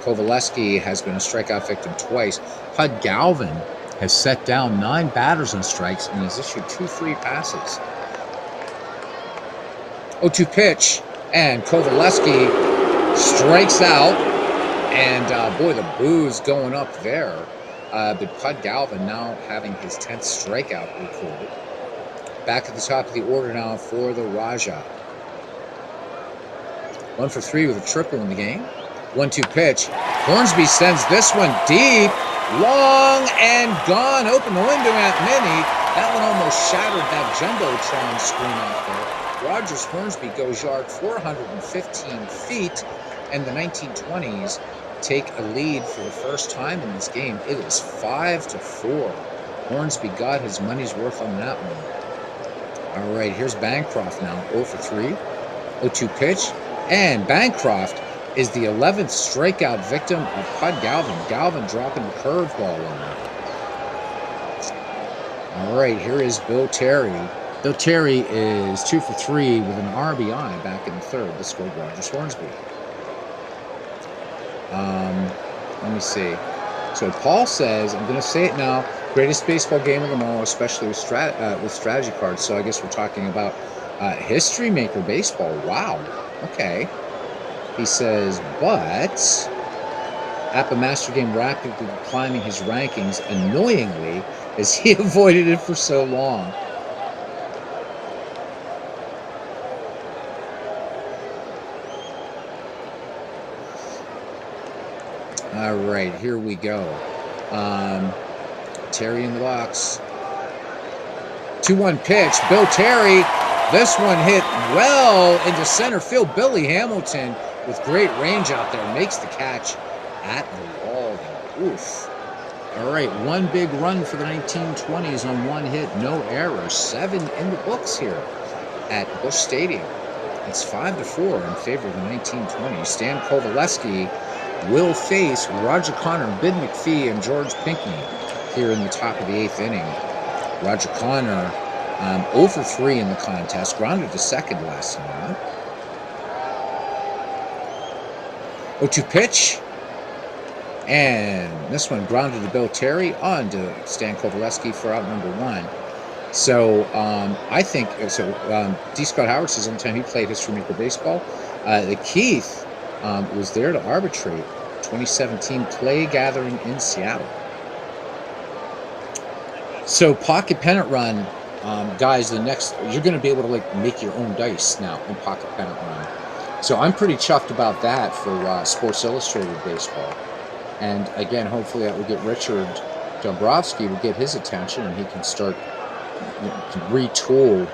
Kovaleski has been a strikeout victim twice. Pud Galvin has set down 9 batters on strikes and has issued 2 free passes. 0-2 pitch, and Kovaleski strikes out. And boy, the boos going up there. But Pud Galvin now having his 10th strikeout recorded. Back at the top of the order now for the Raja. 1 for 3 with a triple in the game. 1-2 pitch. Hornsby sends this one deep, long and gone. Open the window, Aunt Minnie. That one almost shattered that Jumbotron screen out there. Rogers Hornsby goes yard 415 feet, and the 1920s take a lead for the first time in this game. It is 5-4. Hornsby got his money's worth on that one. All right, here's Bancroft now, 0 for 3. 0-2 pitch, and Bancroft is the 11th strikeout victim of Pud Galvin. Galvin dropping the curveball on him. All right, here is Bill Terry. Bill Terry is 2 for 3 with an RBI back in the 3rd. This scored Rogers Hornsby. Let me see. So Paul says, I'm going to say it now, greatest baseball game of them all, especially with strategy cards. So I guess we're talking about History Maker Baseball. Wow. Okay. He says, but Appa Master Game rapidly climbing his rankings annoyingly as he avoided it for so long. All right, here we go. Terry in the box. 2-1 pitch. Bill Terry. This one hit well into center field. Billy Hamilton, with great range out there, makes the catch at the wall. Oof. All right, 1 big run for the 1920s on 1 hit, no errors. 7 in the books here at Busch Stadium. It's 5-4 in favor of the 1920s. Stan Kovaleski will face Roger Connor, Bid McPhee, and George Pinckney here in the top of the 8th inning. Roger Connor 0 for 3 in the contest, grounded to second last time out. 0-2 pitch, and this one grounded to Bill Terry, on to Stan Kovaleski for out number 1. So I think, D. Scott Howard says anytime he played History Maker Baseball, the Keith was there to arbitrate 2017 play gathering in Seattle. So Pocket Pennant Run, guys, the next, you're going to be able to make your own dice now in Pocket Pennant Run. So I'm pretty chuffed about that for Sports Illustrated Baseball. And again, hopefully that will get Richard Dombrowski, will get his attention, and he can start retool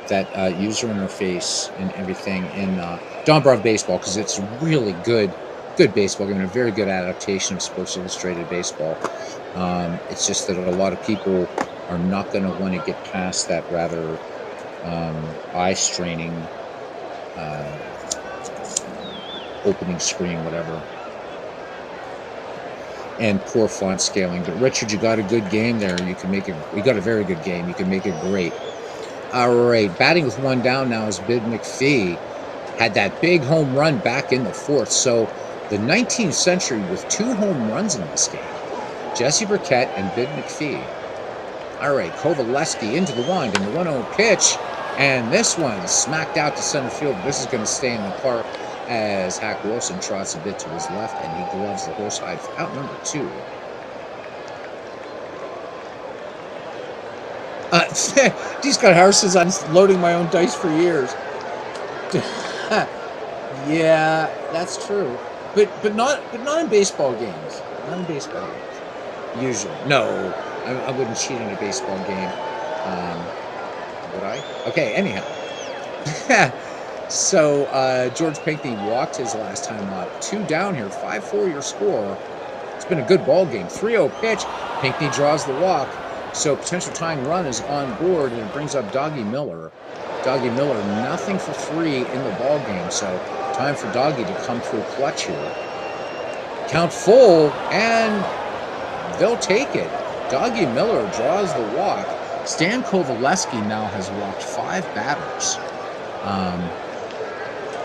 that user interface and everything in Dombrov Baseball, because it's really good baseball game, and a very good adaptation of Sports Illustrated Baseball. It's just that a lot of people are not going to want to get past that rather eye-straining opening screen, whatever. And poor font scaling. But Richard, you got a good game there. You can make it. You got a very good game. You can make it great. All right, batting with one down now is Bid McPhee. Had that big home run back in the fourth. So the 19th century with 2 home runs in this game. Jesse Burkett and Bid McPhee. All right, Kovaleski into the wind and the 1-0 pitch. And this one smacked out to center field. This is going to stay in the park as Hack Wilson trots a bit to his left and he gloves the horsehide for out number 2. These got Harrison's. I'm loading my own dice for years. Yeah, that's true. But not in baseball games. Not in baseball games. Usually. No, I wouldn't cheat in a baseball game. Would I? Okay, anyhow. So George Pinckney walked his last time up. 2 down here, 5-4 your score. It's been a good ball game. 3-0 pitch. Pinckney draws the walk. So potential tying run is on board, and it brings up Doggy Miller. Doggy Miller, nothing for 3 in the ball game. So time for Doggy to come through clutch here. Count full, and they'll take it. Doggy Miller draws the walk. Stan Kovaleski now has walked 5 batters.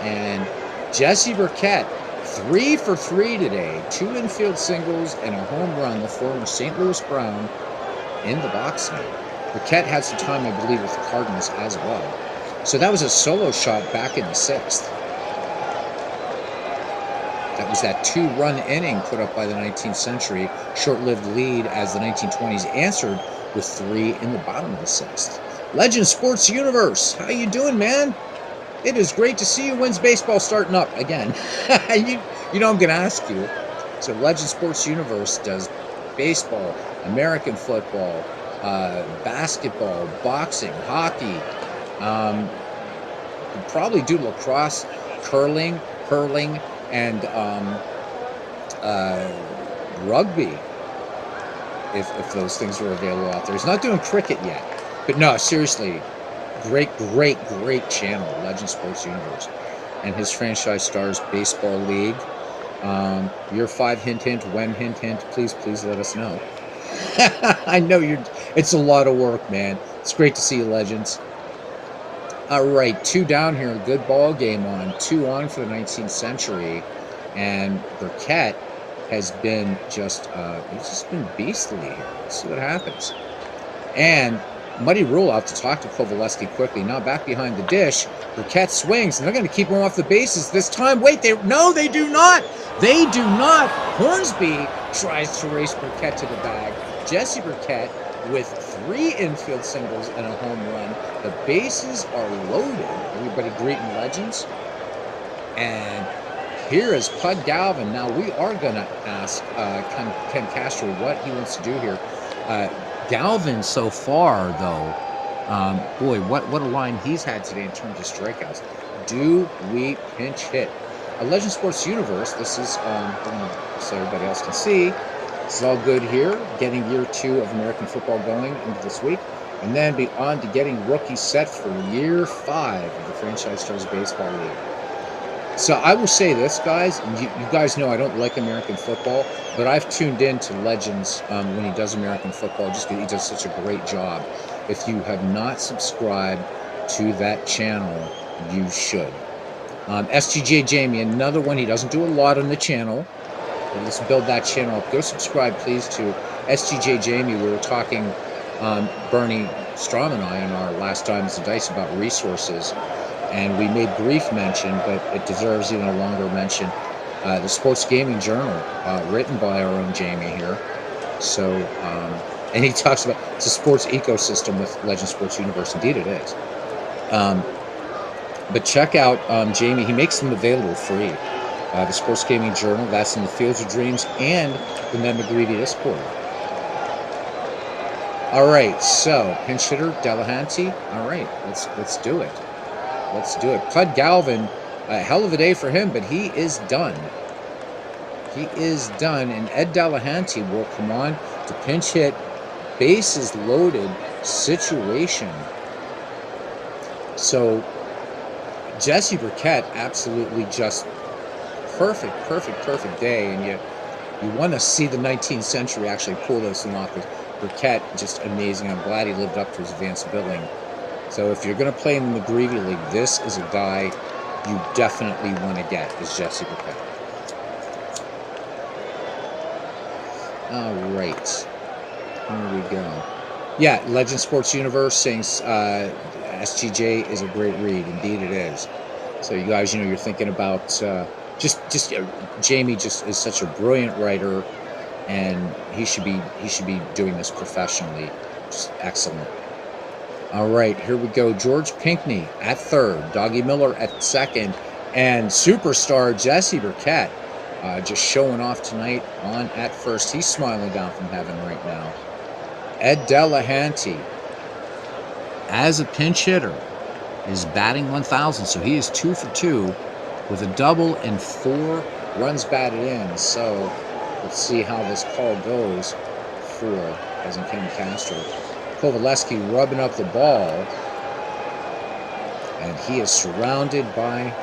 And Jesse Burkett, 3 for 3 today. 2 infield singles and a home run, the former St. Louis Brown, in the box now. Burkett had some time, I believe, with the Cardinals as well. So that was a solo shot back in the 6th. That was that 2-run inning put up by the 19th century. Short-lived lead as the 1920s answered with 3 in the bottom of the 6th. Legend Sports Universe, how you doing, man? It is great to see you. When's baseball starting up again? you know I'm going to ask you. So Legend Sports Universe does baseball, American football, basketball, boxing, hockey. Probably do lacrosse, curling, hurling, and rugby, if those things are available out there. He's not doing cricket yet. But no, seriously, great channel, Legend Sports Universe. And his franchise stars Baseball League. Your 5 hint, when hint, please let us know. I know it's a lot of work, man. It's great to see you, Legends. All right, 2 down here, a good ball game on. 2 on for the 19th century. And Burkett has been he's just been beastly here. Let's see what happens. And Muddy Rule out to talk to Kovaleski quickly. Now back behind the dish. Burkett swings, and they're going to keep him off the bases this time. Wait, they do not. They do not. Hornsby tries to race Burkett to the bag. Jesse Burkett with 3 infield singles and a home run. The bases are loaded. Everybody greeting Legends. And here is Pud Galvin. Now we are going to ask Ken Castro what he wants to do here. Galvin so far, though, boy, what a line he's had today in terms of strikeouts. Do we pinch hit? Legend Sports Universe, this is, so everybody else can see, this is all good here, getting year 2 of American football going into this week, and then be on to getting rookies set for year 5 of the Franchise Stars Baseball League. So I will say this, guys, and you guys know I don't like American football, but I've tuned in to Legends when he does American football, just because he does such a great job. If you have not subscribed to that channel, you should. STJ Jamie, another one. He doesn't do a lot on the channel, but let's build that channel up. Go subscribe, please, to STJ Jamie. We were talking, Bernie Strom and I, on our last Diamonds and Dice about resources. And we made brief mention, but it deserves even a longer mention, the Sports Gaming Journal, written by our own Jamie here. So, and he talks about it's a sports ecosystem with Legend Sports Universe. Indeed it is. But check out Jamie. He makes them available free. The Sports Gaming Journal, that's in the Fields of Dreams, and the Ned McGreevy Discord. All right, so pinch hitter Delahanty. All right, let's do it. Let's do it. Pud Galvin, a hell of a day for him, but he is done. He is done, and Ed Delahanty will come on to pinch hit, bases loaded situation. So Jesse Burkett absolutely just perfect day, and you want to see the 19th century actually pull this thing off. With Burkett, just amazing. I'm glad he lived up to his advanced billing. So if you're going to play in the McGreevy League, this is a guy you definitely want to get, is Jesse Burkett. All right, here we go. Yeah, Legend Sports Universe saying SGJ is a great read. Indeed, it is. So you guys, you're thinking about Jamie just is such a brilliant writer, and he should be doing this professionally. Just excellent. All right, here we go. George Pinkney at third, Doggy Miller at second, and superstar Jesse Burkett just showing off tonight on at first. He's smiling down from heaven right now. Ed Delahanty, as a pinch hitter, is batting 1,000, so he is 2 for 2 with a double and 4 runs batted in. So let's see how this call goes for Cousin Ken Castro. Kovaleski rubbing up the ball, and he is surrounded by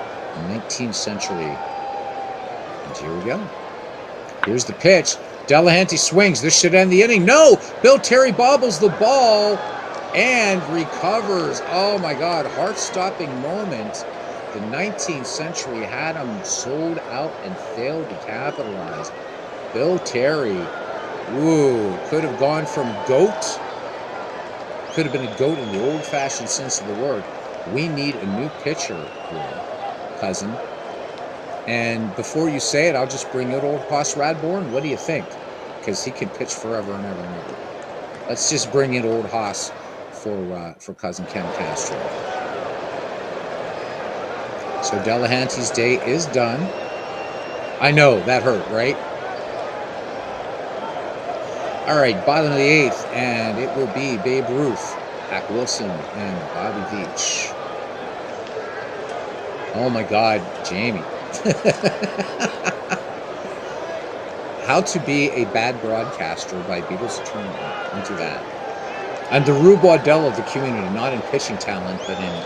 19th century. And here we go. Here's the pitch. Delahanty swings. This should end the inning. No! Bill Terry bobbles the ball and recovers. Oh my God, heart-stopping moment. The 19th century had him sold out and failed to capitalize. Bill Terry, could have gone from GOAT. Could have been a GOAT in the old-fashioned sense of the word. We need a new pitcher here, cousin. And before you say it, I'll just bring out old Hoss Radbourn. What do you think? Because he can pitch forever and ever and ever. Let's just bring in old Hoss for Cousin Ken Castro. So Delahanty's day is done. I know, that hurt, right? All right, bottom of the 8th, and it will be Babe Ruth, Hack Wilson, and Bobby Veach. Oh my God, Jamie. How to be a bad broadcaster by Beatles Eternal. Into that. And the Rube Waddell of the community, not in pitching talent, but in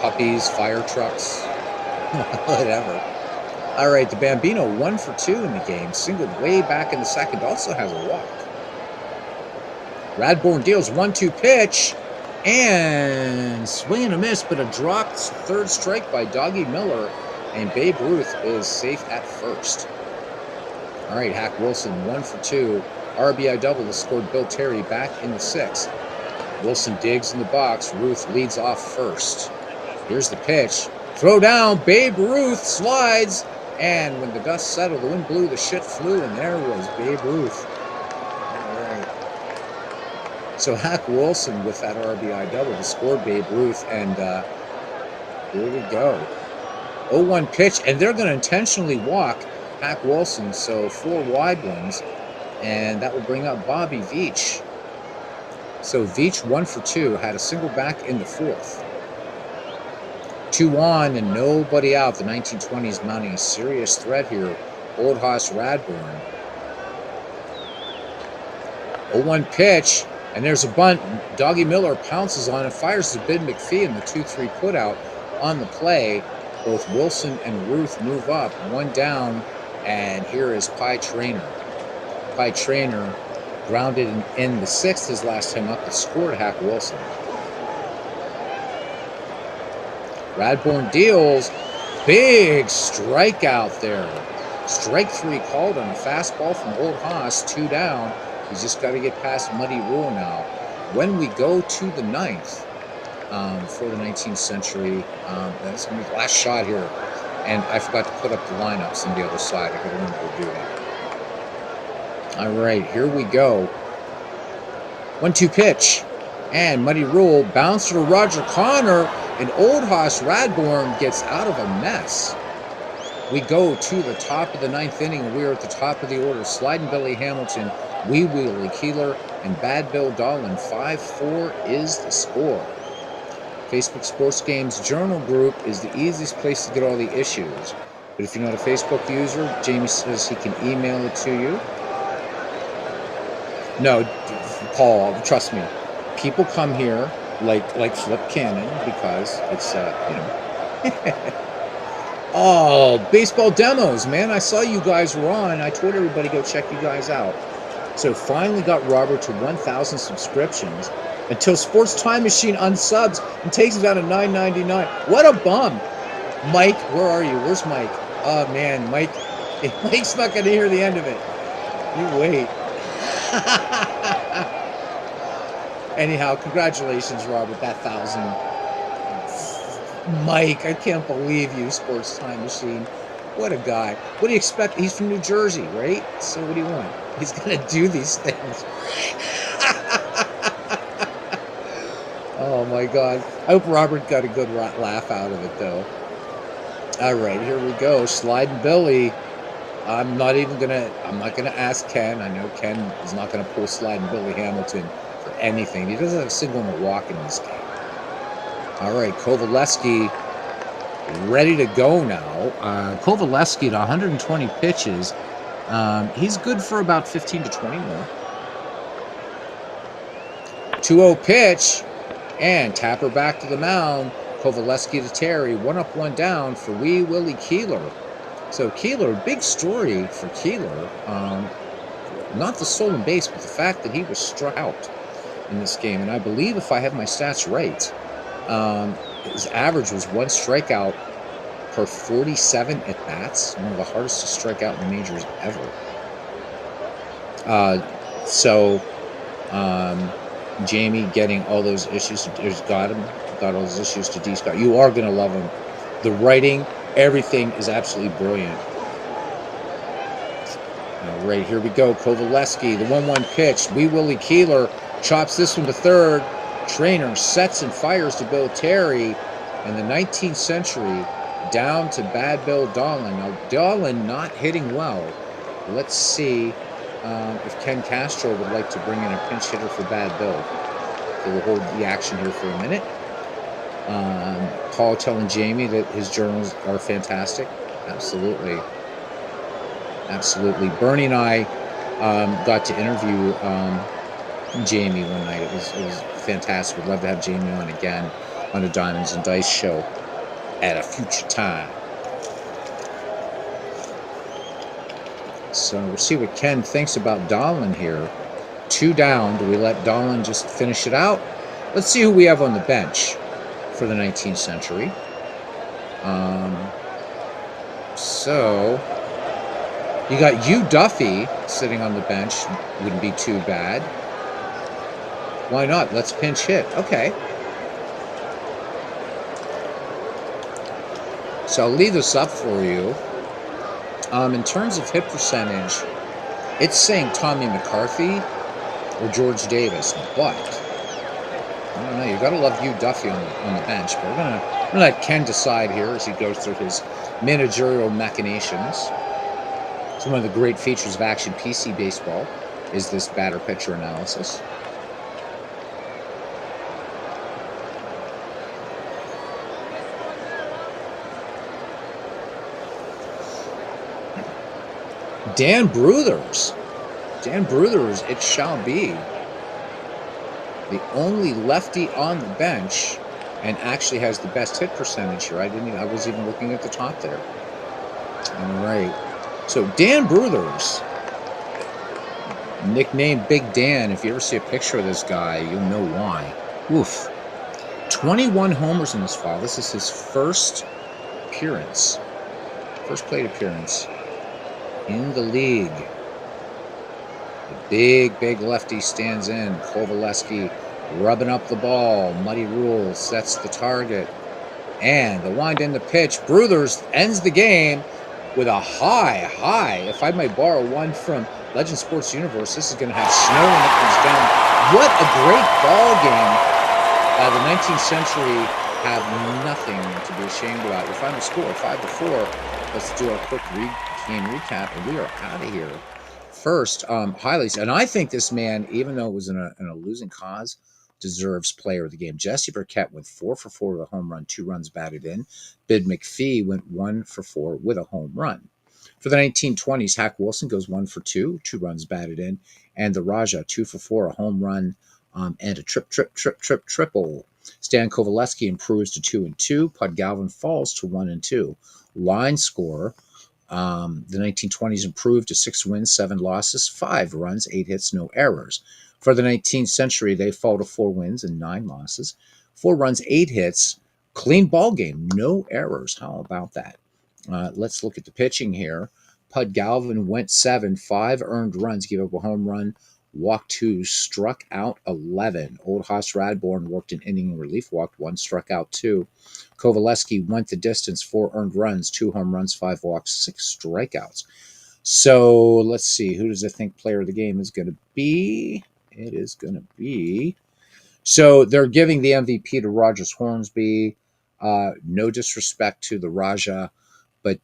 puppies, fire trucks, whatever. All right, the Bambino 1 for 2 in the game, singled way back in the second, also has a walk. Radbourn deals 1-2 pitch, and swing and a miss, but a dropped third strike by Doggy Miller, and Babe Ruth is safe at first. All right, Hack Wilson 1 for 2, RBI double that scored Bill Terry back in the 6th. Wilson digs in the box, Ruth leads off first. Here's the pitch, throw down, Babe Ruth slides, and when the dust settled, the wind blew, the shit flew, and there was Babe Ruth. All right. So Hack Wilson with that RBI double to score Babe Ruth, and here we go. 0-1 pitch, and they're going to intentionally walk Hack Wilson, so 4 wide ones, and that will bring up Bobby Veach. So Veach 1 for 2, had a single back in the 4th. 2 on and nobody out. The 1920s mounting a serious threat here. Old Hoss Radbourn. 0-1 pitch, and there's a bunt. Doggy Miller pounces on it, fires to Bid McPhee in the 2-3 putout on the play. Both Wilson and Ruth move up, 1 down, and here is Pie Traynor. Pie Traynor grounded in the 6th his last time up, but scored Hack Wilson. Radbourn deals, big strikeout there. Strike 3 called on a fastball from Old Hoss, 2 down. He's just got to get past Muddy Rule now. When we go to the 9th for the 19th century, that's going to be the last shot here. And I forgot to put up the lineups on the other side. I got to remember to do that. All right, here we go. 1-2 pitch. And Muddy Rule bouncer to Roger Connor, and Old Hoss Radbourn gets out of a mess. We go to the top of the 9th inning, and we are at the top of the order. Sliding Billy Hamilton, Wee Willie Keeler, and Bad Bill Dolan. 5-4 is the score. Facebook Sports Games Journal group is the easiest place to get all the issues. But if you're not a Facebook user, Jamie says he can email it to you. No, Paul, trust me. People come here like Flip Cannon because it's Oh, baseball demos, man. I saw you guys were on. I told everybody go check you guys out. So finally got Robert to 1,000 subscriptions until Sports Time Machine unsubs and takes it down to 9.99. What a bum. Mike, where are you? Where's Mike? Oh, man, Mike. Mike's not going to hear the end of it. You wait. Anyhow, congratulations, Robert, that 1,000. Mike, I can't believe you, Sports Time Machine. What a guy. What do you expect? He's from New Jersey, right? So what do you want? He's going to do these things. Oh, my God. I hope Robert got a good laugh out of it, though. All right, here we go. Sliding Billy. I'm not gonna ask Ken. I know Ken is not gonna pull Sliding Billy Hamilton for anything. He doesn't have a single walk in this game. All right, Kovaleski ready to go now. Kovaleski at 120 pitches. He's good for about 15 to 20 more. 2-0 pitch, and Tapper back to the mound. Kovaleski to Terry, 1 up, 1 down for Wee Willie Keeler. So Keeler, big story for Keeler. Not the stolen base, but the fact that he was struck out in this game. And I believe, if I have my stats right, his average was 1 strikeout per 47 at bats. One of the hardest to strike out in the majors ever. Jamie getting all those issues, got all those issues to D. Scott. You are going to love him. The writing, everything is absolutely brilliant. All right, here we go. Kovaleski, the 1-1 pitch. Wee Willie Keeler chops this one to third. Trainer sets and fires to Bill Terry. And the 19th century down to Bad Bill Dahlin. Now, Dahlin not hitting well. Let's see if Ken Castro would like to bring in a pinch hitter for Bad Bill. So we'll hold the action here for a minute. Paul telling Jamie that his journals are fantastic. Absolutely. Absolutely. Bernie and I got to interview Jamie one night. It was fantastic. We'd love to have Jamie on again on a Diamonds and Dice show at a future time. So we'll see what Ken thinks about Dahlin here. 2 down. Do we let Dahlin just finish it out? Let's see who we have on the bench for the 19th century. So you got Hugh Duffy sitting on the bench. Wouldn't be too bad. Why not? Let's pinch hit. Okay. So I'll leave this up for you. In terms of hit percentage, it's saying Tommy McCarthy or George Davis, but I don't know. You got to love Hugh Duffy on the bench. But we're gonna let Ken decide here as he goes through his managerial machinations. So one of the great features of Action PC Baseball is this batter-pitcher analysis. Dan Bruthers. Dan Bruthers, it shall be. The only lefty on the bench, and actually has the best hit percentage here. I was even looking at the top there. All right. So Dan Bruthers, nicknamed Big Dan. If you ever see a picture of this guy, you'll know why. Oof. 21 homers in this file. This is his first plate appearance in the league. The big lefty stands in. Kovaleski rubbing up the ball. Muddy Rule sets the target. And the wind in the pitch. Bruthers ends the game with a high. If I might borrow one from Legend Sports Universe, this is going to have snow when it comes down. What a great ball game. The 19th century have nothing to be ashamed about. Your final score, 5-4. Let's do our quick game recap, and we are out of here. First, highlights, and I think this man, even though it was in a losing cause, deserves player of the game. Jesse Burkett went 4-for-4 with a home run, 2 runs batted in. Bid McPhee went 1-for-4 with a home run. For the 1920s, Hack Wilson goes 1-for-2, 2 runs batted in, and the Raja 2-for-4, a home run and a triple. Stan Kovaleski improves to 2-2. Pud Galvin falls to 1-2. line score. The 1920s improved to 6 wins, 7 losses, 5 runs, 8 hits, no errors. For the 19th century, they fall to 4 wins and 9 losses, 4 runs, 8 hits, clean ball game, no errors. How about that? Let's look at the pitching here. Pud Galvin went 7, 5 earned runs, gave up a home run, walked 2, struck out 11. Old Hoss Radborn worked an inning in relief, walked 1, struck out 2. Kovaleski went the distance, 4 earned runs, 2 home runs, 5 walks, 6 strikeouts. So let's see. Who does I think player of the game is going to be? It is going to be. So they're giving the MVP to Rogers Hornsby. No disrespect to the Raja, but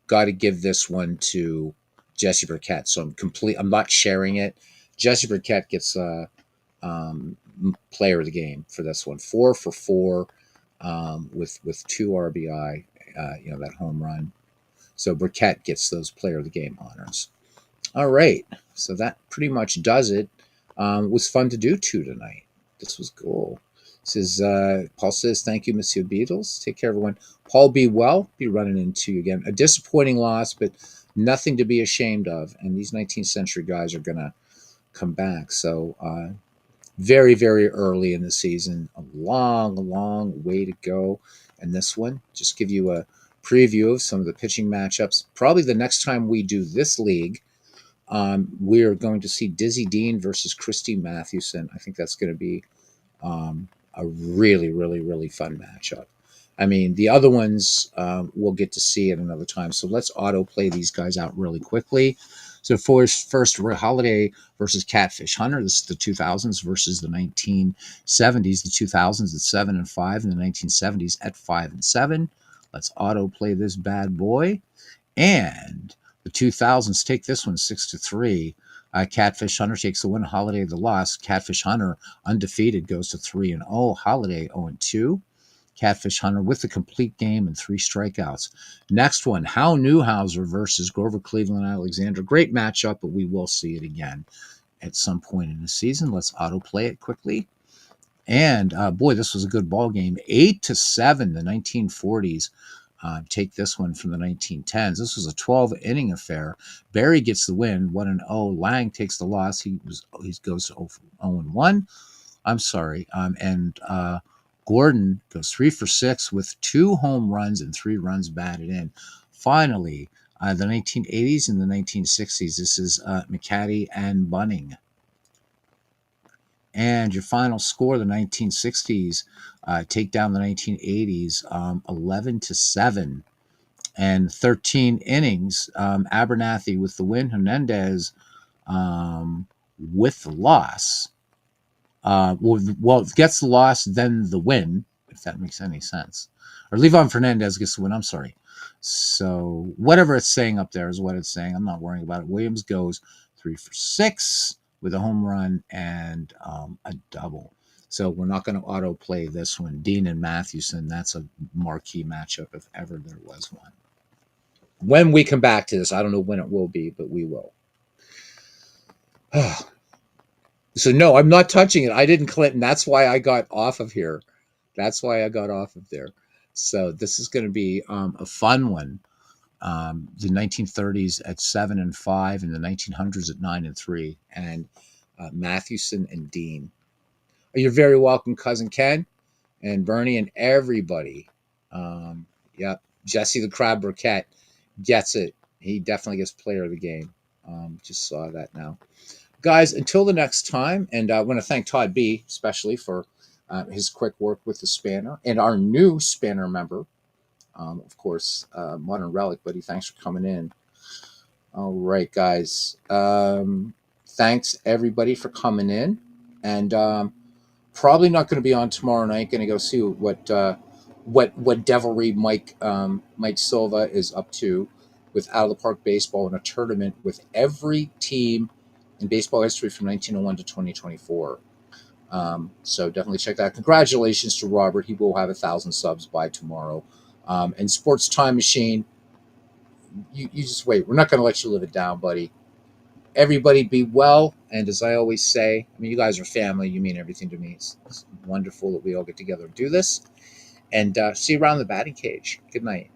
got to give this one to Jesse Burkett. So I'm not sharing it. Jesse Burkett gets player of the game for this one. 4 for 4 with 2 RBI. That home run. So Burkett gets those player of the game honors. All right. So that pretty much does it. It was fun to do 2 tonight. This was cool. Paul says, thank you, Monsieur Beatles. Take care, everyone. Paul, be well. Be running into you again. A disappointing loss, but nothing to be ashamed of. And these 19th century guys are going to come back. So very, very early in the season. A long, long way to go. And this one, just give you a preview of some of the pitching matchups. Probably the next time we do this league, we're going to see Dizzy Dean versus Christy Mathewson. I think that's going to be a really, really, really fun matchup. I mean, the other ones we'll get to see at another time. So let's autoplay these guys out really quickly. So first, Holiday versus Catfish Hunter. This is the 2000s versus the 1970s. The 2000s at 7 and 5, and the 1970s at 5 and 7. Let's autoplay this bad boy. And the 2000s take this one 6-3. Catfish Hunter takes the win. Holiday the loss. Catfish Hunter undefeated goes to 3-0. Holiday 0-2. Catfish Hunter with the complete game and 3 strikeouts. Next one, Hal Newhouser versus Grover Cleveland Alexander. Great matchup, but we will see it again at some point in the season. Let's autoplay it quickly. And boy, this was a good ball game. 8-7, the 1940s. Take this one from the 1910s. This was a 12-inning affair. Barry gets the win, 1-0. Lang takes the loss. He goes to 0-1. I'm sorry. And Gordon goes 3 for 6 with 2 home runs and 3 runs batted in. Finally, the 1980s and the 1960s. This is McCaddy and Bunning. And your final score, the 1960s, take down the 1980s, 11-7, and 13 innings. Abernathy with the win, Hernandez with the loss. Well, gets the loss, then the win, if that makes any sense. Or Levon Fernandez gets the win, I'm sorry. So whatever it's saying up there is what it's saying. I'm not worrying about it. Williams goes 3 for 6 with a home run and a double. So we're not going to autoplay this one. Dean and Mathewson, that's a marquee matchup if ever there was one. When we come back to this, I don't know when it will be, but we will. So no, I'm not touching it. I didn't Clinton. That's why I got off of here. That's why I got off of there. So this is going to be a fun one. The 1930s at 7 and 5, and the 1900s at 9 and 3, and Mathewson and Dean. You're very welcome, cousin Ken, and Bernie, and everybody. Yep, Jesse the Crab Burkett gets it. He definitely gets player of the game. Just saw that now. Guys, until the next time, and I want to thank Todd B. especially for his quick work with the spanner, and our new spanner member, of course, Modern Relic, buddy. Thanks for coming in. All right, guys. Thanks everybody for coming in, and probably not going to be on tomorrow night. Going to go see what devilry Mike Silva is up to with Out of the Park Baseball in a tournament with every team in baseball history from 1901 to 2024. So definitely check that. Congratulations to Robert. He will have 1,000 subs by tomorrow. And Sports Time Machine, you just wait. We're not going to let you live it down, buddy. Everybody be well. And as I always say, I mean, you guys are family. You mean everything to me. It's wonderful that we all get together and do this. And see you around the batting cage. Good night.